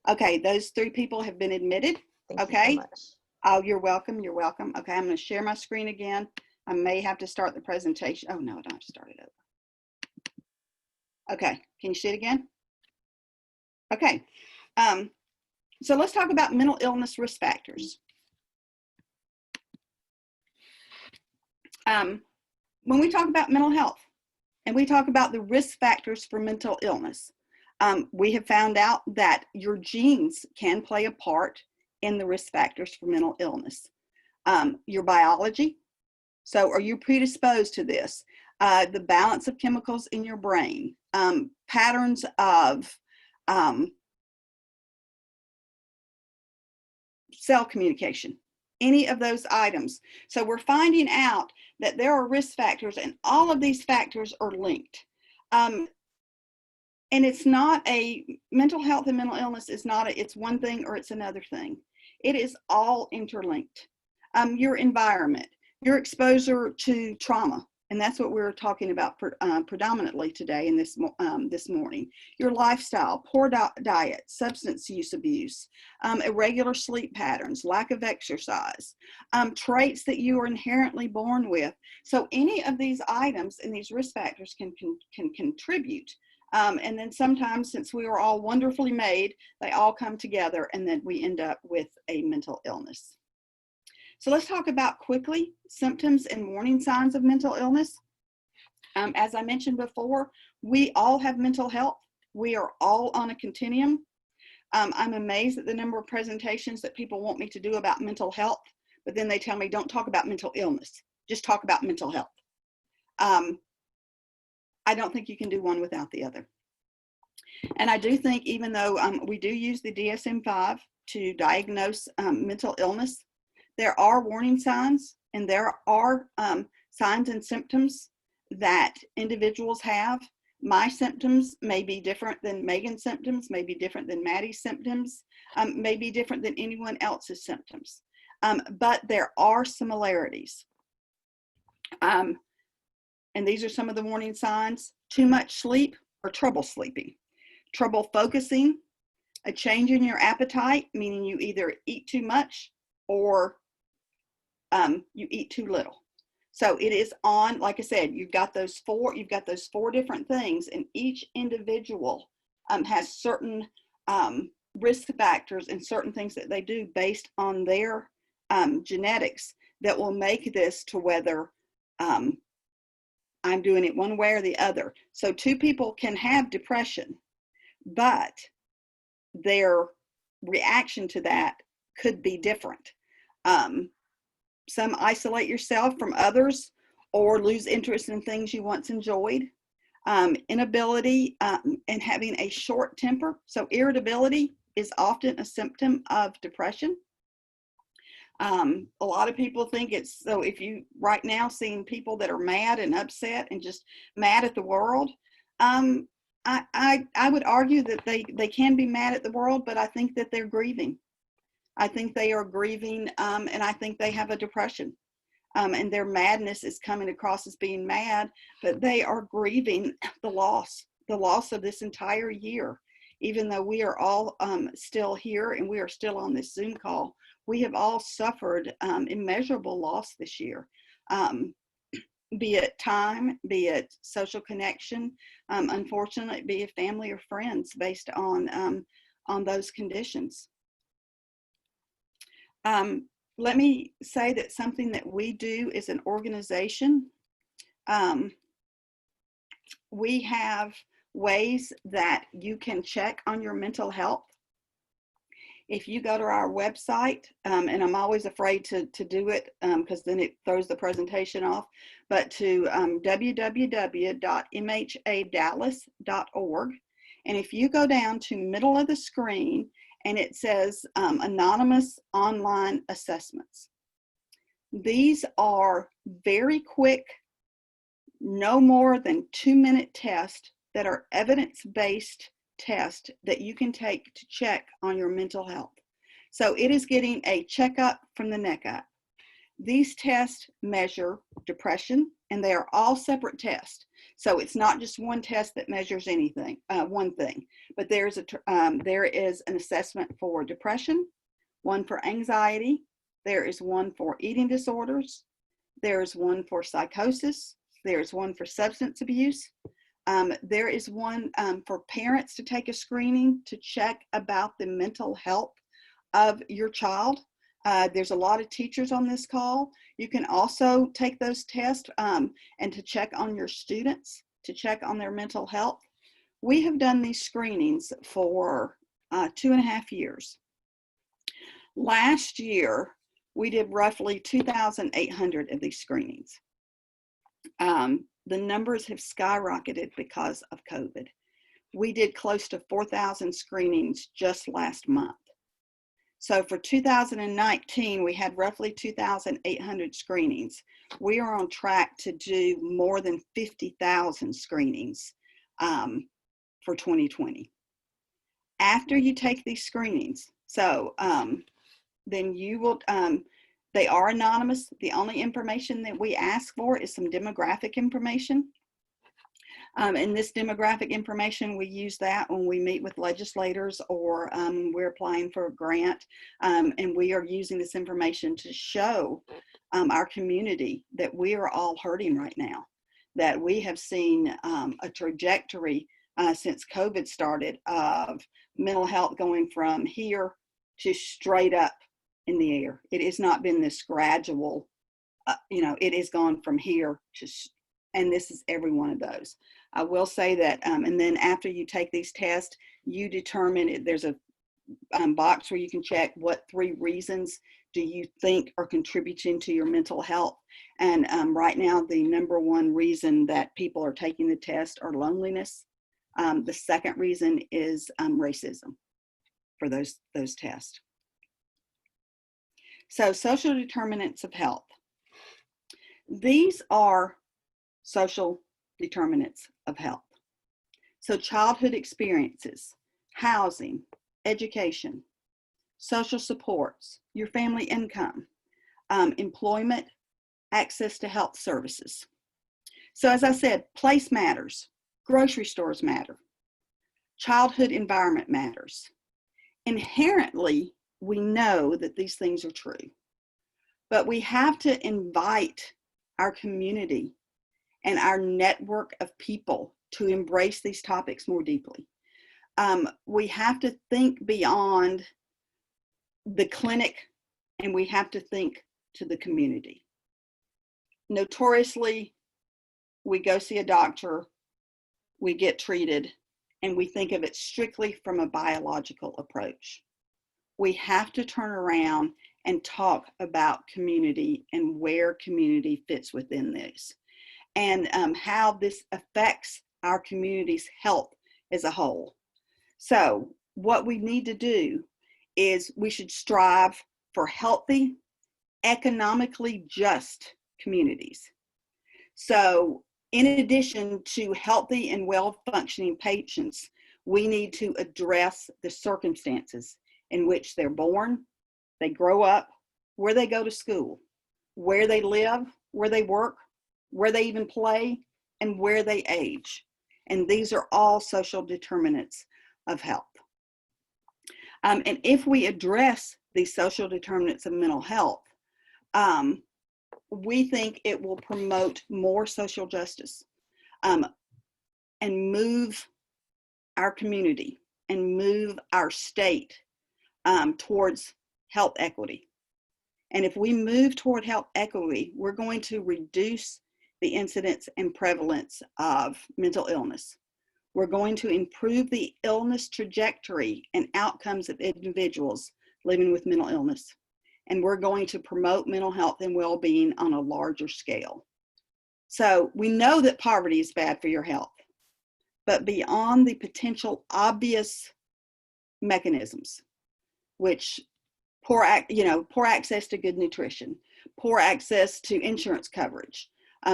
Okay, those 3 people have been admitted. Thank okay. you so much. Oh, you're welcome. You're welcome. Okay, I'm going to share my screen again. I may have to start the presentation. Oh, no, I don't have to start it over. Okay, can you see it again? Okay, so let's talk about mental illness risk factors. When we talk about mental health and we talk about the risk factors for mental illness, we have found out that your genes can play a part in the risk factors for mental illness. Your biology, so are you predisposed to this? The balance of chemicals in your brain, patterns of cell communication, any of those items. So we're finding out that there are risk factors, and all of these factors are linked. And it's not mental health and mental illness is not it's one thing or it's another thing. It is all interlinked. Your environment, your exposure to trauma, and that's what we're talking about predominantly today in this morning. Your lifestyle, poor diet, substance use abuse, irregular sleep patterns, lack of exercise, traits that you are inherently born with. So any of these items and these risk factors can contribute. And then sometimes, since we are all wonderfully made, they all come together, and then we end up with a mental illness. So let's talk about quickly symptoms and warning signs of mental illness. As I mentioned before, we all have mental health. We are all on a continuum. I'm amazed at the number of presentations that people want me to do about mental health, but then they tell me, don't talk about mental illness, just talk about mental health. I don't think you can do one without the other. And I do think, even though we do use the DSM-5 to diagnose mental illness, there are warning signs, and there are signs and symptoms that individuals have My symptoms may be different than Meaghan's symptoms, may be different than Maddie's symptoms, may be different than anyone else's symptoms. But there are similarities. And these are some of the warning signs: too much sleep or trouble sleeping, trouble focusing, a change in your appetite, meaning you either eat too much or you eat too little. So it is on, like I said, you've got those four different things, and each individual has certain risk factors and certain things that they do based on their genetics that will make this to whether I'm doing it one way or the other. So two people can have depression, but their reaction to that could be different. Some isolate yourself from others or lose interest in things you once enjoyed. Inability and having a short temper. So irritability is often a symptom of depression. A lot of people think it's, so if you right now seeing people that are mad and upset and just mad at the world, I would argue that they can be mad at the world, but I think that they're grieving. I think they are grieving, and I think they have a depression. And their madness is coming across as being mad, but they are grieving the loss of this entire year. Even though we are all still here and we are still on this Zoom call, we have all suffered immeasurable loss this year. Be it time, be it social connection, unfortunately, be it family or friends based on those conditions. Let me say that something that we do as an organization, we have ways that you can check on your mental health. If you go to our website, and I'm always afraid to do it because then it throws the presentation off, but to www.mha-dallas.org. And if you go down to middle of the screen, and it says anonymous online assessments. These are very quick, no more than 2-minute tests that are evidence-based tests that you can take to check on your mental health. So it is getting a checkup from the neck up. These tests measure depression, and they are all separate tests. So it's not just one test that measures anything, one thing, but there is an assessment for depression, one for anxiety, there is one for eating disorders, there is one for psychosis, there is one for substance abuse, there is one for parents to take a screening to check about the mental health of your child. There's a lot of teachers on this call. You can also take those tests and to check on your students, to check on their mental health. We have done these screenings for 2.5 years. Last year, we did roughly 2,800 of these screenings. The numbers have skyrocketed because of COVID. We did close to 4,000 screenings just last month. So for 2019, we had roughly 2,800 screenings. We are on track to do more than 50,000 screenings for 2020. After you take these screenings, so then you will, they are anonymous. The only information that we ask for is some demographic information. And this demographic information, we use that when we meet with legislators or we're applying for a grant. And we are using this information to show our community that we are all hurting right now, that we have seen a trajectory since COVID started of mental health going from here to straight up in the air. It has not been this gradual, it has gone from here to, and this is every one of those. I will say that, and then after you take these tests, you determine, there's a box where you can check what 3 reasons do you think are contributing to your mental health. And right now, the #1 reason that people are taking the test are loneliness. The second reason is racism for those tests. So social determinants of health. These are social determinants of health. So childhood experiences, housing, education, social supports, your family income, employment, access to health services. So as I said, place matters, grocery stores matter, childhood environment matters. Inherently, we know that these things are true, but we have to invite our community and our network of people to embrace these topics more deeply. We have to think beyond the clinic, and we have to think to the community. Notoriously, we go see a doctor, we get treated, and we think of it strictly from a biological approach. We have to turn around and talk about community and where community fits within this, and how this affects our community's health as a whole. So what we need to do is we should strive for healthy, economically just communities. So in addition to healthy and well-functioning patients, we need to address the circumstances in which they're born, they grow up, where they go to school, where they live, where they work, where they even play, and where they age. And these are all social determinants of health. And if we address these social determinants of mental health, we think it will promote more social justice and move our community and move our state towards health equity. And if we move toward health equity, we're going to reduce the incidence and prevalence of mental illness. We're going to improve the illness trajectory and outcomes of individuals living with mental illness. And we're going to promote mental health and well-being on a larger scale. So we know that poverty is bad for your health, but beyond the potential obvious mechanisms, which poor access to good nutrition, poor access to insurance coverage,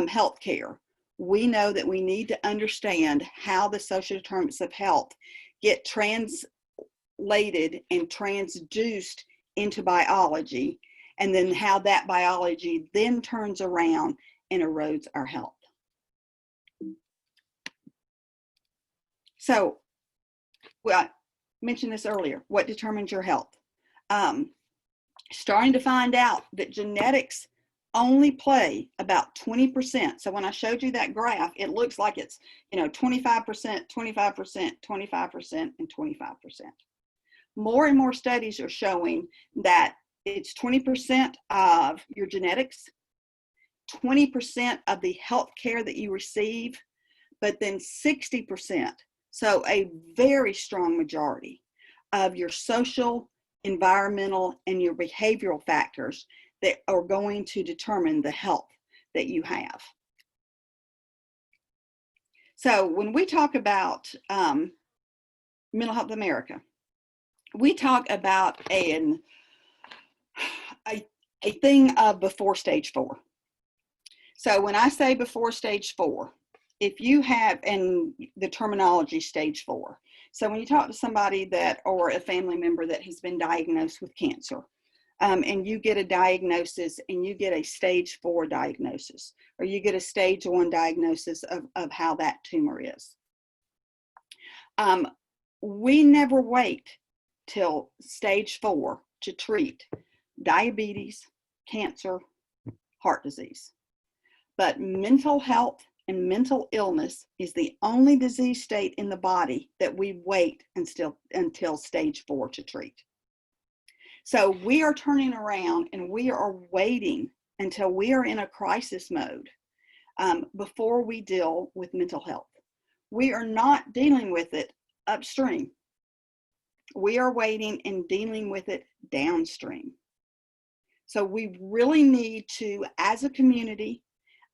health care, we know that we need to understand how the social determinants of health get translated and transduced into biology, and then how that biology then turns around and erodes our health. So, well, I mentioned this earlier, what determines your health? Starting to find out that genetics only play about 20%. So when I showed you that graph, it looks like it's 25%, 25%, 25%, and 25%. More and more studies are showing that it's 20% of your genetics, 20% of the health care that you receive, but then 60%, so a very strong majority of your social, environmental, and your behavioral factors that are going to determine the health that you have. So when we talk about Mental Health America, we talk about a thing of before stage 4. So when I say before stage 4, if you have, and the terminology stage 4. So when you talk to somebody that, or a family member that has been diagnosed with cancer, and you get a diagnosis and you get a stage 4 diagnosis, or you get a stage 1 diagnosis of how that tumor is. We never wait till stage 4 to treat diabetes, cancer, heart disease. But mental health and mental illness is the only disease state in the body that we wait until stage 4 to treat. So we are turning around and we are waiting until we are in a crisis mode before we deal with mental health. We are not dealing with it upstream. We are waiting and dealing with it downstream. So we really need to, as a community,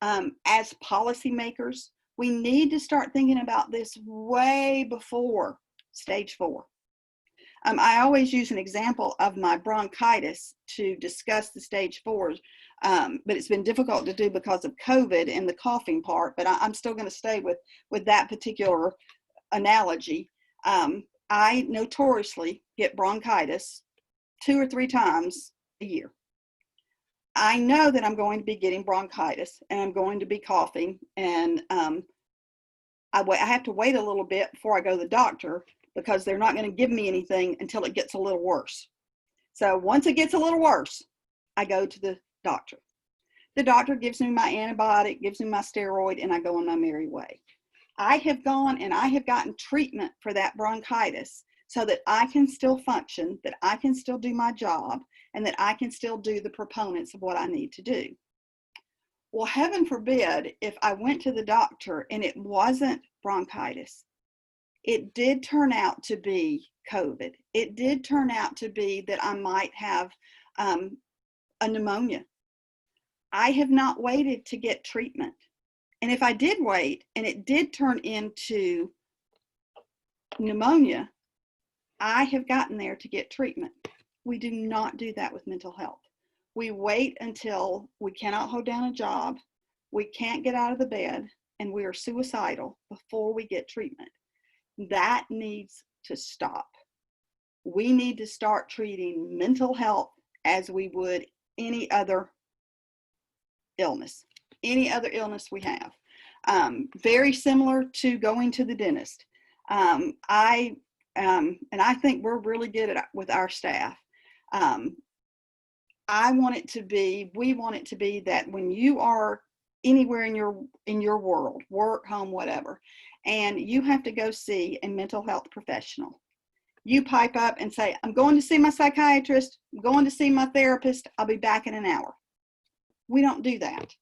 as policymakers, we need to start thinking about this way before stage 4. I always use an example of my bronchitis to discuss the stage 4s, but it's been difficult to do because of COVID and the coughing part, but I'm still going to stay with that particular analogy, I notoriously get bronchitis 2 or 3 times a year. I know that I'm going to be getting bronchitis and I'm going to be coughing, and I have to wait a little bit before I go to the doctor because they're not going to give me anything until it gets a little worse. So once it gets a little worse, I go to the doctor. The doctor gives me my antibiotic, gives me my steroid, and I go on my merry way. I have gone and I have gotten treatment for that bronchitis so that I can still function, that I can still do my job, and that I can still do the proponents of what I need to do. Well, heaven forbid if I went to the doctor and it wasn't bronchitis. It did turn out to be COVID. It did turn out to be that I might have a pneumonia. I have not waited to get treatment. And if I did wait and it did turn into pneumonia, I have gotten there to get treatment. We do not do that with mental health. We wait until we cannot hold down a job, we can't get out of the bed, and we are suicidal before we get treatment. That needs to stop. We need to start treating mental health as we would any other illness we have. Very similar to going to the dentist. And I think we're really good at with our staff. We want it to be that when you are anywhere in your world, work, home, whatever, and you have to go see a mental health professional, you pipe up and say, I'm going to see my psychiatrist, I'm going to see my therapist, I'll be back in an hour. We don't do that.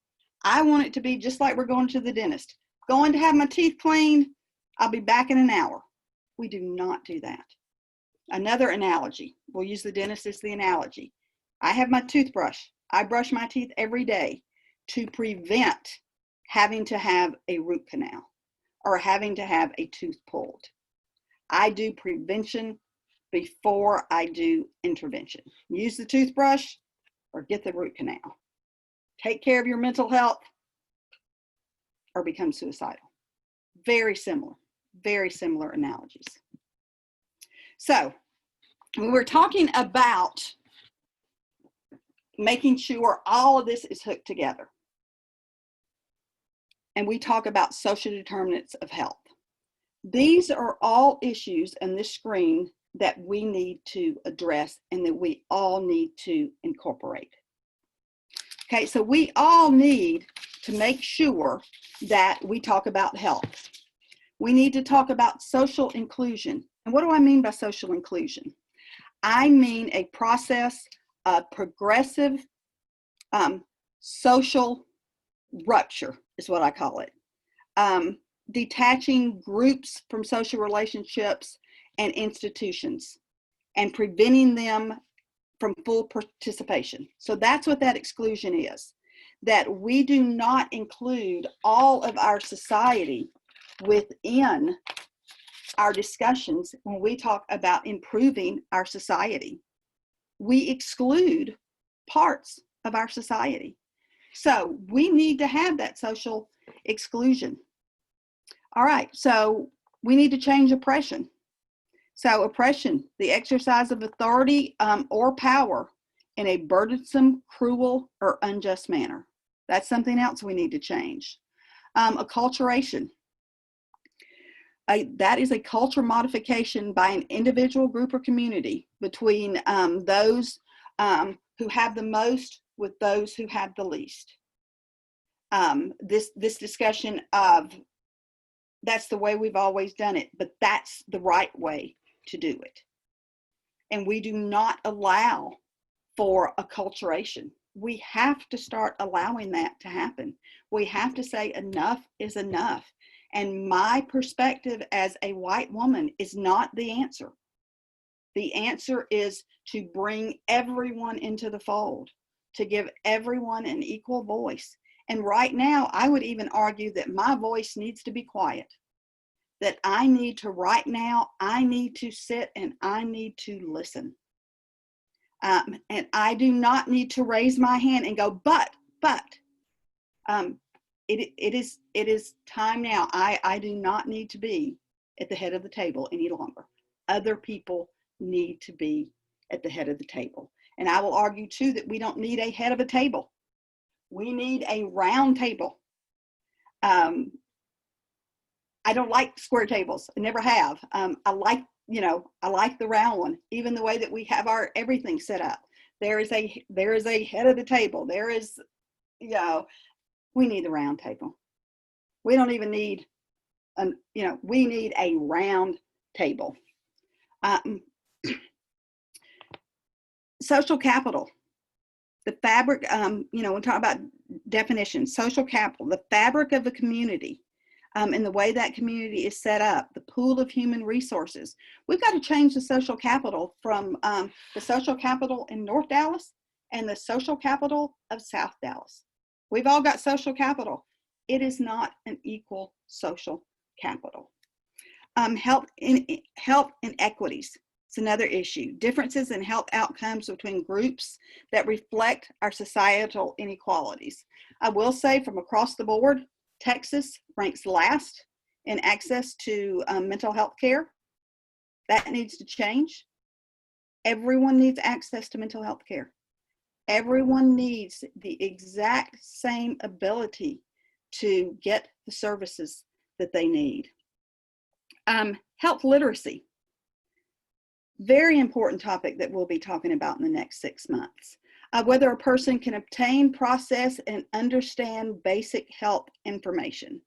I want it to be just like we're going to the dentist. Going to have my teeth cleaned, I'll be back in an hour. We do not do that. Another analogy, we'll use the dentist as the analogy. I have my toothbrush. I brush my teeth every day to prevent having to have a root canal or having to have a tooth pulled. I do prevention before I do intervention. Use the toothbrush or get the root canal. Take care of your mental health or become suicidal. Very similar analogies. So when we're talking about making sure all of this is hooked together, and we talk about social determinants of health, these are all issues in this screen that we need to address and that we all need to incorporate. Okay, so we all need to make sure that we talk about health. We need to talk about social inclusion. And what do I mean by social inclusion? I mean a process of progressive social rupture is what I call it. Detaching groups from social relationships and institutions and preventing them from full participation. So that's what that exclusion is, that we do not include all of our society within our discussions when we talk about improving our society. We exclude parts of our society. So we need to have that social exclusion. All right, so we need to change oppression. So oppression, the exercise of authority or power in a burdensome, cruel, or unjust manner. That's something else we need to change. Acculturation. That is a culture modification by an individual, group, or community between those who have the most with those who have the least. This discussion of that's the way we've always done it, but that's the right way to do it. And we do not allow for acculturation. We have to start allowing that to happen. We have to say enough is enough. And my perspective as a white woman is not the answer. The answer is to bring everyone into the fold, to give everyone an equal voice. And right now, I would even argue that my voice needs to be quiet. That I need to, right now, I need to sit and I need to listen. And I do not need to raise my hand and go, but, it is time now. I do not need to be at the head of the table any longer. Other people need to be at the head of the table. And I will argue too that we don't need a head of a table. We need a round table. I don't like square tables. I never have. I like the round one, even the way that we have our everything set up. There is a head of the table. There is, we need the round table. We don't even need we need a round table. Social capital, the fabric, we talk about definitions, social capital, the fabric of a community, and the way that community is set up, the pool of human resources. We've got to change the social capital from the social capital in North Dallas and the social capital of South Dallas. We've all got social capital. It is not an equal social capital. Health inequities. It's another issue. Differences in health outcomes between groups that reflect our societal inequalities. I will say from across the board, Texas ranks last in access to mental health care. That needs to change. Everyone needs access to mental health care. Everyone needs the exact same ability to get the services that they need. Health literacy. Very important topic that we'll be talking about in the next 6 months. Whether a person can obtain, process, and understand basic health information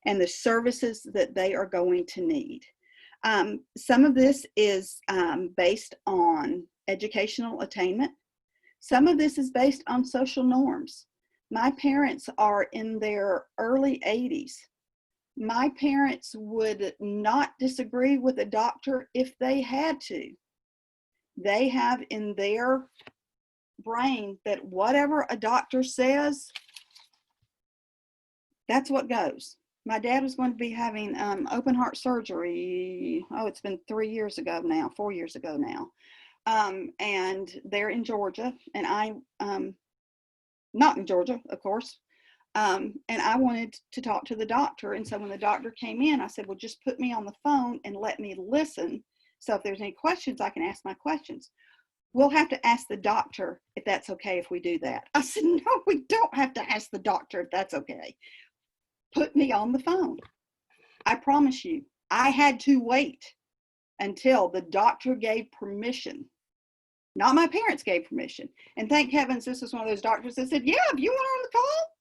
and the services that they are going to need. Some of this is based on educational attainment. Some of this is based on social norms. My parents are in their early 80s. My parents would not disagree with a doctor if they had to. They have in their brain that whatever a doctor says, that's what goes. My dad was going to be having open heart surgery. It's been 4 years ago now. And they're in Georgia, and I'm not in Georgia, of course. And I wanted to talk to the doctor. And so when the doctor came in, I said, well, just put me on the phone and let me listen. So if there's any questions, I can ask my questions. We'll have to ask the doctor if that's okay if we do that. I said, no, we don't have to ask the doctor if that's okay. Put me on the phone. I promise you, I had to wait until the doctor gave permission. Not my parents gave permission. And thank heavens, this is one of those doctors that said, yeah, if you want her on the call,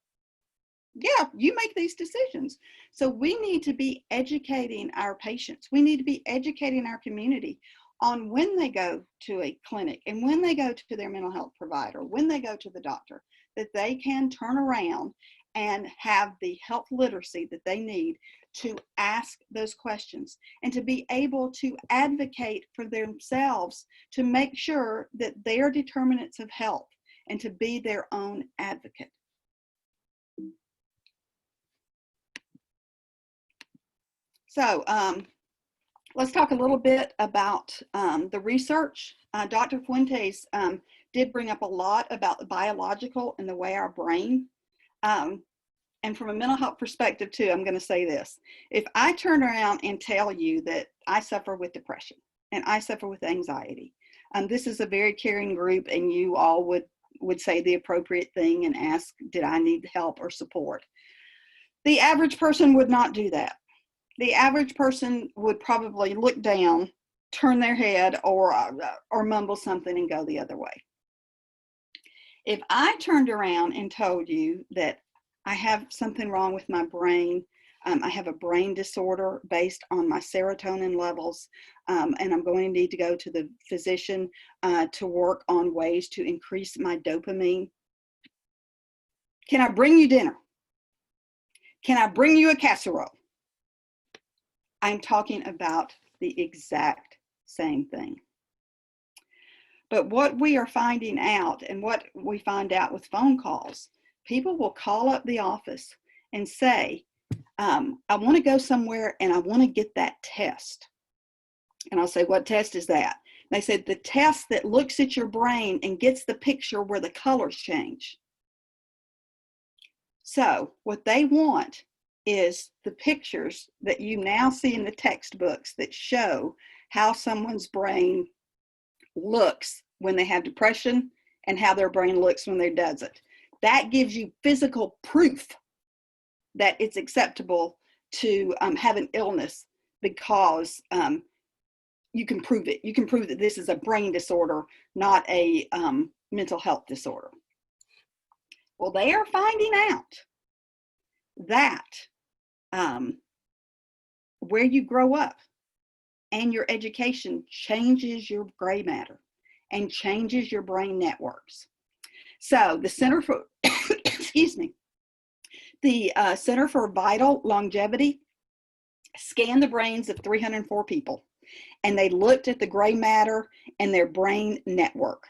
yeah, you make these decisions. So we need to be educating our patients. We need to be educating our community on when they go to a clinic and when they go to their mental health provider, when they go to the doctor, that they can turn around and have the health literacy that they need to ask those questions and to be able to advocate for themselves to make sure that they're determinants of health and to be their own advocate. So let's talk a little bit about the research. Dr. Fuentes did bring up a lot about the biological and the way our brain, and from a mental health perspective too, I'm going to say this. If I turn around and tell you that I suffer with depression and I suffer with anxiety, this is a very caring group, and you all would say the appropriate thing and ask, did I need help or support? The average person would not do that. The average person would probably look down, turn their head, or mumble something and go the other way. If I turned around and told you that I have something wrong with my brain, I have a brain disorder based on my serotonin levels, and I'm going to need to go to the physician to work on ways to increase my dopamine. Can I bring you dinner? Can I bring you a casserole? I'm talking about the exact same thing. But what we are finding out, and what we find out with phone calls, people will call up the office and say, I want to go somewhere and I want to get that test. And I'll say, what test is that? And they said, the test that looks at your brain and gets the picture where the colors change. So what they want is the pictures that you now see in the textbooks that show how someone's brain looks when they have depression and how their brain looks when they doesn't. That gives you physical proof that it's acceptable to have an illness, because you can prove it. You can prove that this is a brain disorder, not a mental health disorder. Well, they are finding out that where you grow up and your education changes your gray matter and changes your brain networks. So the Center for, excuse me, the Center for Vital Longevity scanned the brains of 304 people, and they looked at the gray matter and their brain network.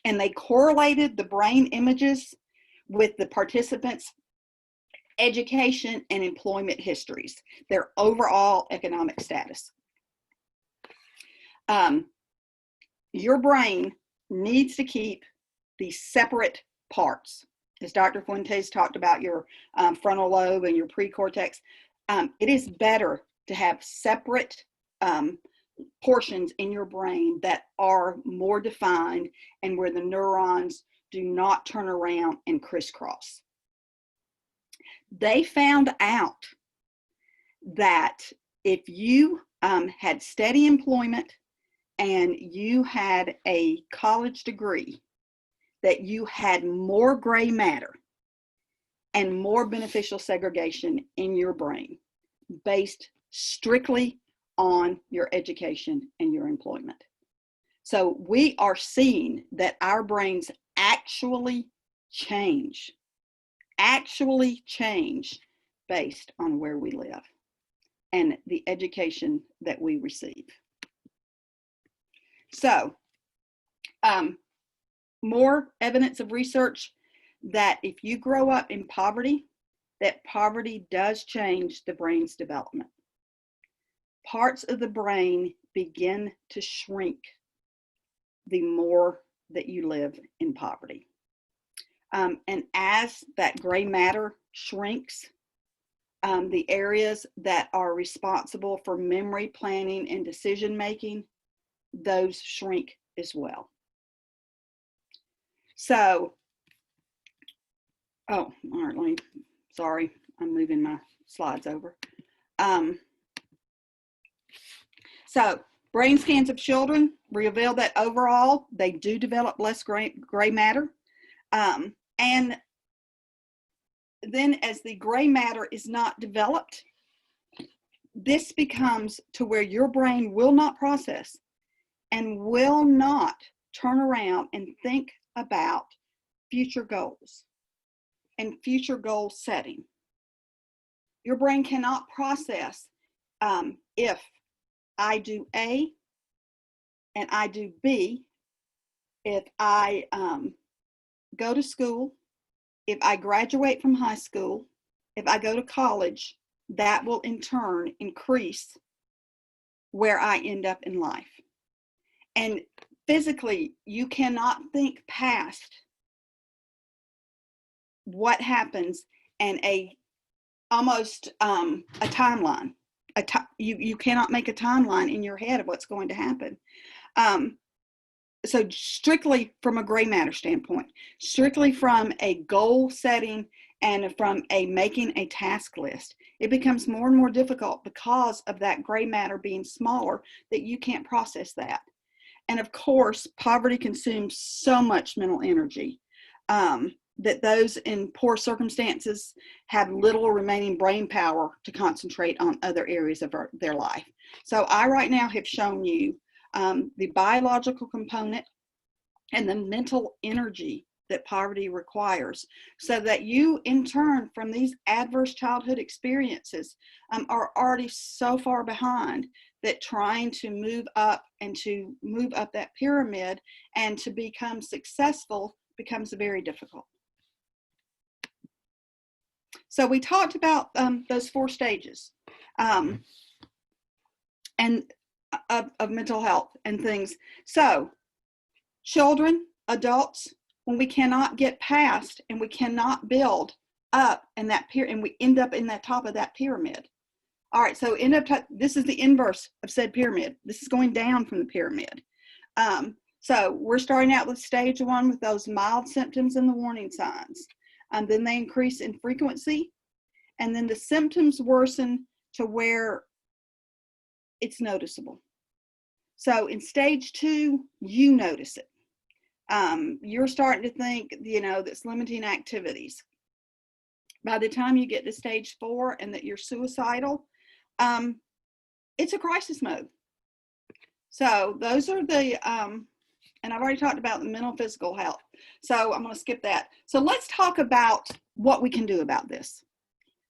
And they correlated the brain images with the participants' education and employment histories, their overall economic status. Your brain needs to keep these separate parts. As Dr. Fuentes talked about your frontal lobe and your precortex, it is better to have separate portions in your brain that are more defined and where the neurons do not turn around and crisscross. They found out that if you had steady employment and you had a college degree, that you had more gray matter and more beneficial segregation in your brain based strictly on your education and your employment. So we are seeing that our brains actually change based on where we live and the education that we receive. So, more evidence of research that if you grow up in poverty, that poverty does change the brain's development. Parts of the brain begin to shrink the more that you live in poverty. And as that gray matter shrinks, the areas that are responsible for memory, planning, and decision making, those shrink as well. So, oh, all right, sorry, I'm moving my slides over. So, brain scans of children reveal that overall, they do develop less gray matter. And then as the gray matter is not developed, this becomes to where your brain will not process and will not turn around and think about future goals and future goal setting. Your brain cannot process if I do A and I do B, if I go to school, if I graduate from high school, if I go to college, that will in turn increase where I end up in life. And physically, you cannot think past what happens and almost a timeline. You cannot make a timeline in your head of what's going to happen. So strictly from a gray matter standpoint, strictly from a goal setting and from making a task list, it becomes more and more difficult because of that gray matter being smaller, that you can't process that. And of course, poverty consumes so much mental energy that those in poor circumstances have little remaining brain power to concentrate on other areas of their life. So I right now have shown you the biological component and the mental energy that poverty requires, so that you in turn from these adverse childhood experiences are already so far behind that trying to move up that pyramid and to become successful becomes very difficult. So we talked about those 4 stages and of mental health and things. So children, adults, when we cannot get past and we cannot build up in that and we end up in that top of that pyramid. All right, so this is the inverse of said pyramid. This is going down from the pyramid. So we're starting out with stage 1 with those mild symptoms and the warning signs. Then they increase in frequency, and then the symptoms worsen to where it's noticeable. So in stage 2, you notice it. You're starting to think, that's limiting activities. By the time you get to stage 4 and that you're suicidal, it's a crisis mode. So those are the, and I've already talked about the mental and physical health. So I'm going to skip that. So let's talk about what we can do about this.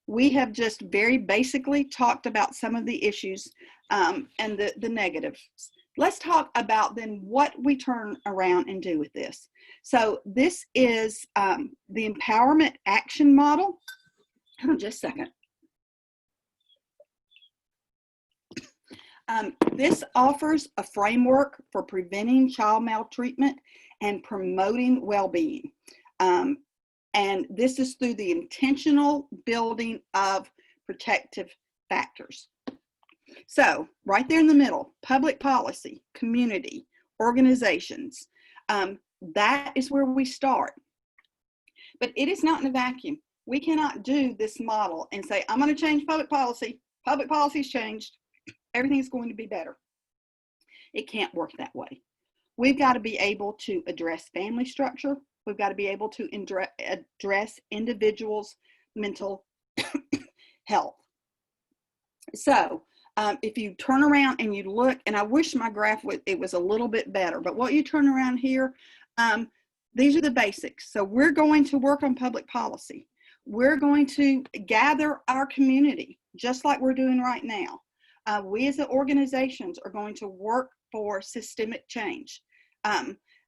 We have just very basically talked about some of the issues and the negatives. Let's talk about then what we turn around and do with this. So this is the empowerment action model. Hold on just a second. This offers a framework for preventing child maltreatment and promoting well-being. And this is through the intentional building of protective factors. So right there in the middle, public policy, community, organizations, that is where we start. But it is not in a vacuum. We cannot do this model and say, I'm going to change public policy. Public policy's changed. Everything's going to be better. It can't work that way. We've got to be able to address family structure. We've got to be able to address individuals' mental health. So if you turn around and you look, and I wish my graph was a little bit better, but what you turn around here, these are the basics. So we're going to work on public policy. We're going to gather our community, just like we're doing right now. We as the organizations are going to work for systemic change.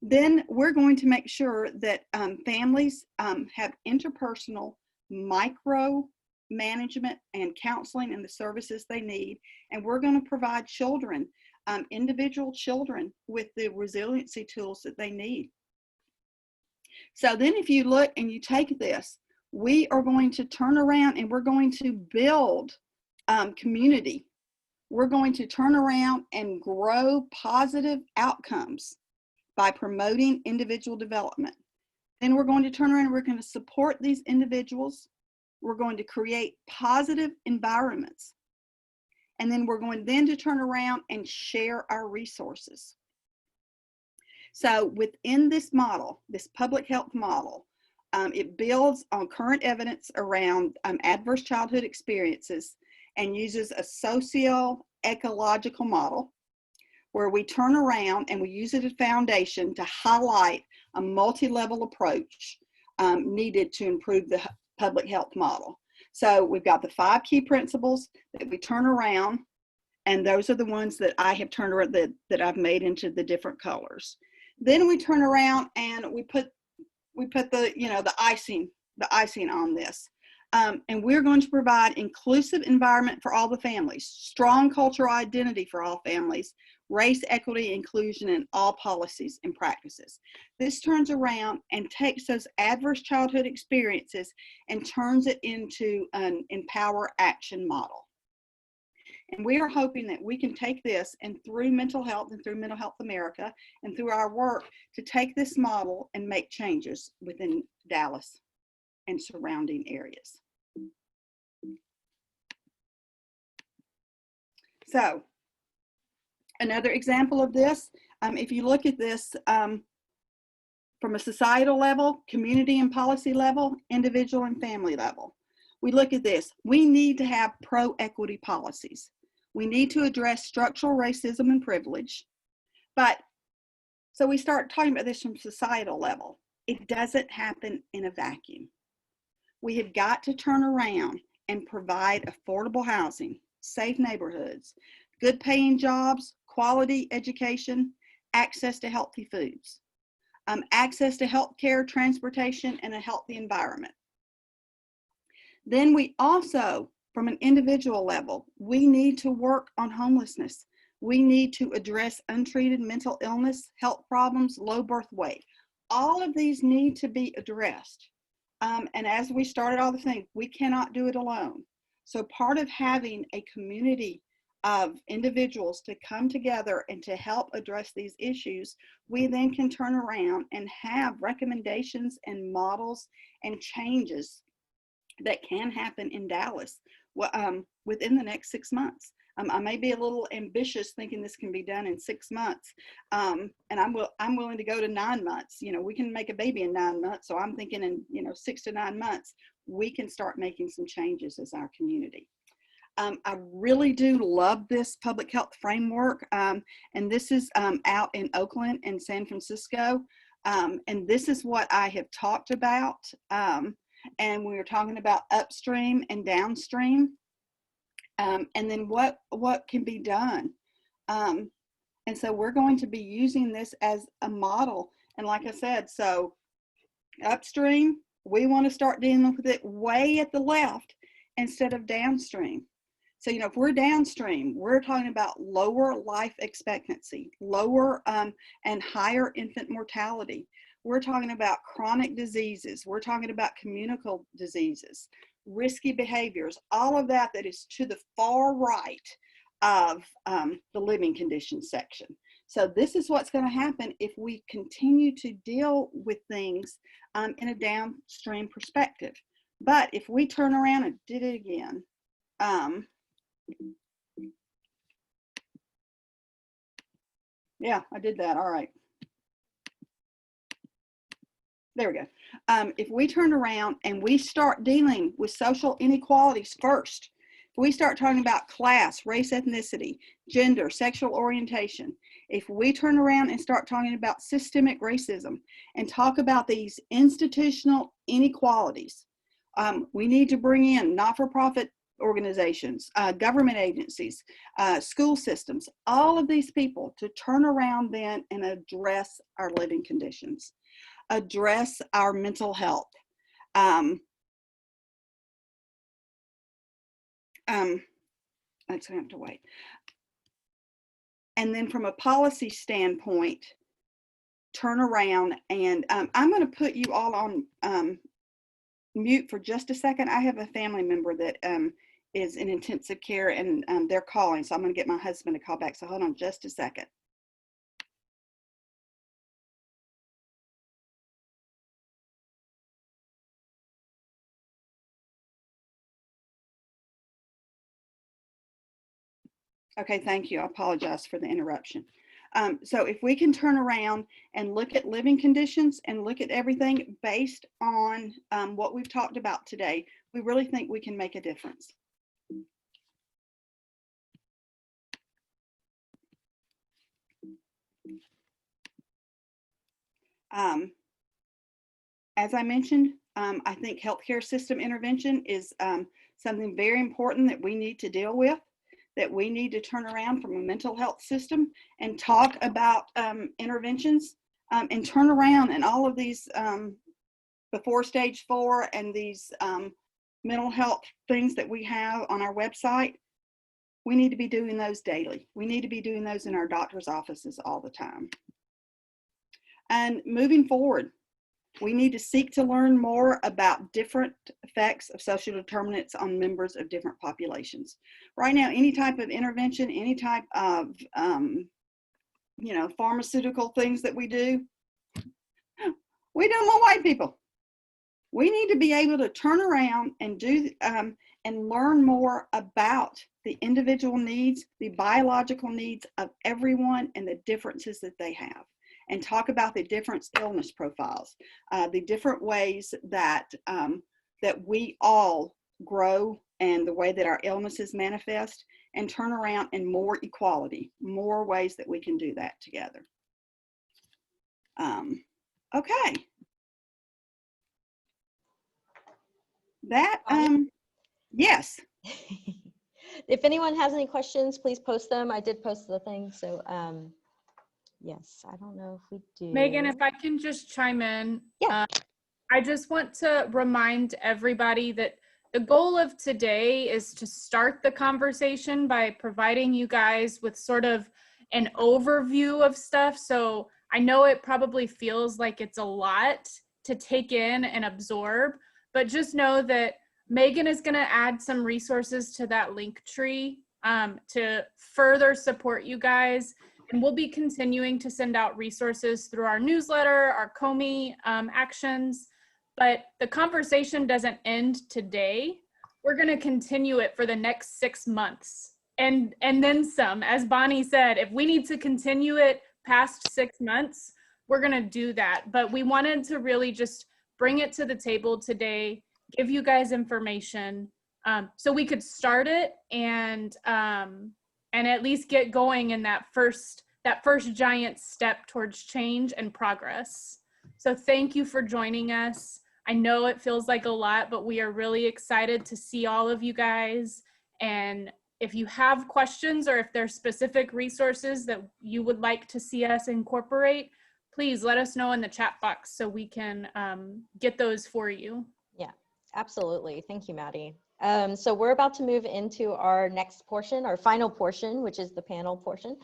Then we're going to make sure that families have interpersonal micro management and counseling and the services they need. And we're going to provide children, individual children, with the resiliency tools that they need. So then if you look and you take this, we are going to turn around and we're going to build community. We're going to turn around and grow positive outcomes by promoting individual development. Then we're going to turn around and we're going to support these individuals. We're going to create positive environments. And then we're going then to turn around and share our resources. So within this model, this public health model, it builds on current evidence around adverse childhood experiences and uses a socio-ecological model where we turn around and we use it as a foundation to highlight a multi-level approach needed to improve the public health model. So we've got the 5 key principles that we turn around, and those are the ones that I have turned around that I've made into the different colors. Then we turn around and we put the the icing on this. And we're going to provide inclusive environment for all the families, strong cultural identity for all families, race, equity, inclusion in all policies and practices. This turns around and takes those adverse childhood experiences and turns it into an empower action model. And we are hoping that we can take this and through mental health and through Mental Health America and through our work to take this model and make changes within Dallas and surrounding areas. So another example of this, if you look at this from a societal level, community and policy level, individual and family level, we look at this. We need to have pro-equity policies. We need to address structural racism and privilege. But so we start talking about this from societal level. It doesn't happen in a vacuum. We have got to turn around and provide affordable housing, safe neighborhoods, good paying jobs, quality education, access to healthy foods, access to health care, transportation, and a healthy environment. Then we also, from an individual level, we need to work on homelessness. We need to address untreated mental illness, health problems, low birth weight. All of these need to be addressed. And as we started all the things, we cannot do it alone. So part of having a community of individuals to come together and to help address these issues, we then can turn around and have recommendations and models and changes that can happen in Dallas within the next 6 months. I may be a little ambitious thinking this can be done in 6 months, and I'm willing to go to 9 months. You know, we can make a baby in 9 months, so I'm thinking in 6 to 9 months we can start making some changes as our community. I really do love this public health framework, and this is out in Oakland and San Francisco, and this is what I have talked about, and we were talking about upstream and downstream, and then what can be done, and so we're going to be using this as a model. And like I said, so upstream, we want to start dealing with it way at the left instead of downstream. So, if we're downstream, we're talking about lower life expectancy, lower and higher infant mortality. We're talking about chronic diseases. We're talking about communicable diseases, risky behaviors, all of that is to the far right of the living conditions section. So this is what's going to happen if we continue to deal with things in a downstream perspective. But if we turn around and did it again, yeah, I did that. All right. There we go. If we turn around and we start dealing with social inequalities first, if we start talking about class, race, ethnicity, gender, sexual orientation, if we turn around and start talking about systemic racism and talk about these institutional inequalities, we need to bring in not-for-profit organizations, government agencies, school systems, all of these people to turn around then and address our living conditions, address our mental health. Let's have to wait. And then from a policy standpoint, turn around and I'm going to put you all on mute for just a second. I have a family member that is in intensive care and they're calling, so I'm going to get my husband to call back. So hold on just a second. Okay, thank you. I apologize for the interruption. So if we can turn around and look at living conditions and look at everything based on what we've talked about today, we really think we can make a difference. As I mentioned, I think healthcare system intervention is something very important that we need to deal with, that we need to turn around from a mental health system and talk about interventions and turn around and all of these before stage 4 and these mental health things that we have on our website. We need to be doing those daily. We need to be doing those in our doctor's offices all the time. And moving forward, we need to seek to learn more about different effects of social determinants on members of different populations. Right now, any type of intervention, any type of, pharmaceutical things that we do with white people. We need to be able to turn around and do and learn more about the individual needs, the biological needs of everyone and the differences that they have. And talk about the different illness profiles, the different ways that that we all grow and the way that our illnesses manifest, and turn around and more equality, more ways that we can do that together. Okay. That, yes. If anyone has any questions, please post them. I did post the thing, so yes, I don't know if we do. Meaghan, if I can just chime in. Yeah. I just want to remind everybody that the goal of today is to start the conversation by providing you guys with sort of an overview of stuff. So I know it probably feels like it's a lot to take in and absorb, but just know that Meaghan is going to add some resources to that link tree to further support you guys. And we'll be continuing to send out resources through our newsletter, our Comey actions, but the conversation doesn't end today. We're going to continue it for the next 6 months and then some. As Bonnie said, if we need to continue it past 6 months, we're going to do that. But we wanted to really just bring it to the table today, give you guys information so we could start it and at least get going in that first giant step towards change and progress. So thank you for joining us. I know it feels like a lot, but we are really excited to see all of you guys. And if you have questions or if there's specific resources that you would like to see us incorporate, please let us know in the chat box so we can get those for you. Yeah, absolutely. Thank you, Maddie. So we're about to move into our next portion, our final portion, which is the panel portion.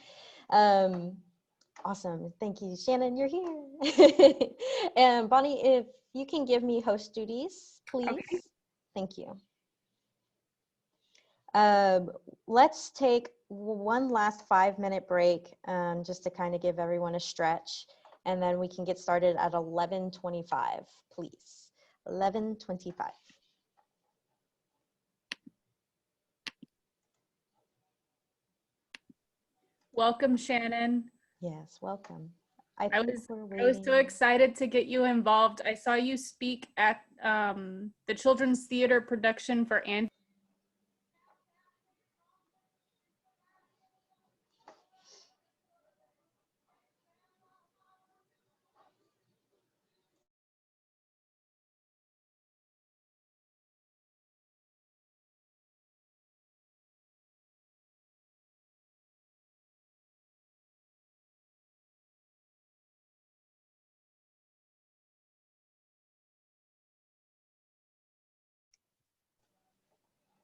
Awesome. Thank you, Shannon, you're here. And Bonnie, if you can give me host duties, please. Okay. Thank you. Let's take one last 5-minute break just to kind of give everyone a stretch, and then we can get started at 11:25, please. 11:25. Welcome, Shannon. Yes, welcome. I was so excited to get you involved. I saw you speak at the Children's Theater production for Andy.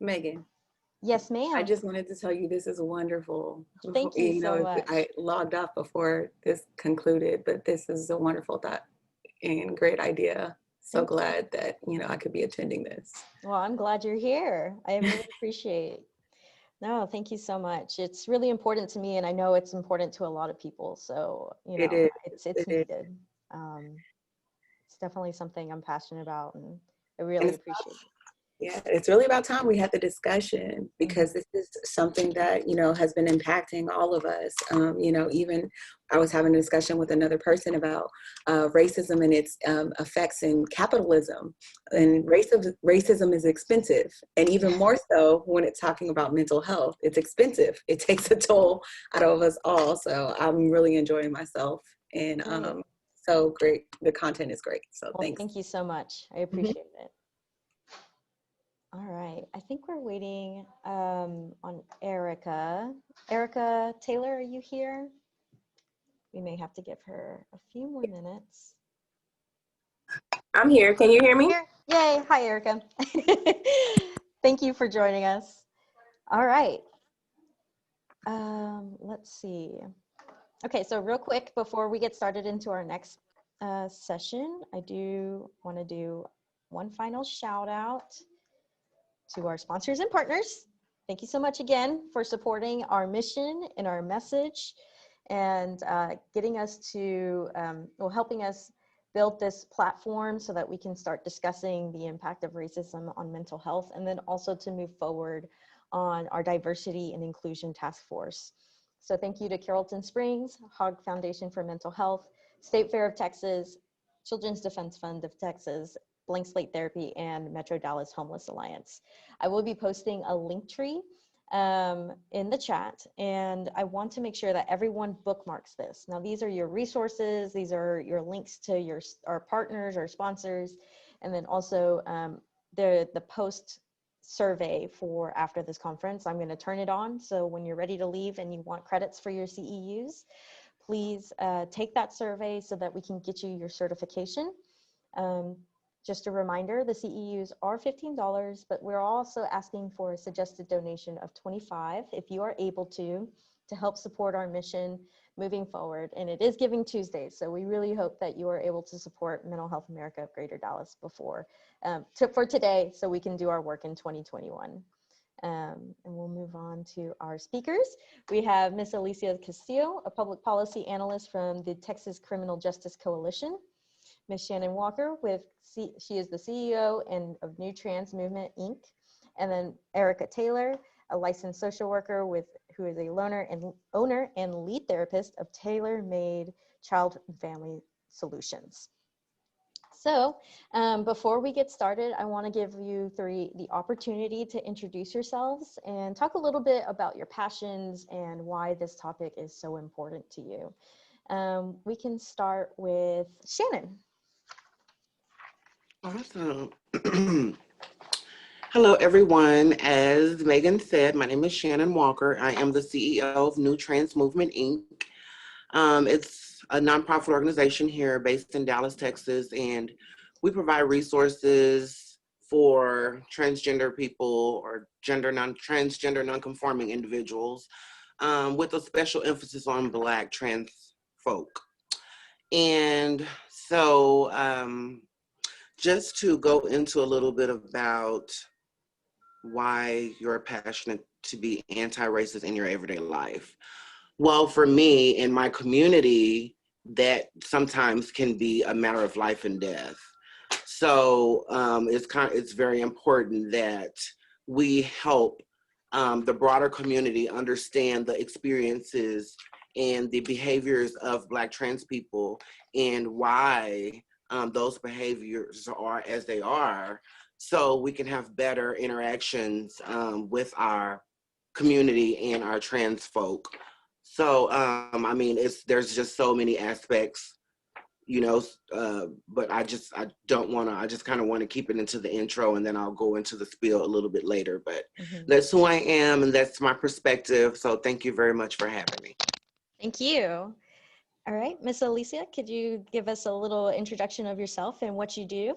Meaghan. Yes, ma'am. I just wanted to tell you this is wonderful. Thank you so much. I logged off before this concluded, but this is a wonderful thought and great idea. So glad that, I could be attending this. Well, I'm glad you're here. I really appreciate it. No, thank you so much. It's really important to me, and I know it's important to a lot of people. So, it's needed. It's definitely something I'm passionate about, and I really appreciate it. Yeah, it's really about time we had the discussion, because this is something that, has been impacting all of us. Even I was having a discussion with another person about racism and its effects in capitalism. And racism is expensive. And even more so when it's talking about mental health, it's expensive. It takes a toll out of us all. So I'm really enjoying myself. And so great. The content is great. So thanks. Thank you so much. I appreciate it. All right, I think we're waiting on Erica. Erica Taylor, are you here? We may have to give her a few more minutes. I'm here. Can you hear me? Yay, hi Erica. Thank you for joining us. All right, let's see. Okay, so real quick before we get started into our next session, I do want to do one final shout out to our sponsors and partners. Thank you so much again for supporting our mission and our message, and getting us to, helping us build this platform so that we can start discussing the impact of racism on mental health, and then also to move forward on our diversity and inclusion task force. So thank you to Carrollton Springs, Hogg Foundation for Mental Health, State Fair of Texas, Children's Defense Fund of Texas, Blank Slate Therapy, and Metro Dallas Homeless Alliance. I will be posting a link tree in the chat, and I want to make sure that everyone bookmarks this. Now, these are your resources, these are your links to our partners, our sponsors, and then also the post survey for after this conference. I'm going to turn it on, so when you're ready to leave and you want credits for your CEUs, please take that survey so that we can get you your certification. Just a reminder, the CEUs are $15, but we're also asking for a suggested donation of $25 if you are able to to help support our mission moving forward. And it is Giving Tuesday, so we really hope that you are able to support Mental Health America of Greater Dallas for today, so we can do our work in 2021. And we'll move on to our speakers. We have Ms. Alycia Castillo, a public policy analyst from the Texas Criminal Justice Coalition. Ms. Shannon Walker, she is the CEO of New Trans Movement, Inc. And then Erica Taylor, a licensed social worker who is a owner and lead therapist of Tailor-Made Child and Family Solutions. So before we get started, I want to give you three the opportunity to introduce yourselves and talk a little bit about your passions and why this topic is so important to you. We can start with Shannon. Awesome. Hello, everyone. As Meaghan said, my name is Shannon Walker. I am the CEO of New Trans Movement, Inc. It's a nonprofit organization here based in Dallas, Texas, and we provide resources for transgender people or transgender non-conforming individuals with a special emphasis on Black trans folk. And so just to go into a little bit about why you're passionate to be anti-racist in your everyday life. Well, for me, in my community, that sometimes can be a matter of life and death. So it's very important that we help the broader community understand the experiences and the behaviors of Black trans people and why those behaviors are as they are, so we can have better interactions with our community and our trans folk. So, I mean, there's just so many aspects, you know, but I just kind of want to keep it into the intro, and then I'll go into the spiel a little bit later, but that's who I am and that's my perspective. So thank you very much for having me. Thank you. All right, Ms. Alycia, could you give us a little introduction of yourself and what you do?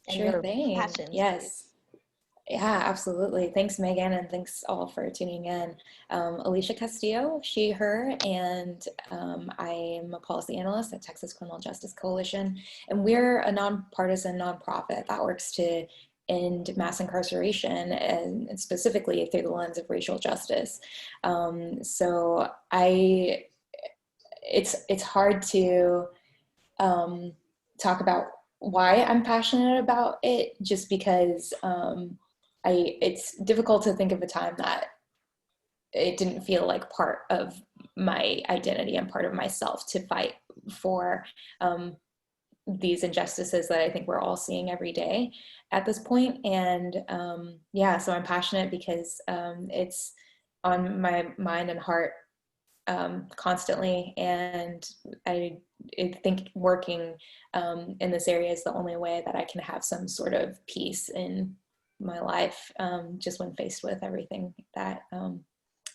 And Sure your thing. passions, Yes. please. Yeah, absolutely. Thanks, Meaghan, and thanks all for tuning in. Alycia Castillo, she, her, and I am a policy analyst at Texas Criminal Justice Coalition, and we're a nonpartisan nonprofit that works to end mass incarceration and specifically through the lens of racial justice. So it's hard to talk about why I'm passionate about it, just because it's difficult to think of a time that it didn't feel like part of my identity and part of myself to fight for these injustices that I think we're all seeing every day at this point. And yeah, so I'm passionate because it's on my mind and heart constantly, and I think working in this area is the only way that I can have some sort of peace in my life, just when faced with everything that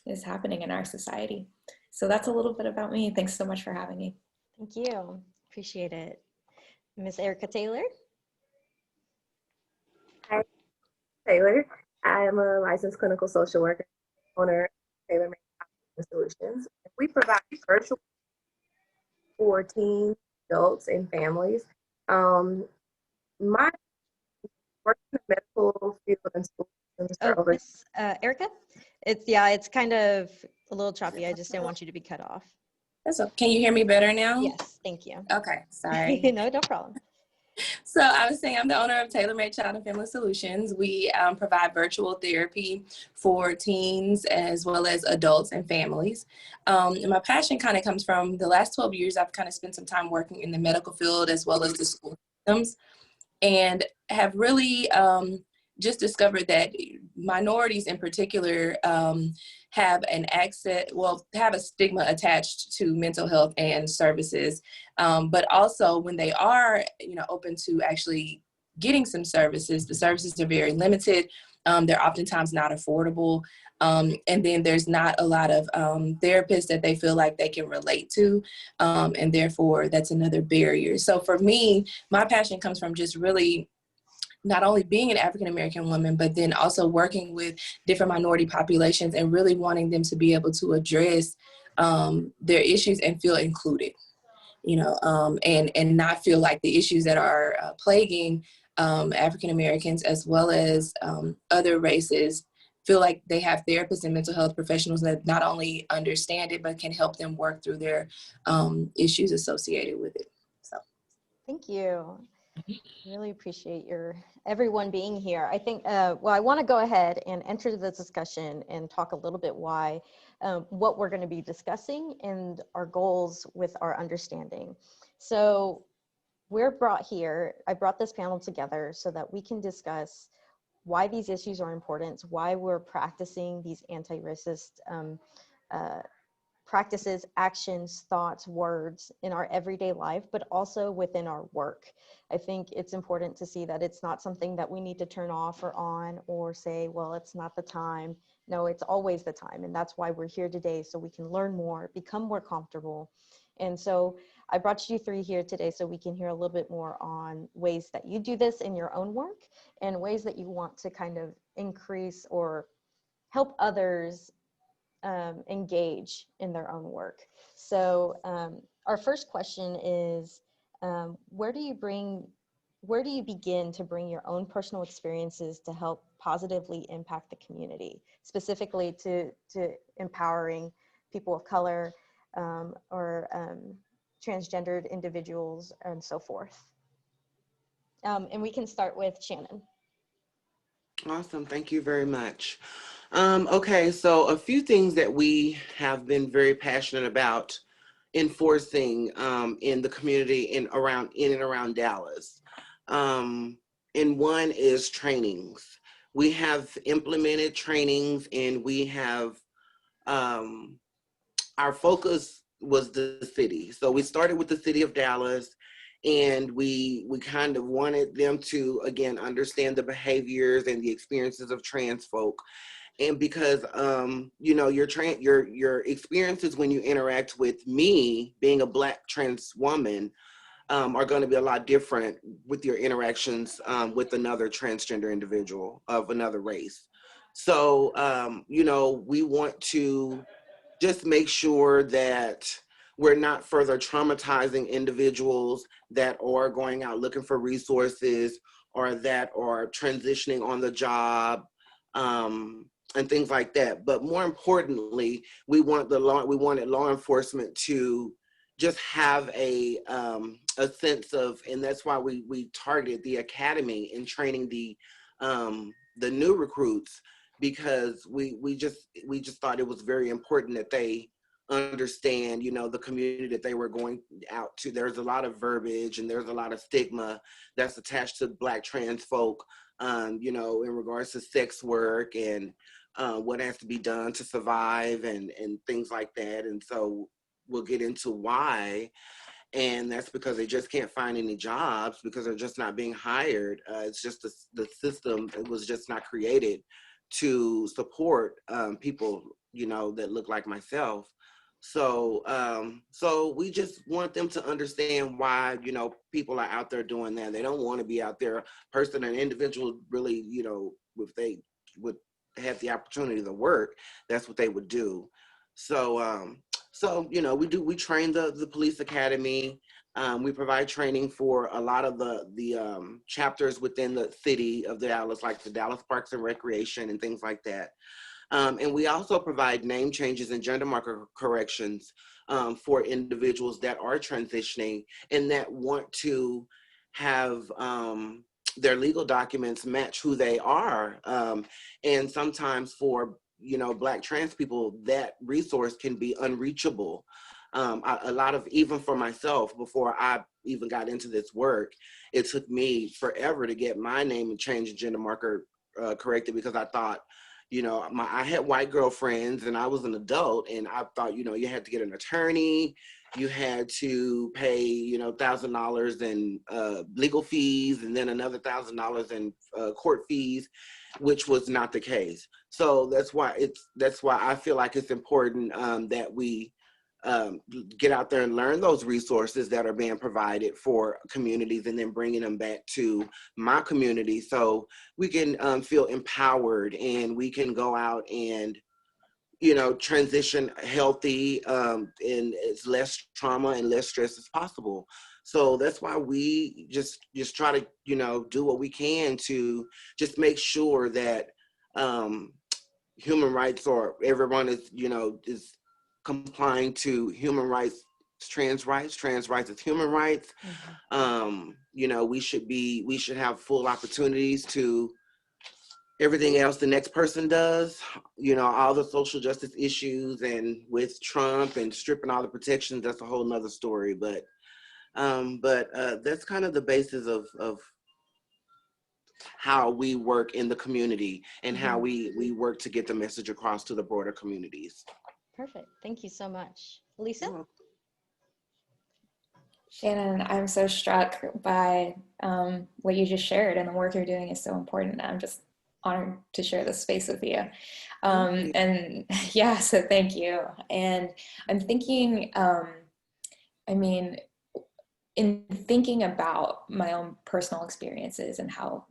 is happening in our society. So that's a little bit about me. Thanks so much for having me. Thank you. Appreciate it. Ms. Erica Taylor. Hi, Taylor. I am a licensed clinical social worker, owner of Tailor-Made Solutions. We provide virtual for teens, adults, and families. My work in the medical field and school systems for over. Miss Erica, it's kind of a little choppy. I just didn't want you to be cut off. That's okay. Can you hear me better now? Yes, thank you. Okay, sorry. No problem. So I was saying I'm the owner of Tailor-Made Child and Family Solutions. We provide virtual therapy for teens as well as adults and families. And my passion kind of comes from the last 12 years. I've kind of spent some time working in the medical field as well as the school systems, and have really just discovered that minorities in particular have have a stigma attached to mental health and services, but also when they are, open to actually getting some services, the services are very limited. They're oftentimes not affordable, and then there's not a lot of therapists that they feel like they can relate to, and therefore that's another barrier. So for me, my passion comes from just really not only being an African American woman, but then also working with different minority populations and really wanting them to be able to address their issues and feel included, you know, and not feel like the issues that are plaguing African Americans as well as other races feel like they have therapists and mental health professionals that not only understand it, but can help them work through their issues associated with it. So, thank you. Really appreciate everyone being here. I think, well, I want to go ahead and enter the discussion and talk a little bit why, what we're going to be discussing and our goals with our understanding. So we're brought here, I brought this panel together so that we can discuss why these issues are important, why we're practicing these anti-racist practices, actions, thoughts, words in our everyday life, but also within our work. I think it's important to see that it's not something that we need to turn off or on or say, well, it's not the time. No, it's always the time. And that's why we're here today, so we can learn more, become more comfortable. And so I brought you three here today so we can hear a little bit more on ways that you do this in your own work and ways that you want to kind of increase or help others engage in their own work. So our first question is, where do you begin to bring your own personal experiences to help positively impact the community, specifically to empowering people of color or transgendered individuals and so forth? And we can start with Shannon. Awesome, thank you very much. Okay, so a few things that we have been very passionate about enforcing in the community in and around Dallas. And one is trainings. We have implemented trainings, and we have, our focus was the city. So we started with the city of Dallas, and we kind of wanted them to, again, understand the behaviors and the experiences of trans folk. And because, you know, your experiences when you interact with me, being a Black trans woman, are going to be a lot different with your interactions with another transgender individual of another race. So, you know, we want to just make sure that we're not further traumatizing individuals that are going out looking for resources or that are transitioning on the job. And things like that. But more importantly, we wanted law enforcement to just have a sense of, and that's why we targeted the academy in training the new recruits, because we just thought it was very important that they understand, you know, the community that they were going out to. There's a lot of verbiage and there's a lot of stigma that's attached to Black trans folk, you know, in regards to sex work and what has to be done to survive and things like that. And so we'll get into why. And that's because they just can't find any jobs because they're just not being hired. It's just the system, it was just not created to support people, you know, that look like myself. So so we just want them to understand why, you know, people are out there doing that. They don't want to be out there. An individual really, you know, if they would have the opportunity to work, that's what they would do. So so, you know, we train the police academy. We provide training for a lot of the chapters within the city of Dallas, like the Dallas Parks and Recreation and things like that. And we also provide name changes and gender marker corrections for individuals that are transitioning and that want to have their legal documents match who they are. And sometimes for, you know, Black trans people, that resource can be unreachable. A lot of, even for myself, before I even got into this work, it took me forever to get my name and change and gender marker corrected, because I thought, you know, I had white girlfriends and I was an adult, and I thought, you know, you had to get an attorney, you had to pay, you know, $1,000 in legal fees, and then another $1,000 in court fees, which was not the case. So that's why I feel like it's important that we get out there and learn those resources that are being provided for communities, and then bringing them back to my community so we can feel empowered, and we can go out and, you know, transition healthy and as less trauma and less stress as possible. So that's why we just try to, you know, do what we can to just make sure that human rights, or everyone is, you know, is complying to human rights, trans rights is human rights. You know, we should have full opportunities to everything else the next person does, you know, all the social justice issues, and with Trump and stripping all the protections, that's a whole nother story. But that's kind of the basis of how we work in the community, and how we work to get the message across to the broader communities. Perfect. Thank you so much. Alycia? Shannon, I'm so struck by what you just shared, and the work you're doing is so important. I'm just honored to share this space with you. And yeah, so thank you. And I'm thinking, I mean, in thinking about my own personal experiences and how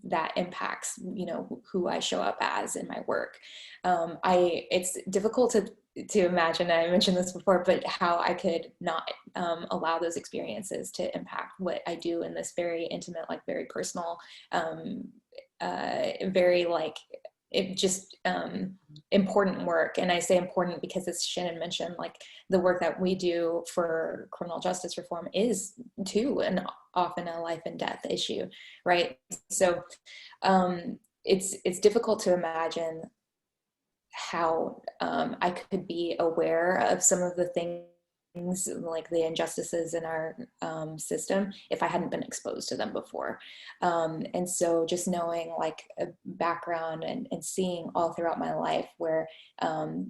that impacts, you know, who I show up as in my work, it's difficult to imagine, I mentioned this before, but how I could not allow those experiences to impact what I do in this very intimate, like very personal, very like, it just important work. And I say important because, as Shannon mentioned, like the work that we do for criminal justice reform is too, and often a life and death issue, right? So it's difficult to imagine how I could be aware of some of the things, like the injustices in our system, if I hadn't been exposed to them before. And so just knowing like a background and seeing all throughout my life where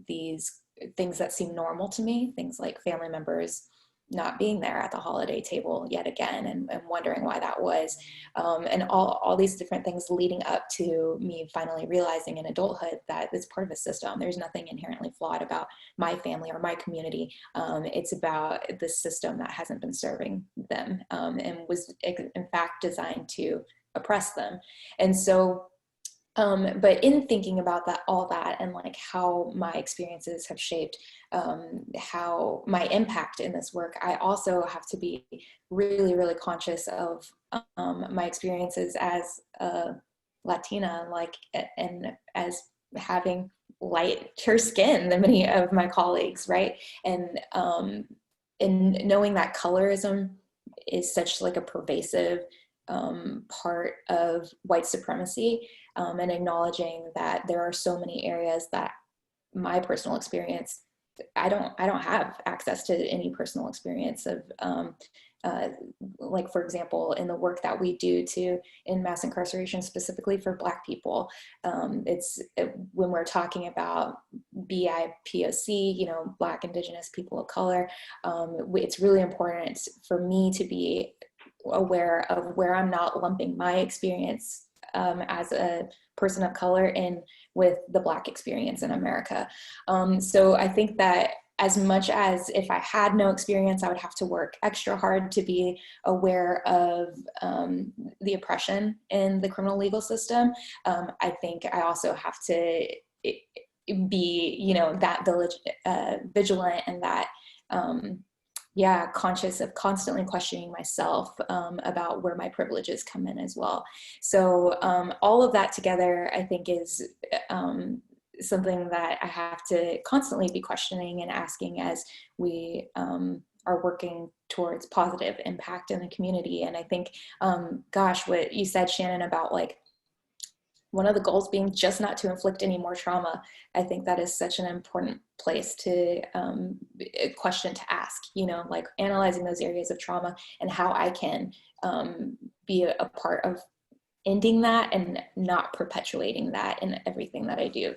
these things that seem normal to me, things like family members not being there at the holiday table yet again, and wondering why that was, and all these different things leading up to me finally realizing in adulthood that it's part of a system. There's nothing inherently flawed about my family or my community. It's about the system that hasn't been serving them, and was in fact designed to oppress them. And so but in thinking about all that, and like how my experiences have shaped how my impact in this work, I also have to be really, really conscious of my experiences as a Latina, like, and as having lighter skin than many of my colleagues, right? And knowing that colorism is such like a pervasive part of white supremacy, and acknowledging that there are so many areas that my personal experience, I don't have access to any personal experience of, like, for example, in the work that we do in mass incarceration, specifically for Black people, when we're talking about BIPOC, you know, Black, Indigenous, people of color, it's really important for me to be aware of where I'm not lumping my experience as a person of color in with the Black experience in America. So I think that as much as if I had no experience, I would have to work extra hard to be aware of the oppression in the criminal legal system, I think I also have to be, you know, that vigilant, and that conscious of constantly questioning myself about where my privileges come in as well. So all of that together, I think, is something that I have to constantly be questioning and asking as we are working towards positive impact in the community. And I think, gosh, what you said, Shannon, about like one of the goals being just not to inflict any more trauma, I think that is such an important place to question to ask, you know, like analyzing those areas of trauma and how I can be a part of ending that and not perpetuating that in everything that I do.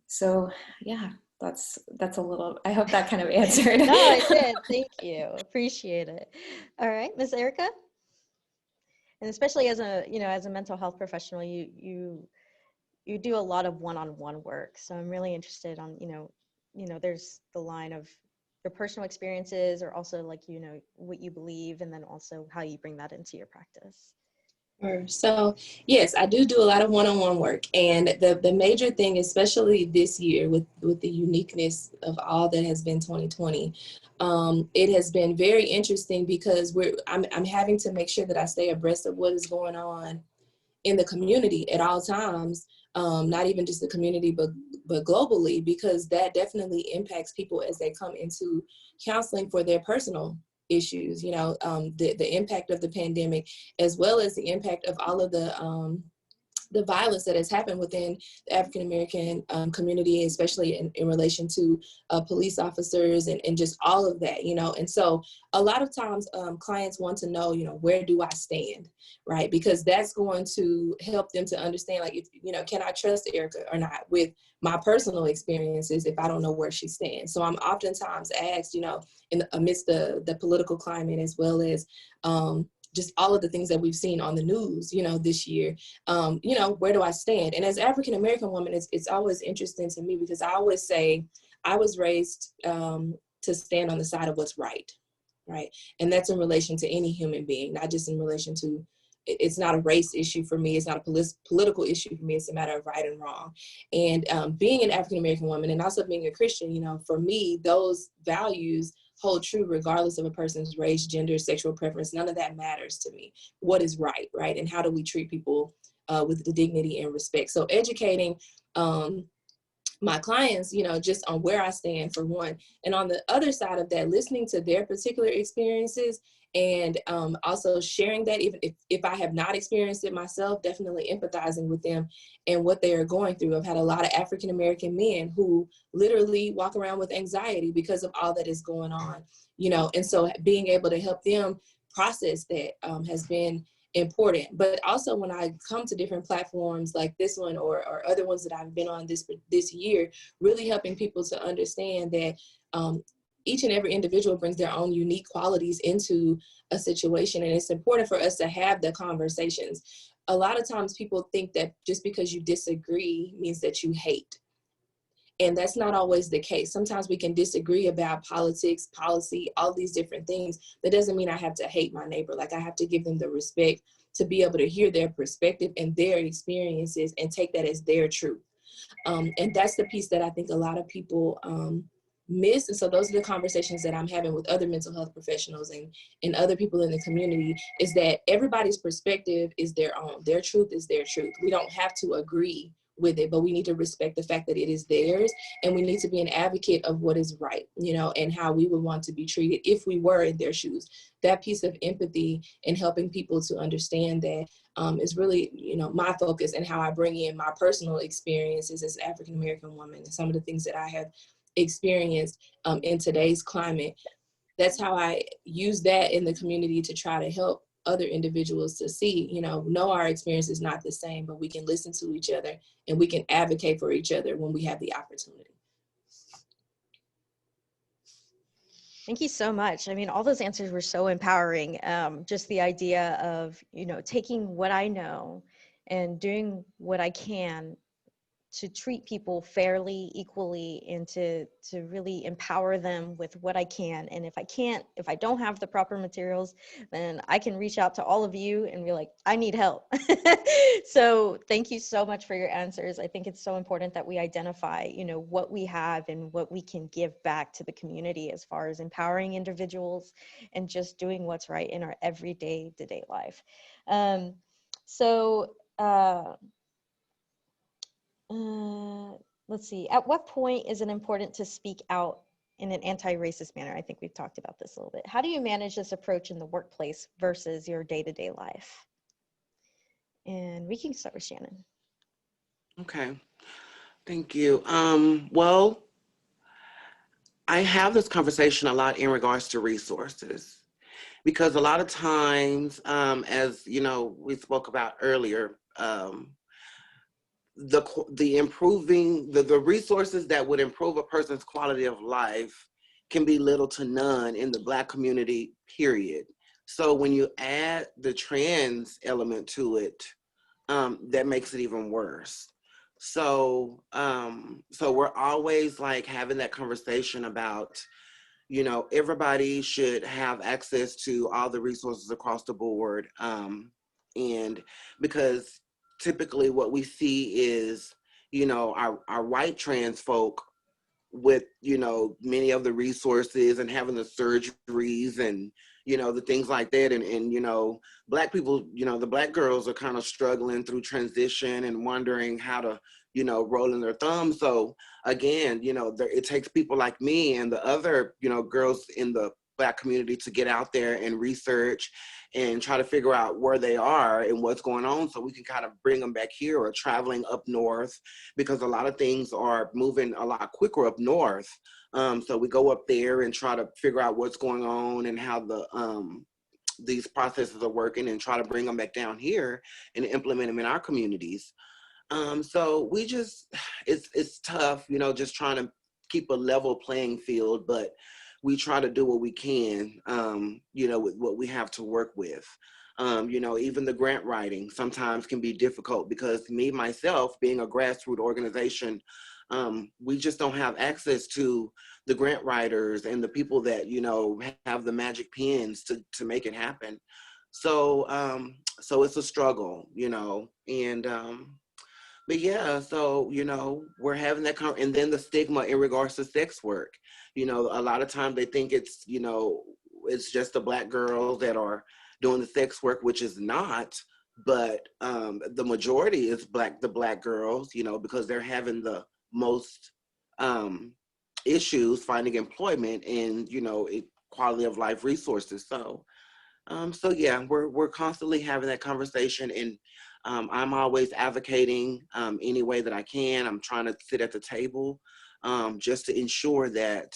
So yeah, that's a little, I hope that kind of answered. No, it did. Thank you. Appreciate it. All right, Ms. Erica. And especially as a mental health professional, you do a lot of one-on-one work. So I'm really interested on, you know, there's the line of your personal experiences, or also like, what you believe, and then also how you bring that into your practice? Sure. So yes, I do a lot of one-on-one work, and the major thing, especially this year with the uniqueness of all that has been 2020, it has been very interesting because I'm having to make sure that I stay abreast of what is going on in the community at all times, not even just the community, but globally, because that definitely impacts people as they come into counseling for their personal issues, the impact of the pandemic, as well as the impact of all of the violence that has happened within the African American community, especially in relation to police officers and just all of that, And so a lot of times clients want to know, where do I stand, right? Because that's going to help them to understand, like, if, can I trust Erica or not with my personal experiences if I don't know where she stands? So I'm oftentimes asked, amidst the political climate, as well as just all of the things that we've seen on the news, this year, where do I stand? And as African-American woman, it's always interesting to me, because I always say I was raised to stand on the side of what's right? And that's in relation to any human being, not just in relation to, it's not a race issue for me. It's not a political issue for me. It's a matter of right and wrong. And being an African-American woman, and also being a Christian, for me, those values hold true regardless of a person's race, gender, sexual preference. None of that matters to me. What is right? And how do we treat people with the dignity and respect? So educating my clients, just on where I stand, for one, and on the other side of that, listening to their particular experiences, and also sharing that, even if I have not experienced it myself, definitely empathizing with them and what they are going through. I've had a lot of African-American men who literally walk around with anxiety because of all that is going on, and so being able to help them process that has been important. But also, when I come to different platforms like this one, or other ones that I've been on this year, really helping people to understand that each and every individual brings their own unique qualities into a situation, and it's important for us to have the conversations. A lot of times people think that just because you disagree means that you hate. And that's not always the case. Sometimes we can disagree about politics, policy, all these different things. That doesn't mean I have to hate my neighbor. Like, I have to give them the respect to be able to hear their perspective and their experiences and take that as their truth. And that's the piece that I think a lot of people miss. And so those are the conversations that I'm having with other mental health professionals and other people in the community, is that everybody's perspective is their own. Their truth is their truth. We don't have to agree with it, but we need to respect the fact that it is theirs, and we need to be an advocate of what is right, and how we would want to be treated if we were in their shoes. That piece of empathy and helping people to understand that is really, my focus, and how I bring in my personal experiences as an African-American woman and some of the things that I have experienced in today's climate. That's how I use that in the community to try to help other individuals to see, know our experience is not the same, but we can listen to each other and we can advocate for each other when we have the opportunity. Thank you so much. I mean, all those answers were so empowering. Just the idea of, taking what I know and doing what I can to treat people fairly, equally, and to really empower them with what I can. And if I don't have the proper materials, then I can reach out to all of you and be like, I need help. So thank you so much for your answers. I think it's so important that we identify, what we have and what we can give back to the community as far as empowering individuals and just doing what's right in our everyday to-day life. Let's see. At what point is it important to speak out in an anti-racist manner? I think we've talked about this a little bit. How do you manage this approach in the workplace versus your day-to-day life? And we can start with Shannon. Okay, thank you. Well, I have this conversation a lot in regards to resources, because a lot of times, as we spoke about earlier, the resources that would improve a person's quality of life can be little to none in the Black community, period. So when you add the trans element to it, that makes it even worse. So we're always like having that conversation about, you know, everybody should have access to all the resources across the board. And because typically what we see is, you know, our white trans folk with, you know, many of the resources and having the surgeries and, you know, the things like that. And you know, Black people, you know, the Black girls are kind of struggling through transition and wondering how to, you know, rolling their thumbs. So again, you know, it takes people like me and the other, you know, girls in the Black community to get out there and research and try to figure out where they are and what's going on, so we can kind of bring them back here or traveling up north, because a lot of things are moving a lot quicker up north. So we go up there and try to figure out what's going on and how these processes are working, and try to bring them back down here and implement them in our communities. So we just, it's tough, you know, just trying to keep a level playing field, but we try to do what we can, you know, with what we have to work with. You know, even the grant writing sometimes can be difficult, because me, myself, being a grassroots organization, we just don't have access to the grant writers and the people that, you know, have the magic pens to make it happen. So, so it's a struggle, you know, and, but yeah, so, you know, we're having that and then the stigma in regards to sex work. You know, a lot of times they think it's, you know, it's just the Black girls that are doing the sex work, which is not, but the majority is the Black girls, you know, because they're having the most issues finding employment and, you know, quality of life resources. So, so yeah, we're constantly having that conversation, and I'm always advocating any way that I can. I'm trying to sit at the table just to ensure that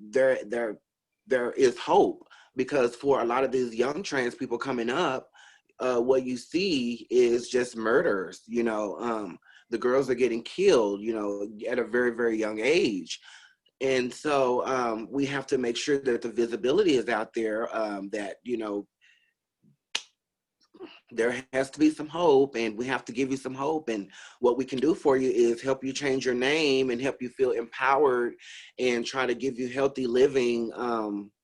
there is hope, because for a lot of these young trans people coming up, what you see is just murders. You know, the girls are getting killed, you know, at a very, very young age. And so we have to make sure that the visibility is out there, that, you know, there has to be some hope, and we have to give you some hope. And what we can do for you is help you change your name and help you feel empowered, and try to give you healthy living,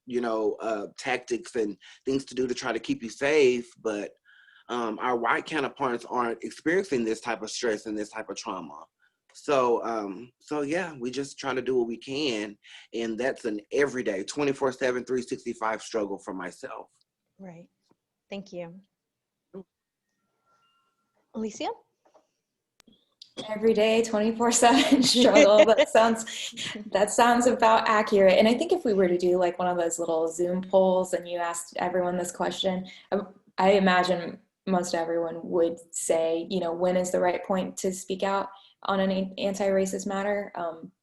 you know, tactics and things to do to try to keep you safe. But our white counterparts aren't experiencing this type of stress and this type of trauma. So, so yeah, we just try to do what we can. And that's an everyday 24/7, 365 struggle for myself. Right. Thank you. Alycia? Every day, 24/7 struggle. That sounds about accurate. And I think if we were to do like one of those little Zoom polls and you asked everyone this question, I imagine most everyone would say, you know, when is the right point to speak out on an anti-racist matter?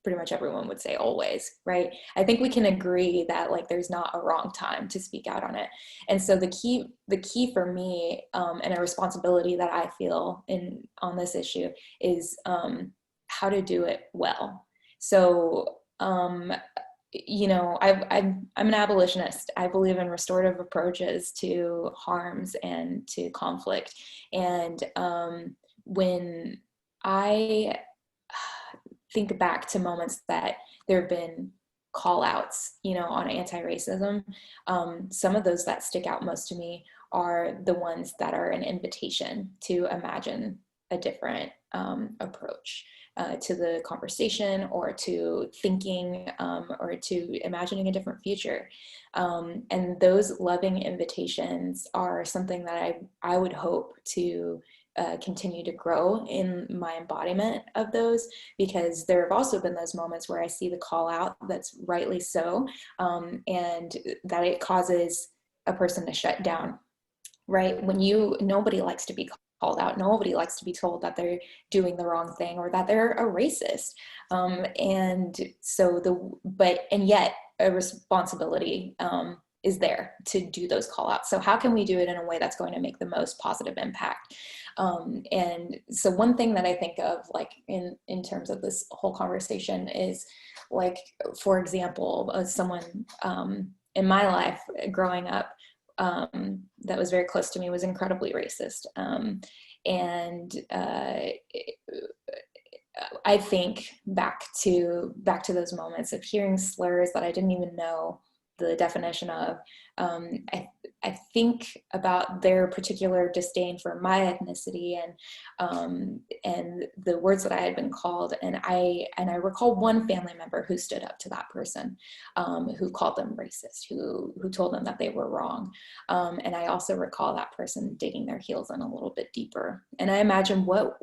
Pretty much everyone would say always, right? I think we can agree that like there's not a wrong time to speak out on it. And so the key for me, and a responsibility that I feel on this issue is how to do it well. So you know, I'm an abolitionist. I believe in restorative approaches to harms and to conflict. And when I think back to moments that there have been call outs, you know, on anti-racism, some of those that stick out most to me are the ones that are an invitation to imagine a different approach to the conversation, or to thinking, or to imagining a different future. And those loving invitations are something that I would hope to continue to grow in my embodiment of those, because there have also been those moments where I see the call out that's rightly so, and that it causes a person to shut down, right? When nobody likes to be called out. Nobody likes to be told that they're doing the wrong thing or that they're a racist. And yet a responsibility is there to do those call outs. So how can we do it in a way that's going to make the most positive impact? And so one thing that I think of, like in terms of this whole conversation, is like, for example, someone in my life growing up that was very close to me was incredibly racist. And I think back to those moments of hearing slurs that I didn't even know the definition of. I think about their particular disdain for my ethnicity and the words that I had been called, and I recall one family member who stood up to that person, who called them racist, who told them that they were wrong, and I also recall that person digging their heels in a little bit deeper. And I imagine what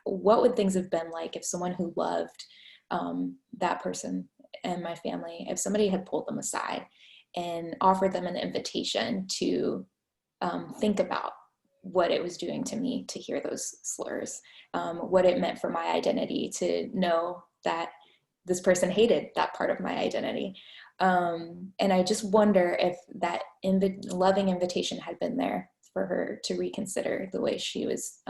would things have been like if someone who loved that person and my family, if somebody had pulled them aside and offered them an invitation to think about what it was doing to me to hear those slurs, what it meant for my identity to know that this person hated that part of my identity. And I just wonder if that loving invitation had been there for her to reconsider the way she was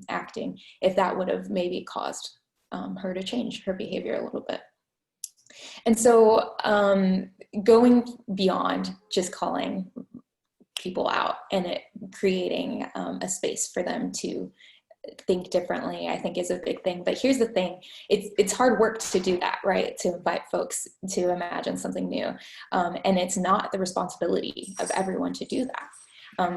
acting, if that would have maybe caused her to change her behavior a little bit. And so going beyond just calling people out and creating a space for them to think differently, I think is a big thing. But here's the thing, it's hard work to do that, right? To invite folks to imagine something new. And it's not the responsibility of everyone to do that.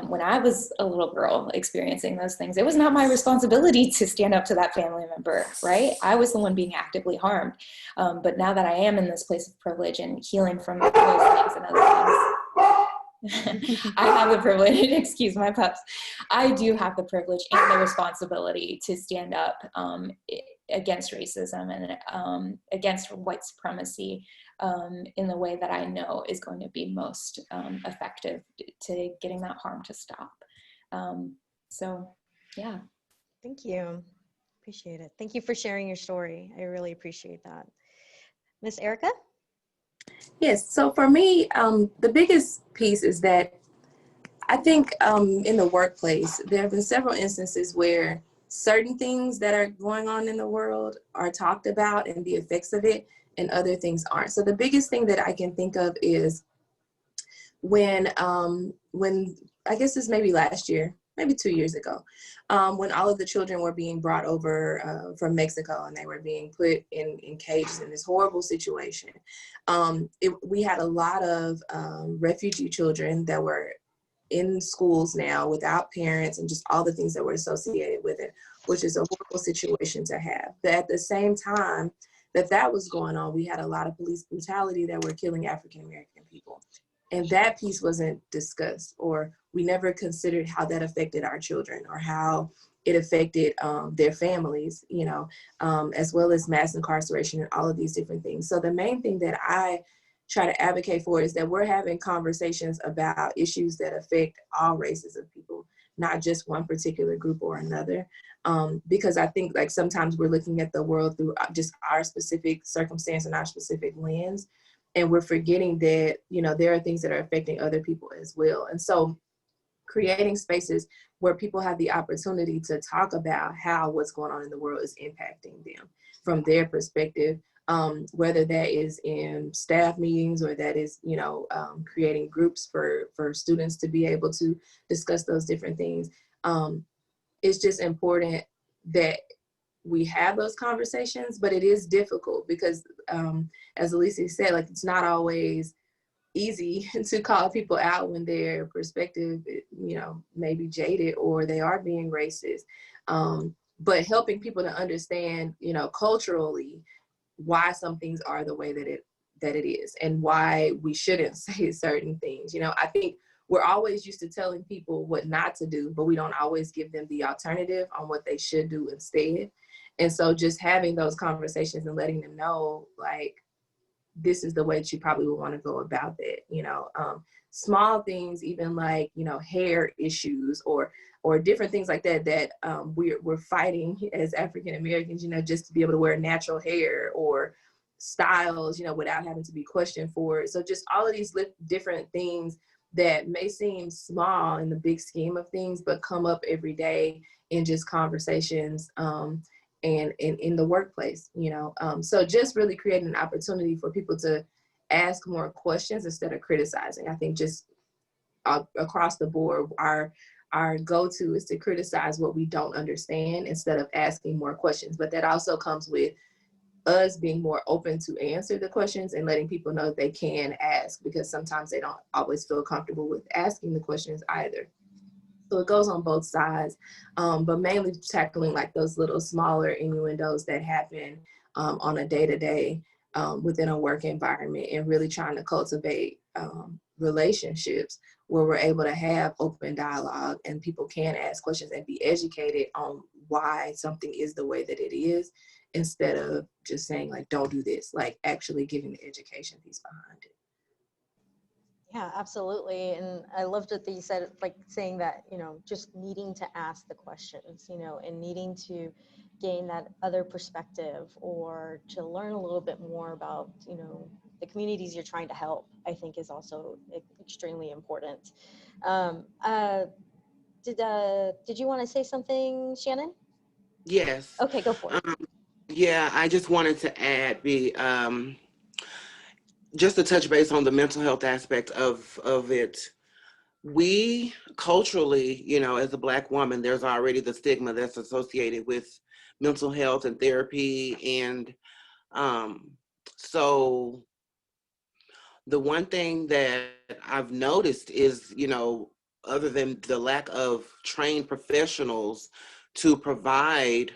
When I was a little girl experiencing those things, it was not my responsibility to stand up to that family member, right? I was the one being actively harmed. But now that I am in this place of privilege and healing from those things and other things, I have the privilege, excuse my pups, I do have the privilege and the responsibility to stand up against racism and against white supremacy in the way that I know is going to be most effective to getting that harm to stop. So, yeah. Thank you. Appreciate it. Thank you for sharing your story. I really appreciate that. Miss Erica? Yes, so for me, the biggest piece is that I think in the workplace, there have been several instances where certain things that are going on in the world are talked about and the effects of it, and other things aren't. So the biggest thing that I can think of is when I guess this maybe last year, maybe 2 years ago, when all of the children were being brought over from Mexico and they were being put in cages in this horrible situation. We had a lot of refugee children that were in schools now without parents and just all the things that were associated with it, which is a horrible situation to have. But at the same time that was going on, we had a lot of police brutality that were killing African-American people. And that piece wasn't discussed, or we never considered how that affected our children or how it affected their families, you know, as well as mass incarceration and all of these different things. So the main thing that I try to advocate for is that we're having conversations about issues that affect all races of people, not just one particular group or another. Because I think like sometimes we're looking at the world through just our specific circumstance and our specific lens, and we're forgetting that, you know, there are things that are affecting other people as well. And so creating spaces where people have the opportunity to talk about how what's going on in the world is impacting them from their perspective, whether that is in staff meetings or that is, you know, creating groups for students to be able to discuss those different things. It's just important that we have those conversations, but it is difficult because, as Alycia said, like it's not always easy to call people out when their perspective, you know, may be jaded or they are being racist. But helping people to understand, you know, culturally, why some things are the way that it is and why we shouldn't say certain things. You know, I think we're always used to telling people what not to do, but we don't always give them the alternative on what they should do instead. And so just having those conversations and letting them know, like, this is the way that you probably would want to go about that, you know, small things, even like, you know, hair issues or different things like that, that we're fighting as African Americans, you know, just to be able to wear natural hair or styles, you know, without having to be questioned for it. So just all of these different things that may seem small in the big scheme of things, but come up every day in just conversations and in the workplace, you know. So just really creating an opportunity for people to ask more questions instead of criticizing. I think just across the board, our go-to is to criticize what we don't understand instead of asking more questions. But that also comes with us being more open to answer the questions and letting people know they can ask, because sometimes they don't always feel comfortable with asking the questions either. So it goes on both sides, but mainly tackling like those little smaller innuendos that happen on a day-to-day within a work environment, and really trying to cultivate relationships where we're able to have open dialogue and people can ask questions and be educated on why something is the way that it is, instead of just saying like, don't do this, like actually giving the education piece behind it. Yeah, absolutely. And I loved what you said, like saying that, you know, just needing to ask the questions, you know, and needing to gain that other perspective or to learn a little bit more about, you know, the communities you're trying to help, I think is also extremely important. Did you want to say something, Shannon? Yes. Okay, go for it. Yeah, I just wanted to add just to touch base on the mental health aspect of it. We culturally, you know, as a Black woman, there's already the stigma that's associated with mental health and therapy. And so the one thing that I've noticed is, you know, other than the lack of trained professionals to provide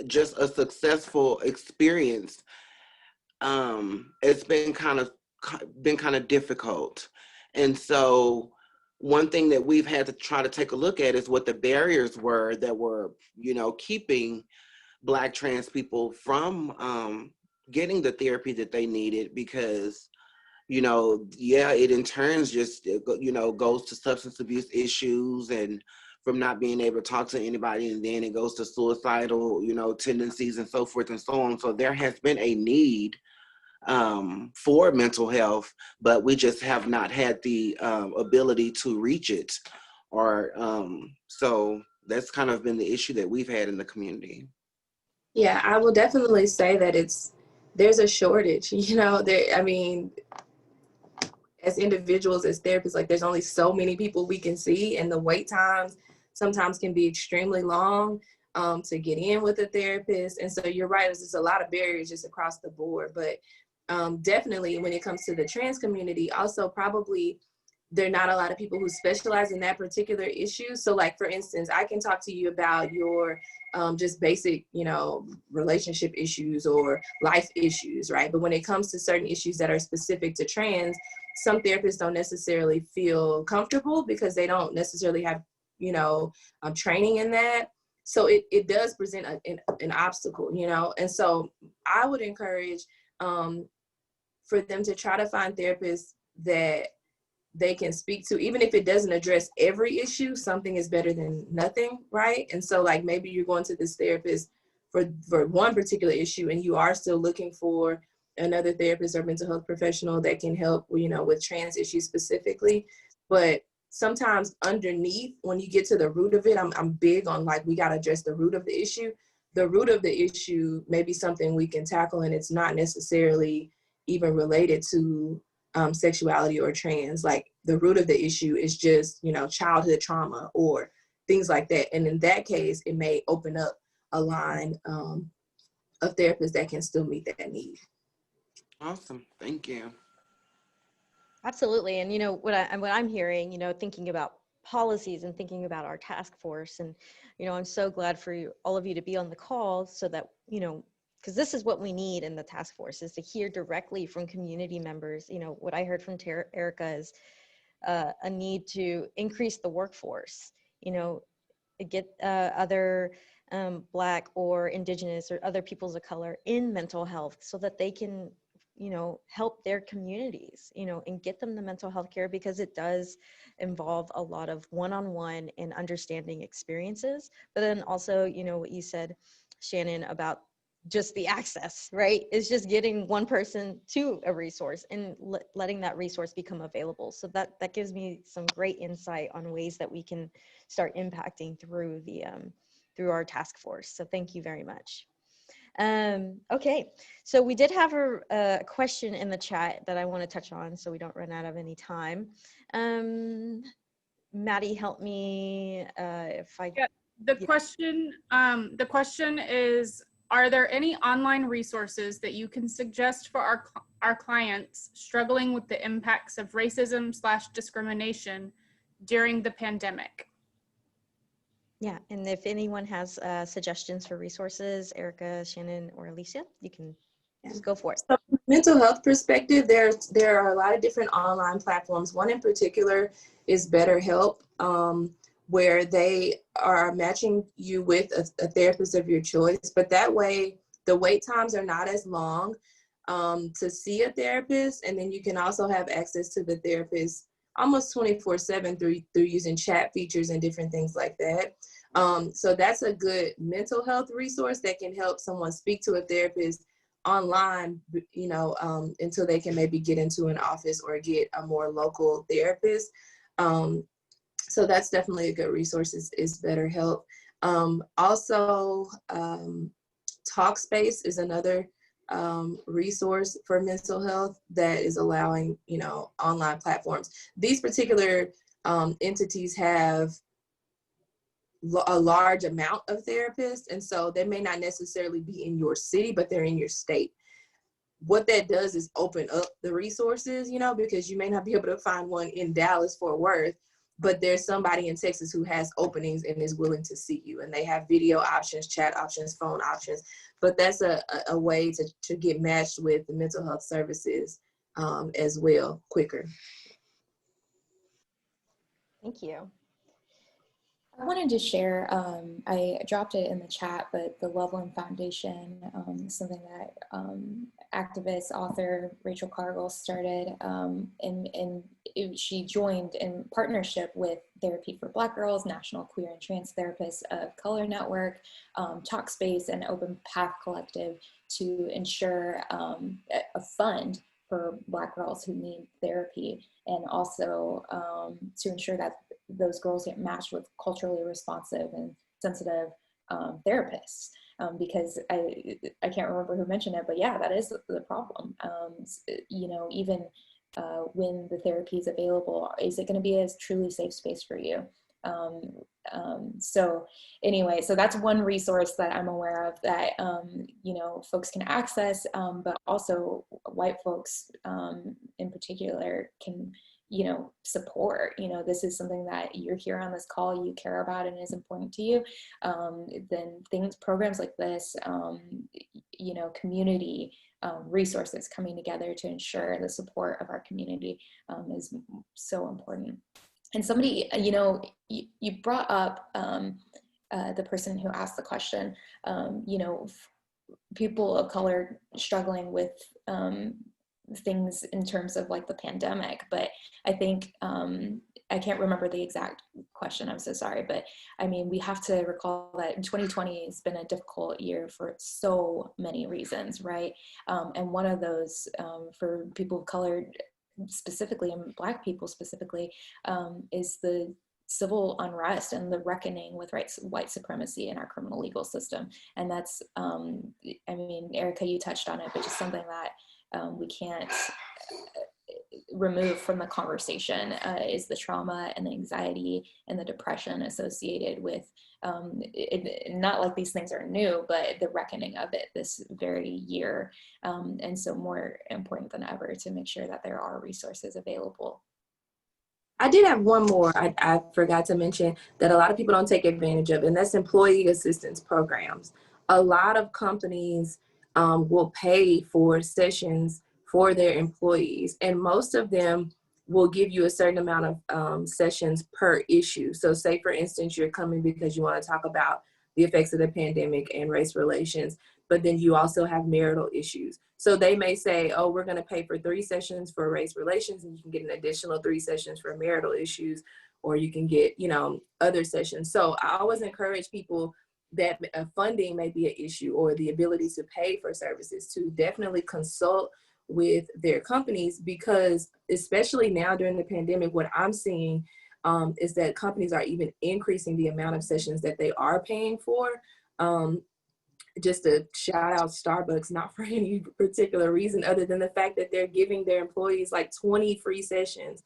just a successful experience, it's been kind of difficult. And so one thing that we've had to try to take a look at is what the barriers were that were, you know, keeping Black trans people from getting the therapy that they needed, because, you know, yeah, it in turns just, you know, goes to substance abuse issues and from not being able to talk to anybody, and then it goes to suicidal, you know, tendencies and so forth and so on. So there has been a need for mental health, but we just have not had the ability to reach it. Or so that's kind of been the issue that we've had in the community. Yeah, I will definitely say that there's a shortage, you know, I mean, as individuals, as therapists, like there's only so many people we can see, and the wait times sometimes can be extremely long to get in with a therapist. And so you're right, there's just a lot of barriers just across the board. But definitely when it comes to the trans community, also probably there are not a lot of people who specialize in that particular issue. So like, for instance, I can talk to you about your just basic, you know, relationship issues or life issues, right? But when it comes to certain issues that are specific to trans, some therapists don't necessarily feel comfortable because they don't necessarily have, you know, training in that. So it does present an obstacle, you know? And so I would encourage for them to try to find therapists that they can speak to, even if it doesn't address every issue. Something is better than nothing, right? And so like maybe you're going to this therapist for one particular issue and you are still looking for another therapist or mental health professional that can help, you know, with trans issues specifically. But sometimes underneath, when you get to the root of it, I'm big on like, we got to address the root of the issue. The root of the issue may be something we can tackle, and it's not necessarily even related to sexuality or trans. Like the root of the issue is just, you know, childhood trauma or things like that. And in that case, it may open up a line of therapists that can still meet that need. Awesome, thank you. Absolutely. And, you know, what I'm hearing, you know, thinking about policies and thinking about our task force, and, you know, I'm so glad for all of you to be on the call so that, you know, because this is what we need in the task force, is to hear directly from community members. You know, what I heard from Erica is a need to increase the workforce, you know, get other Black or Indigenous or other peoples of color in mental health so that they can, you know, help their communities, you know, and get them the mental health care, because it does involve a lot of one-on-one and understanding experiences. But then also, you know, what you said, Shannon, about just the access, right? It's just getting one person to a resource and letting that resource become available. So that gives me some great insight on ways that we can start impacting through the through our task force. So thank you very much. Okay, so we did have a question in the chat that I want to touch on so we don't run out of any time. Maddie, help me if I... Yeah, the question is, are there any online resources that you can suggest for our clients struggling with the impacts of racism/discrimination during the pandemic? Yeah, and if anyone has suggestions for resources, Erica, Shannon, or Alycia, you can just go for it. So from a mental health perspective, there are a lot of different online platforms. One in particular is BetterHelp, where they are matching you with a therapist of your choice. But that way, the wait times are not as long to see a therapist. And then you can also have access to the therapist almost 24/7 through using chat features and different things like that. So that's a good mental health resource that can help someone speak to a therapist online, you know, until they can maybe get into an office or get a more local therapist. So that's definitely a good resource, is BetterHelp. Also, Talkspace is another resource for mental health that is allowing, you know, online platforms. These particular entities have a large amount of therapists, and so they may not necessarily be in your city, but they're in your state. What that does is open up the resources, you know, because you may not be able to find one in Dallas, Fort Worth, but there's somebody in Texas who has openings and is willing to see you, and they have video options, chat options, phone options. But that's a way to get matched with the mental health services as well, quicker. Thank you. I wanted to share, I dropped it in the chat, but the Loveland Foundation is something that activist, author Rachel Cargill started, and she joined in partnership with Therapy for Black Girls, National Queer and Trans Therapists of Color Network, Talkspace, and Open Path Collective to ensure a fund for Black girls who need therapy, and also to ensure that those girls get matched with culturally responsive and sensitive therapists. Because I can't remember who mentioned it, but yeah, that is the problem. You know, even when the therapy is available, is it going to be a truly safe space for you? So anyway, so that's one resource that I'm aware of that, you know, folks can access, but also white folks in particular can, you know, support. You know, this is something that you're here on this call, you care about and is important to you. Then programs like this, you know, community resources coming together to ensure the support of our community is so important. And somebody, you know, you brought up the person who asked the question, you know, people of color struggling with things in terms of like the pandemic, but I think, I can't remember the exact question, I'm so sorry, but I mean, we have to recall that 2020 has been a difficult year for so many reasons, right? And one of those for people of color specifically, and Black people specifically, is the civil unrest and the reckoning with white supremacy in our criminal legal system. And that's, I mean, Erica, you touched on it, but just something that we can't remove from the conversation is the trauma and the anxiety and the depression associated with, not like these things are new, but the reckoning of it this very year. And so more important than ever to make sure that there are resources available. I did have one more I forgot to mention that a lot of people don't take advantage of, and that's employee assistance programs. A lot of companies will pay for sessions for their employees, and most of them will give you a certain amount of sessions per issue. So say, for instance, you're coming because you want to talk about the effects of the pandemic and race relations, but then you also have marital issues. So they may say, oh, we're going to pay for 3 sessions for race relations, and you can get an additional 3 sessions for marital issues, or you can get, you know, other sessions. So I always encourage people that funding may be an issue, or the ability to pay for services, to definitely consult with their companies, because especially now during the pandemic, what I'm seeing is that companies are even increasing the amount of sessions that they are paying for. just to shout out Starbucks, not for any particular reason other than the fact that they're giving their employees like 20 free sessions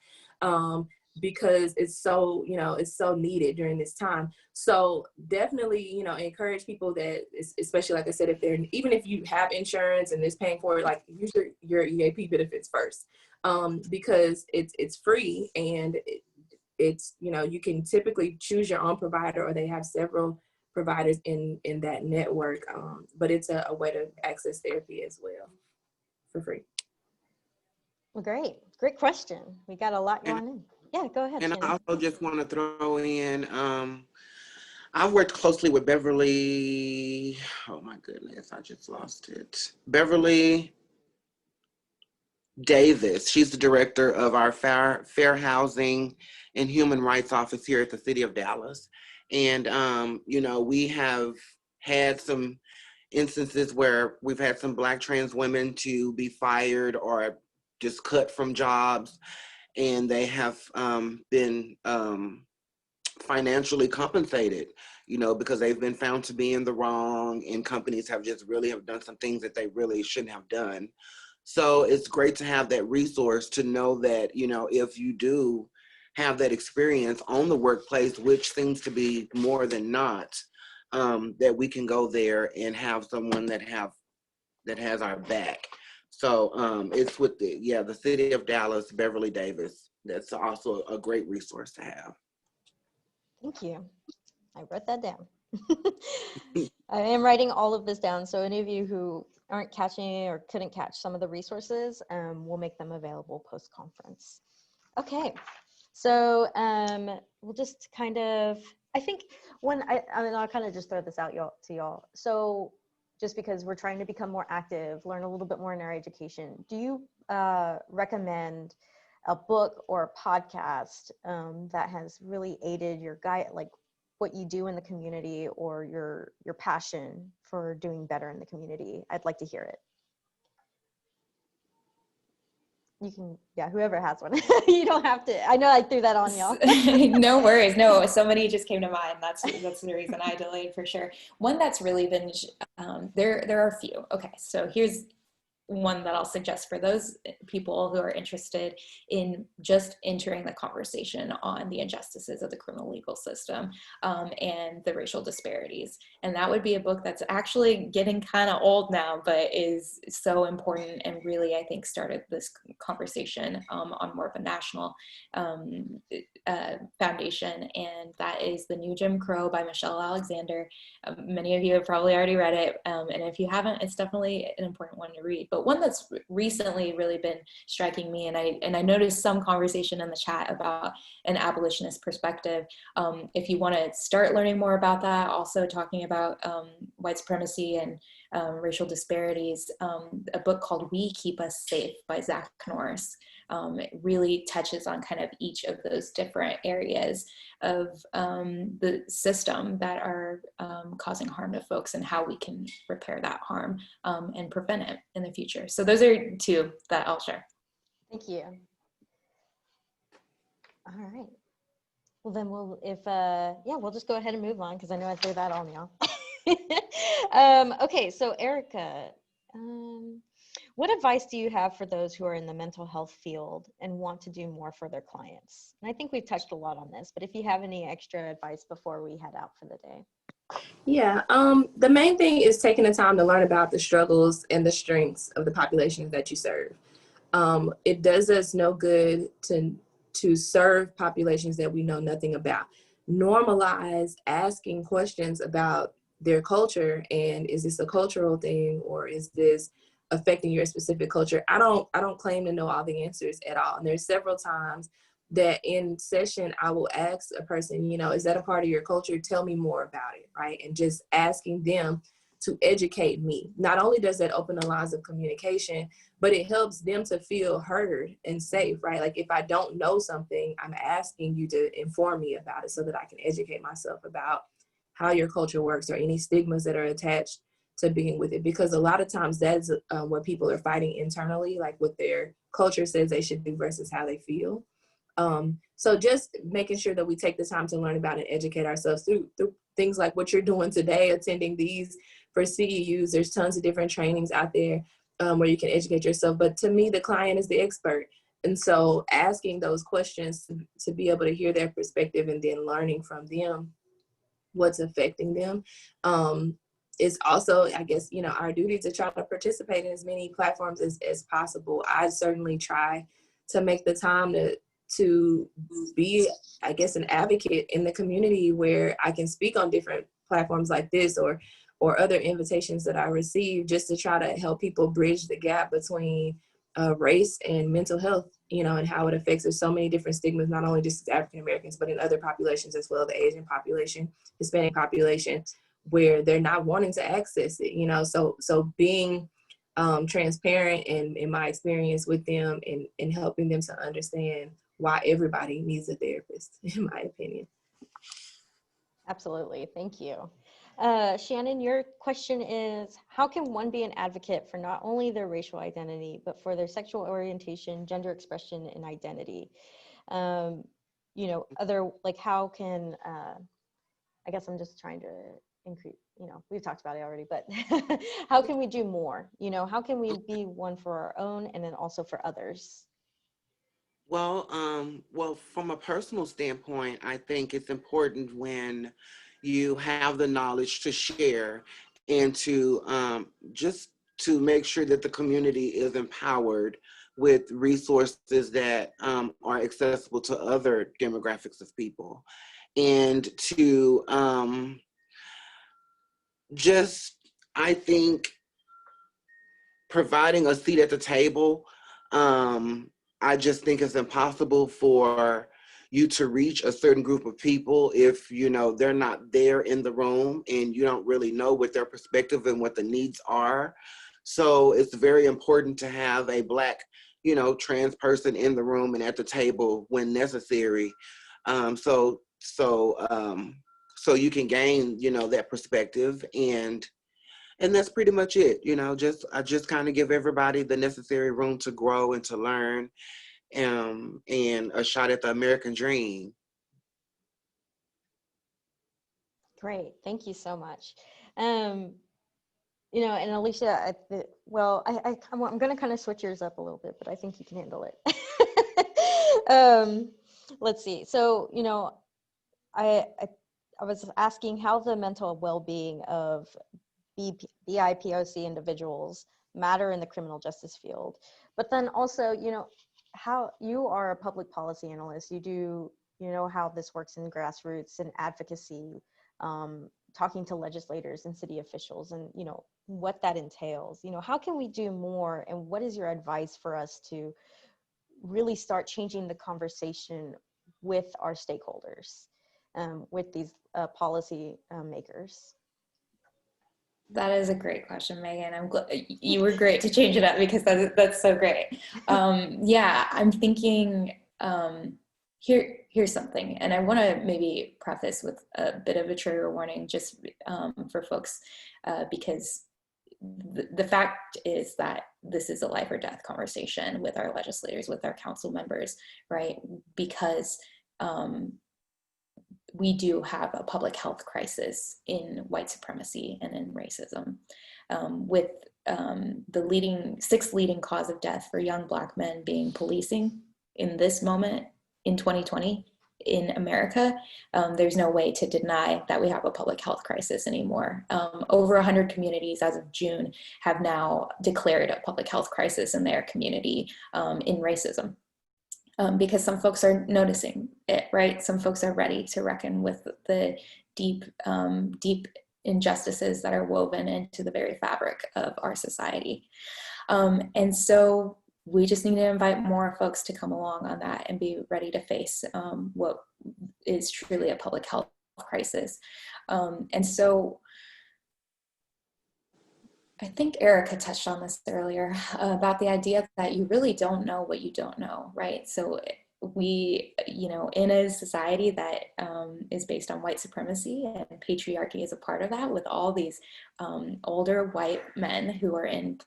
because it's so, it's so needed during this time. So definitely, encourage people that, especially like I said, even if you have insurance and it's paying for it, like use your EAP benefits first because it's free and it's, you can typically choose your own provider or they have several providers in that network, but it's a way to access therapy as well for free. Well, great question. We got a lot going on. Yeah, go ahead, And Shannon. I also just want to throw in, I've worked closely with Beverly, oh my goodness, I just lost it. Beverly Davis. She's the director of our Fair Housing and Human Rights Office here at the City of Dallas. And, we have had some instances where we've had some Black trans women to be fired or just cut from jobs, and they have been financially compensated, because they've been found to be in the wrong, and companies have done some things that they really shouldn't have done. So it's great to have that resource to know that, if you do have that experience on the workplace, which seems to be more than not, that we can go there and have someone that has our back. So it's with the City of Dallas, Beverly Davis. That's also a great resource to have. Thank you. I wrote that down. I am writing all of this down. So any of you who aren't catching or couldn't catch some of the resources, we'll make them available post-conference. Okay, so we'll just kind of, I think I'll kind of just throw this out to y'all. So just because we're trying to become more active, learn a little bit more in our education, do you recommend a book or a podcast that has really aided your guide, like what you do in the community or your passion for doing better in the community? I'd like to hear it. You can, whoever has one. You don't have to. I know I threw that on y'all. No worries. No, so many just came to mind. That's the reason I delayed for sure. One that's really been, there are a few. Okay, so here's one that I'll suggest for those people who are interested in just entering the conversation on the injustices of the criminal legal system and the racial disparities. And that would be a book that's actually getting kind of old now, but is so important and really, I think, started this conversation on more of a national foundation. And that is The New Jim Crow by Michelle Alexander. Many of you have probably already read it. And if you haven't, it's definitely an important one to read. But one that's recently really been striking me, and I noticed some conversation in the chat about an abolitionist perspective. If you want to start learning more about that, also talking about white supremacy and racial disparities, a book called We Keep Us Safe by Zach Norris. It really touches on kind of each of those different areas of the system that are causing harm to folks and how we can repair that harm and prevent it in the future. So those are two that I'll share. Thank you. All right. Well, then we'll just go ahead and move on because I know I threw that on y'all. Okay, so Erica, what advice do you have for those who are in the mental health field and want to do more for their clients? And I think we've touched a lot on this, but if you have any extra advice before we head out for the day. Yeah, the main thing is taking the time to learn about the struggles and the strengths of the populations that you serve. It does us no good to serve populations that we know nothing about. Normalize asking questions about their culture, and is this a cultural thing or is this affecting your specific culture? I don't claim to know all the answers at all. And there's several times that in session, I will ask a person, is that a part of your culture? Tell me more about it, right? And just asking them to educate me. Not only does that open the lines of communication, but it helps them to feel heard and safe, right? Like if I don't know something, I'm asking you to inform me about it so that I can educate myself about how your culture works or any stigmas that are attached to being with it. Because a lot of times that's what people are fighting internally, like what their culture says they should do versus how they feel. So just making sure that we take the time to learn about and educate ourselves through things like what you're doing today, attending these CEUs, there's tons of different trainings out there where you can educate yourself. But to me, the client is the expert. And so asking those questions to be able to hear their perspective and then learning from them what's affecting them is also, I guess, you know, our duty to try to participate in as many platforms as possible. I certainly try to make the time to be, I guess, an advocate in the community where I can speak on different platforms like this or other invitations that I receive, just to try to help people bridge the gap between race and mental health, you know, and how it affects. There's so many different stigmas, not only just African Americans, but in other populations as well, the Asian population, Hispanic population, where they're not wanting to access it, you know. So being transparent and in my experience with them and helping them to understand why everybody needs a therapist, in my opinion. Absolutely, thank you. Shannon, your question is, how can one be an advocate for not only their racial identity, but for their sexual orientation, gender expression, and identity? You know, how can, I guess I'm just trying to increase, you know, we've talked about it already, but how can we do more? You know, how can we be one for our own and then also for others? Well, from a personal standpoint, I think it's important when you have the knowledge to share and to just to make sure that the community is empowered with resources that are accessible to other demographics of people, and to just, I think, providing a seat at the table. I just think it's impossible for you to reach a certain group of people if, you know, they're not there in the room and you don't really know what their perspective and what the needs are. So it's very important to have a Black, you know, trans person in the room and at the table when necessary. So you can gain, you know, that perspective, and that's pretty much it. You know, I just kind of give everybody the necessary room to grow and to learn, and a shot at the American dream. Great, thank you so much. You know, and Alycia, I'm going to kind of switch yours up a little bit, but I think you can handle it. Let's see. So, you know, I was asking how the mental well-being of BIPOC individuals matter in the criminal justice field, but then also, you know, how you are a public policy analyst, you know how this works in grassroots and advocacy, talking to legislators and city officials, and you know what that entails. You know, how can we do more, and what is your advice for us to really start changing the conversation with our stakeholders, with these policy makers? That is a great question, Megan. I'm glad you were great to change it up, because that's so great. Yeah, I'm thinking here's something, and I want to maybe preface with a bit of a trigger warning just for folks, because the fact is that this is a life or death conversation with our legislators, with our council members, right? Because we do have a public health crisis in white supremacy and in racism, with the sixth leading cause of death for young Black men being policing in this moment in 2020 in America. There's no way to deny that we have a public health crisis anymore. Over 100 communities as of June have now declared a public health crisis in their community in racism. Because some folks are noticing it, right? Some folks are ready to reckon with the deep injustices that are woven into the very fabric of our society. And so we just need to invite more folks to come along on that and be ready to face what is truly a public health crisis. And so I think Erica touched on this earlier about the idea that you really don't know what you don't know, right? So we, in a society that is based on white supremacy, and patriarchy is a part of that, with all these older white men who are in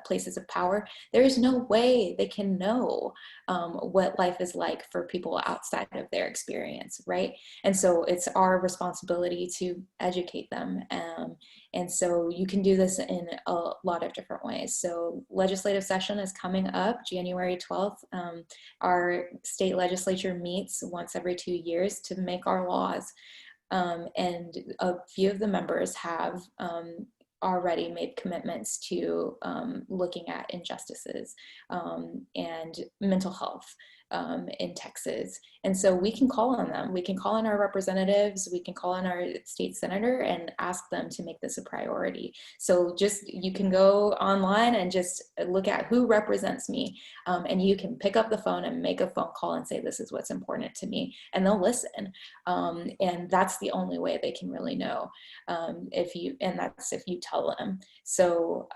places of power, there is no way they can know what life is like for people outside of their experience, right? And so it's our responsibility to educate them. And so you can do this in a lot of different ways. So legislative session is coming up January 12th. Our state legislature meets once every 2 years to make our laws. And a few of the members have already made commitments to looking at injustices and mental health in Texas. And so we can call on them. We can call on our representatives. We can call on our state senator and ask them to make this a priority. So you can go online and just look at who represents me. And you can pick up the phone and make a phone call and say, this is what's important to me. And they'll listen. And that's the only way they can really know if you tell them. So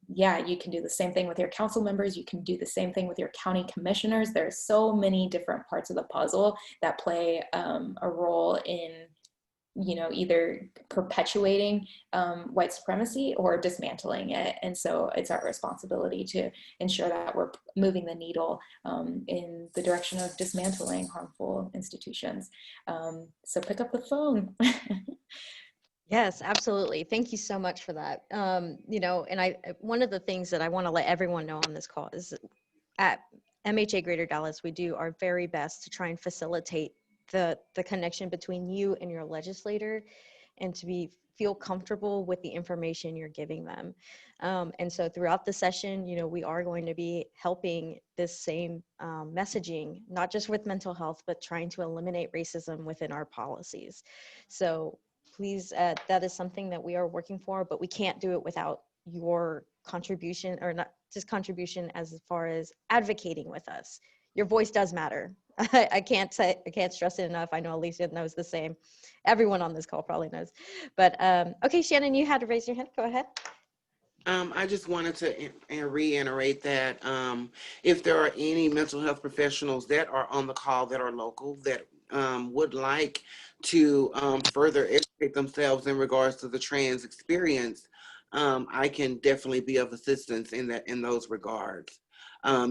yeah, you can do the same thing with your council members. You can do the same thing with your county commissioners. There's so many different parts of the puzzle that play a role in, either perpetuating white supremacy or dismantling it. And so it's our responsibility to ensure that we're moving the needle in the direction of dismantling harmful institutions. So pick up the phone. Yes, absolutely. Thank you so much for that. And one of the things that I want to let everyone know on this call is at MHA-Greater Dallas, we do our very best to try and facilitate the connection between you and your legislator, and to feel comfortable with the information you're giving them. And so throughout the session, we are going to be helping this same messaging, not just with mental health, but trying to eliminate racism within our policies. So please, that is something that we are working for, but we can't do it without your contribution, or not just contribution as far as advocating with us. Your voice does matter. I can't stress it enough. I know Alycia knows the same. Everyone on this call probably knows. But okay, Shannon, you had to raise your hand. Go ahead. I just wanted to reiterate that if there are any mental health professionals that are on the call that are local that would like to further educate themselves in regards to the trans experience, I can definitely be of assistance in those regards.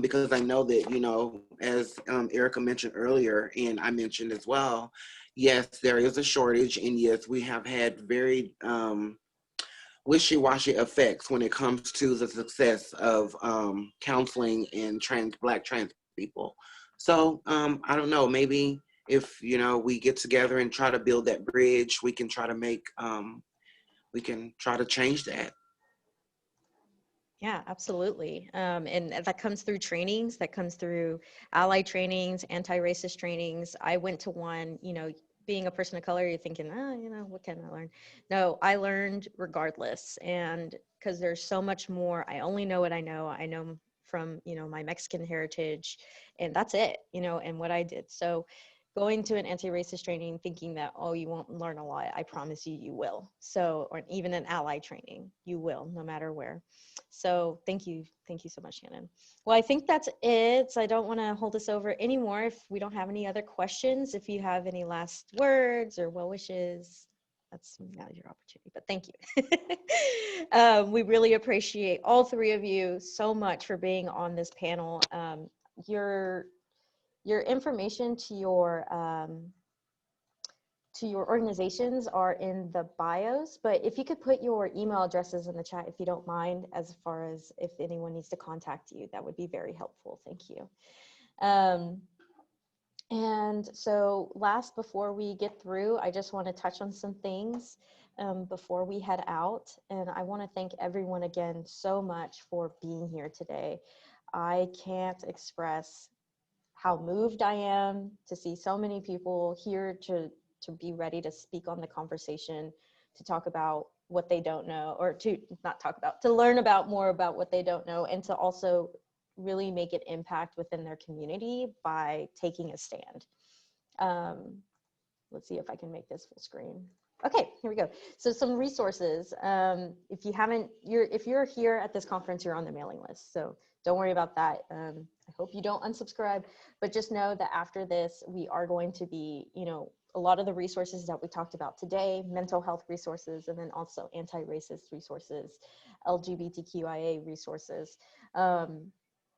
Because I know that, as Erica mentioned earlier, and I mentioned as well, yes, there is a shortage, and yes, we have had very wishy-washy effects when it comes to the success of counseling in Black trans people. So I don't know, maybe if we get together and try to build that bridge, we can try to change that. Yeah, absolutely. And that comes through trainings, that comes through ally trainings, anti-racist trainings. I went to one, being a person of color, you're thinking, what can I learn? No, I learned regardless. And because there's so much more, I only know what I know. I know from, my Mexican heritage, and that's it, and what I did. So going to an anti-racist training thinking that, oh, you won't learn a lot, I promise you, you will. So, or even an ally training, you will, no matter where. So thank you so much, Shannon. Well, I think that's it. I don't want to hold us over anymore if we don't have any other questions. If you have any last words or well wishes, that's now your opportunity, but thank you. We really appreciate all three of you so much for being on this panel. Your information to your organizations are in the bios, but if you could put your email addresses in the chat, if you don't mind, as far as if anyone needs to contact you, that would be very helpful. Thank you. And so last, before we get through, I just want to touch on some things before we head out. And I want to thank everyone again so much for being here today. I can't express how moved I am to see so many people here to be ready to speak on the conversation, to talk about what they don't know, or to not talk about, to learn about more about what they don't know, and to also really make an impact within their community by taking a stand. Let's see if I can make this full screen. Okay, here we go. So some resources. If you're here at this conference, you're on the mailing list. So don't worry about that. I hope you don't unsubscribe, but just know that after this, we are going to be, you know, a lot of the resources that we talked about today, mental health resources, and then also anti-racist resources, LGBTQIA resources.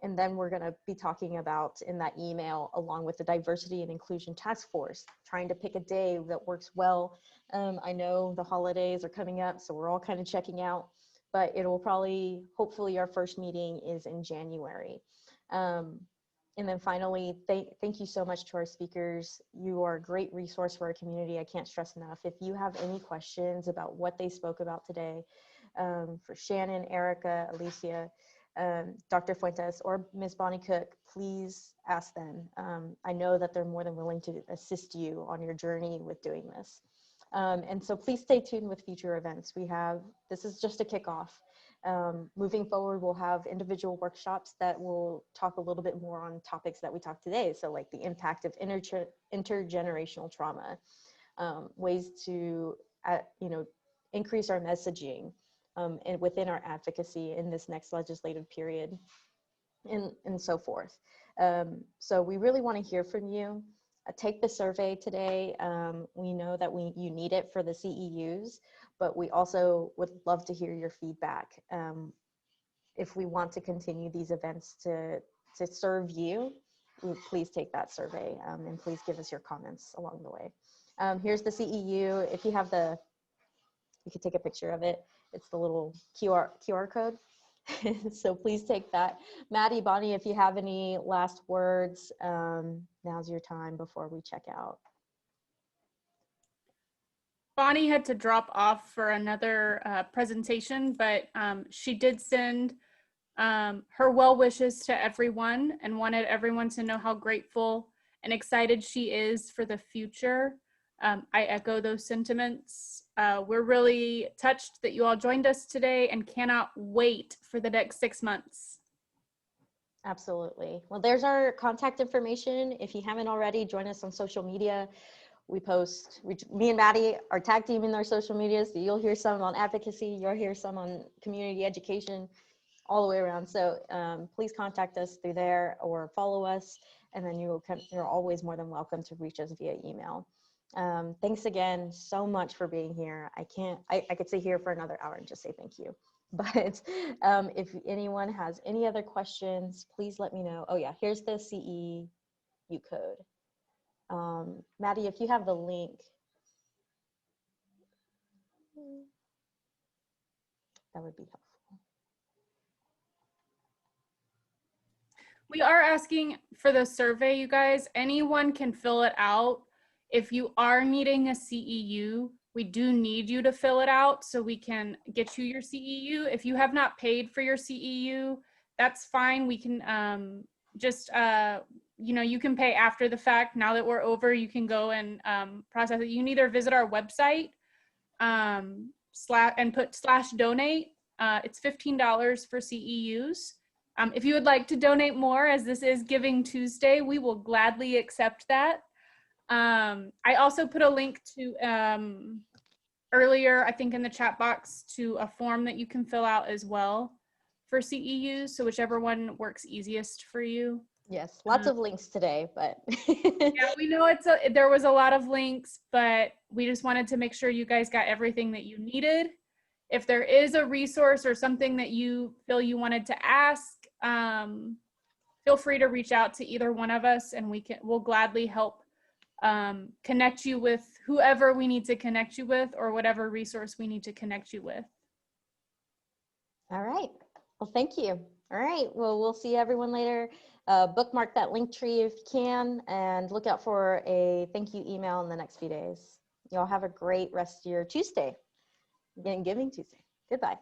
And then we're going to be talking about in that email, along with the Diversity and Inclusion Task Force, trying to pick a day that works well. I know the holidays are coming up, so we're all kind of checking out, but it will probably, hopefully our first meeting is in January. And then finally, thank you so much to our speakers. You are a great resource for our community. I can't stress enough. If you have any questions about what they spoke about today, for Shannon, Erica, Alycia, Dr. Fuentes, or Ms. Bonnie Cook, please ask them. I know that they're more than willing to assist you on your journey with doing this. And so please stay tuned with future events. This is just a kickoff. Moving forward, we'll have individual workshops that will talk a little bit more on topics that we talked today. So like the impact of intergenerational trauma, ways to, you know, increase our messaging and within our advocacy in this next legislative period, and so forth. So we really want to hear from you. Take the survey today. We know that you need it for the CEUs, but we also would love to hear your feedback. If we want to continue these events to serve you, please take that survey, and please give us your comments along the way. Here's the CEU. If you have you could take a picture of it. It's the little QR code. So please take that. Maddie, Bonnie, if you have any last words, now's your time before we check out. Bonnie had to drop off for another presentation, but she did send her well wishes to everyone and wanted everyone to know how grateful and excited she is for the future. I echo those sentiments. We're really touched that you all joined us today and cannot wait for the next 6 months. Absolutely. Well, there's our contact information. If you haven't already, join us on social media. We post, me and Maddie are tag teaming our social media, so you'll hear some on advocacy, you'll hear some on community education, all the way around. So please contact us through there or follow us, and then you're always more than welcome to reach us via email. Thanks again so much for being here. I could sit here for another hour and just say thank you. But if anyone has any other questions, please let me know. Oh yeah, here's the CEU code. Maddie, if you have the link, that would be helpful. We are asking for the survey, you guys. Anyone can fill it out. If you are needing a CEU, we do need you to fill it out so we can get you your CEU. If you have not paid for your CEU, that's fine. We can you know, you can pay after the fact. Now that we're over, you can go and process it. You can either visit our website and put /donate. It's $15 for CEUs. If you would like to donate more, as this is Giving Tuesday, we will gladly accept that. I also put a link to earlier, I think in the chat box, to a form that you can fill out as well for CEUs. So whichever one works easiest for you. Yes, lots of links today, but yeah, we know there was a lot of links, but we just wanted to make sure you guys got everything that you needed. If there is a resource or something that you feel you wanted to ask, feel free to reach out to either one of us, and we'll gladly help connect you with whoever we need to connect you with, or whatever resource we need to connect you with. All right. Well, thank you. All right. Well, we'll see everyone later. Bookmark that link tree if you can, and look out for a thank you email in the next few days. Y'all have a great rest of your Tuesday. Again, Giving Tuesday. Goodbye.